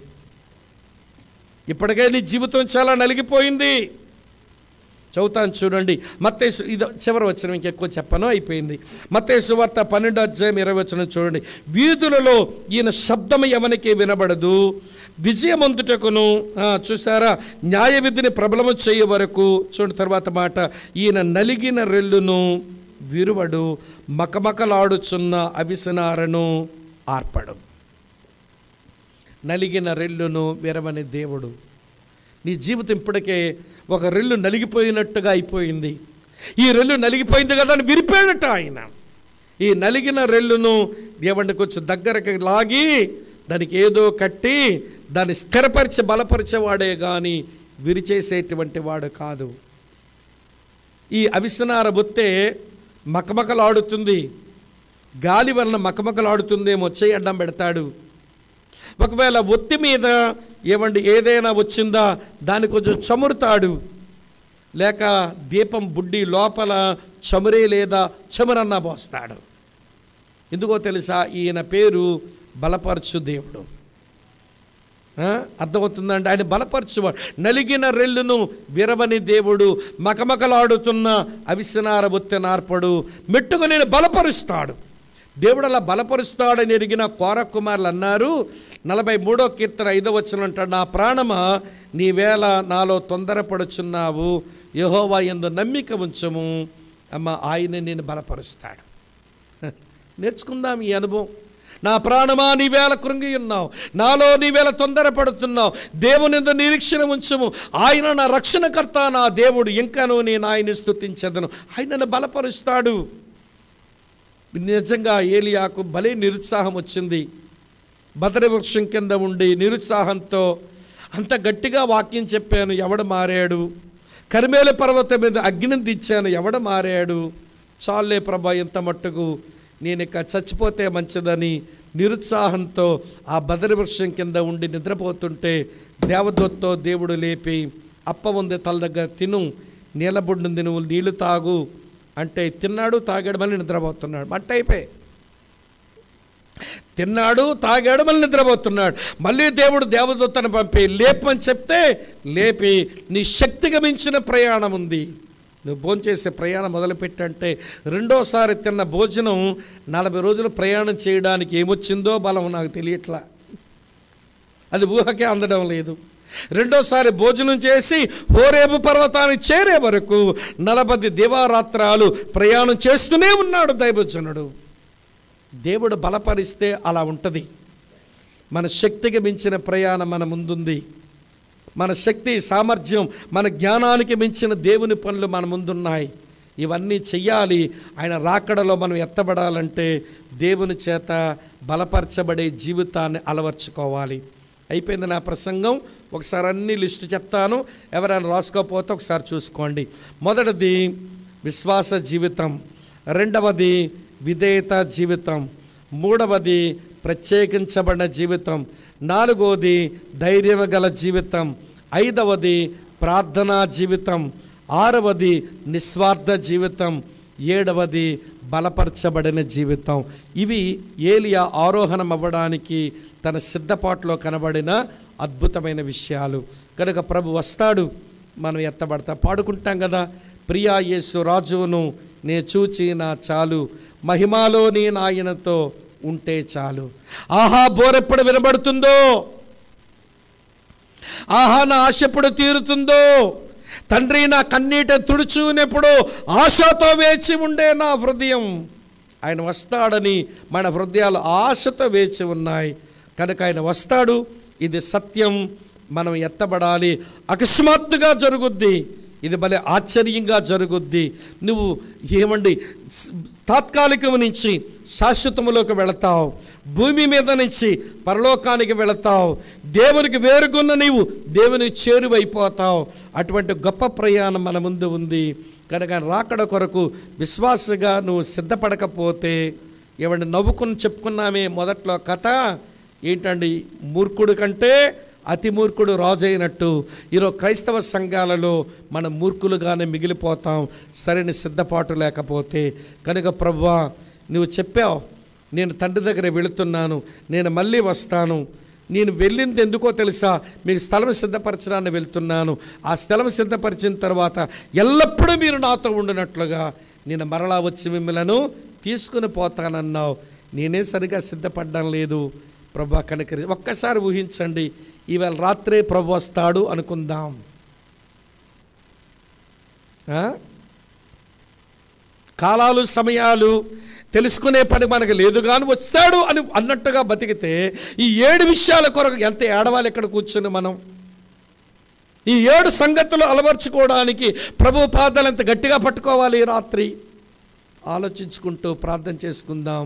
ఇప్పటికే నీ జీవితం చాలా నలిగిపోయింది, చదువుతాను చూడండి. మత్తయి ఇది చివరి వచనం, ఇంకెక్కువ చెప్పను, అయిపోయింది. మత్తయి సువార్త 12:20 చూడండి. వీధులలో ఈయన శబ్దం ఎవనికి వినబడదు, విజయమందుటకును, చూసారా, న్యాయ విధిని ప్రబలము చేయ వరకు. చూడండి తర్వాత మాట, ఈయన నలిగిన రెల్లును విరువడు, మకమకలాడుచున్న అవిసనారను ఆర్పడు. నలిగిన రెల్లును విరవని దేవుడు. నీ జీవితం ఇప్పటికే ఒక రెల్లు నలిగిపోయినట్టుగా అయిపోయింది. ఈ రెల్లు నలిగిపోయింది కదా అని విరిపోయినట్టు ఆయన. ఈ నలిగిన రెల్లును దేవుడికి వచ్చి దగ్గరకు లాగి దానికి ఏదో కట్టి దాన్ని స్థిరపరిచి బలపరిచేవాడే కానీ విరిచేసేటువంటి వాడు కాదు. ఈ అవిసనార బొత్తే మకమకలాడుతుంది, గాలి వలన మకమకలాడుతుందేమో, చేయి అడ్డం పెడతాడు. ఒకవేళ ఒత్తి మీద ఏదైనా వచ్చిందా దాన్ని కొంచెం చమురుతాడు, లేక దీపం బుడ్డి లోపల చమురే లేదా చమురన్నా పోస్తాడు. ఎందుకో తెలుసా, ఈయన పేరు బలపరచు దేవుడు. అర్థమవుతుందండి? ఆయన బలపరచువాడు. నలిగిన రెల్లును విరవని దేవుడు, మకమకలాడుతున్న అవిసనార బొత్తె నార్పడు, మెట్టుకు నేను బలపరుస్తాడు. దేవుడు అలా బలపరుస్తాడని ఎరిగిన కోర కుమారులు అన్నారు. 43వ కీర్తన 5వ వచనం అంటాడు, నా ప్రాణమా నీవేళ నాలో తొందరపడుచున్నావు, యెహోవా యందు నమ్మిక ఉంచము, అమ్మ ఆయన నేను బలపరుస్తాడు. నేర్చుకుందాం ఈ అనుభవం. నా ప్రాణమా నీవేళ కృంగి ఉన్నావు, నాలో నీవేళ తొందరపడుతున్నావు, దేవుని యందు నిరీక్షణ ఉంచము, ఆయన నా రక్షణకర్త, నా దేవుడు, ఇంకను నేను ఆయన్ని స్తుతించెదను, ఆయనను బలపరుస్తాడు. నిజంగా ఏలియాకు భలే నిరుత్సాహం వచ్చింది. బదరి వృక్షం కింద ఉండి నిరుత్సాహంతో అంత గట్టిగా వాక్యం చెప్పాను, ఎవడు మారాడు, కర్మేలు పర్వతం మీద అగ్నిని దించాను, ఎవడు మారాడు, చాలే ప్రభా ఇంత మట్టుకు, నేను ఇక చచ్చిపోతే మంచిదని నిరుత్సాహంతో ఆ బదరి వృక్షం కింద ఉండి నిద్రపోతుంటే దేవదూతతో దేవుడు లేపి, అప్ప ఉంది తల దగ్గర తిను, నీళ్ళబుడ్డుంది నువ్వు నీళ్లు తాగు అంటే తిన్నాడు, తాగాడు, మళ్ళీ నిద్రపోతున్నాడు. మంట అయిపోయి తిన్నాడు, తాగాడు, మళ్ళీ నిద్రపోతున్నాడు. మళ్ళీ దేవుడు దేవదూతను పంపి లేపమని చెప్తే లేపి, నీ శక్తిగా మించిన ప్రయాణం ఉంది, నువ్వు భోంచేసే ప్రయాణం మొదలుపెట్టంటే రెండోసారి తిన్న భోజనం 40 రోజులు ప్రయాణం చేయడానికి ఏమొచ్చిందో బలం నాకు తెలియట్లా, అది ఊహకే అందడం లేదు. రెండోసారి భోజనం చేసి హోరేబు పర్వతాన్ని చేరే వరకు 40 దివారాత్రాలు ప్రయాణం చేస్తూనే ఉన్నాడు దైవజనుడు. దేవుడు బలపరిస్తే అలా ఉంటుంది. మన శక్తికి మించిన ప్రయాణం మన ముందుంది. మన శక్తి సామర్థ్యం, మన జ్ఞానానికి మించిన దేవుని పనులు మన ముందున్నాయి. ఇవన్నీ చెయ్యాలి. ఆయన రాకడలో మనం ఎత్తబడాలంటే దేవుని చేత బలపరచబడే జీవితాన్ని అలవర్చుకోవాలి. అయిపోయింది నా ప్రసంగం. ఒకసారి అన్ని లిస్టు చెప్తాను, ఎవరైనా రాసుకోకపోతే ఒకసారి చూసుకోండి. మొదటిది విశ్వాస జీవితం, రెండవది విధేయత జీవితం, మూడవది ప్రత్యేకించబడిన జీవితం, నాలుగవది ధైర్యం గల జీవితం, ఐదవది ప్రార్థనా జీవితం, ఆరవది నిస్వార్థ జీవితం, ఏడవది బలపరచబడిన జీవితం. ఇవి ఏలియా ఆరోహణం అవ్వడానికి తన సిద్ధపాటులో కనబడిన అద్భుతమైన విషయాలు. కనుక ప్రభు వస్తాడు, మనం ఎత్తబడతాం. పాడుకుంటాం కదా, ప్రియా యేసు రాజువును నే చూచి నా చాలు, మహిమాలో నీ నాయనతో ఉంటే చాలు. ఆహా బోరెప్పుడు వినబడుతుందో, ఆహా నా ఆశ ఎప్పుడు తీరుతుందో, తండ్రి నా కన్నీట తుడుచునెప్పుడు ఆశతో వేచి ఉండే నా హృదయం. ఆయన వస్తాడని మన హృదయాలు ఆశతో వేచి ఉన్నాయి. కనుక ఆయన వస్తాడు, ఇది సత్యం. మనం ఎత్తబడాలి. అకస్మాత్తుగా జరుగుద్ది, ఇది భలే ఆశ్చర్యంగా జరుగుద్ది. నువ్వు ఏమండి తాత్కాలికం నుంచి శాశ్వతములోకి వెళతావు, భూమి మీద నుంచి పరలోకానికి వెళతావు, దేవునికి వేరుగున్న నీవు దేవునికి చేరువైపోతావు. అటువంటి గొప్ప ప్రయాణం మన ముందు ఉంది. కనుక రాకడ కొరకు విశ్వాసగా నువ్వు సిద్ధపడకపోతే, ఏమండి నవ్వుకుని చెప్పుకున్నామే మొదట్లో కథ ఏంటండి, మూర్ఖుడు కంటే అతి మూర్ఖుడు రాజు అయినట్టు ఈరోజు క్రైస్తవ సంఘాలలో మనం మూర్ఖులుగానే మిగిలిపోతాం, సరైన సిద్ధపాటు లేకపోతే. కనుక ప్రభువా నువ్వు చెప్పావు, నేను తండ్రి దగ్గర వెళుతున్నాను, నేను మళ్ళీ వస్తాను, నేను వెళ్ళింది ఎందుకో తెలుసా? మీకు స్థలం సిద్ధపరచడాన్ని వెళ్తున్నాను. ఆ స్థలం సిద్ధపరిచిన తర్వాత ఎల్లప్పుడూ మీరు నాతో ఉండినట్లుగా నేను మరలా వచ్చి మిమ్మల్ని తీసుకుని పోతానన్నావు. నేనే సరిగా సిద్ధపడడం లేదు ప్రభా, కనికరి. ఒక్కసారి ఊహించండి, ఈవేళ రాత్రే ప్రభు వస్తాడు అనుకుందాం. కాలాలు సమయాలు తెలుసుకునే పని మనకు లేదు, కానీ వస్తాడు అని అన్నట్టుగా బతికితే ఈ 7 విషయాల కొరకు ఎంత ఏడవాలి ఇక్కడ కూర్చొని మనం. ఈ 7 సంగతులు అలవర్చుకోవడానికి ప్రభు పాదాలు ఎంత గట్టిగా పట్టుకోవాలి. ఈ రాత్రి ఆలోచించుకుంటూ ప్రార్థన చేసుకుందాం.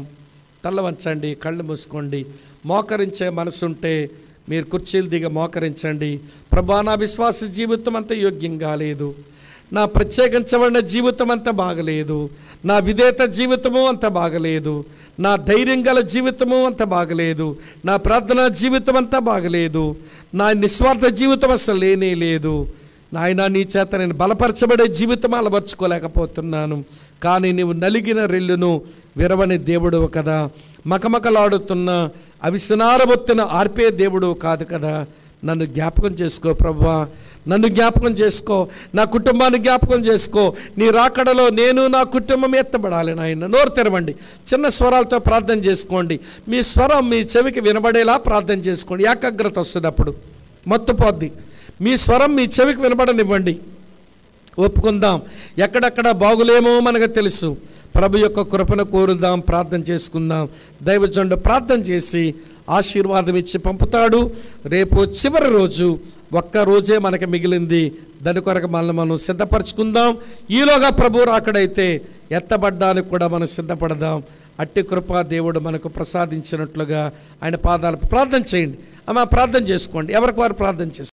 తల్ల వంచండి, కళ్ళు మూసుకోండి. మోకరించే మనసుంటే మీరు కుర్చీలు దిగ మోకరించండి. ప్రభా, నా విశ్వాస జీవితం అంతా యోగ్యంగా లేదు, నా ప్రత్యేకించబడిన జీవితం అంతా బాగలేదు, నా విధేయత జీవితము అంత బాగలేదు, నా ధైర్యం గల జీవితము అంత బాగలేదు, నా ప్రార్థనా జీవితం అంతా బాగలేదు, నా నిస్వార్థ జీవితం అసలు లేనే లేదు. నాయనా, నీ చేత నేను బలపరచబడే జీవితం అలవర్చుకోలేకపోతున్నాను. కానీ నీవు నలిగిన రెల్లును విరవని దేవుడు కదా, మకమకలాడుతున్న అవిసనారబొత్తిన ఆర్పే దేవుడు కాదు కదా. నన్ను జ్ఞాపకం చేసుకో ప్రభువా, నన్ను జ్ఞాపకం చేసుకో, నా కుటుంబాన్ని జ్ఞాపకం చేసుకో. నీ రాకడలో నేను నా కుటుంబం ఎత్తబడాలి నాయన. నోరు తెరవండి, చిన్న స్వరాలతో ప్రార్థన చేసుకోండి. మీ స్వరం మీ చెవికి వినబడేలా ప్రార్థన చేసుకోండి. ఏకాగ్రత వస్తుంది, అప్పుడు మత్తుపోద్ది. మీ స్వరం మీ చెవికి వినబడనివ్వండి. ఒప్పుకుందాం, ఎక్కడెక్కడ బాగులేమో మనకు తెలుసు. ప్రభు యొక్క కృపను కోరుదాం, ప్రార్థన చేసుకుందాం. దైవజనుడు ప్రార్థన చేసి ఆశీర్వాదం ఇచ్చి పంపుతాడు. రేపు చివరి రోజు, ఒక్క రోజే మనకి మిగిలింది. దాని కొరకు మనం సిద్ధపరచుకుందాం. ఈలోగా ప్రభు రాకడైతే ఎత్తబడ్డానికి కూడా మనం సిద్ధపడదాం. అట్టి కృపా దేవుడు మనకు ప్రసాదించినట్లుగా ఆయన పాదాలకు ప్రార్థన చేయండి. అమ్మ, ప్రార్థన చేసుకోండి, ఎవరికి వారు ప్రార్థన చేసుకోండి.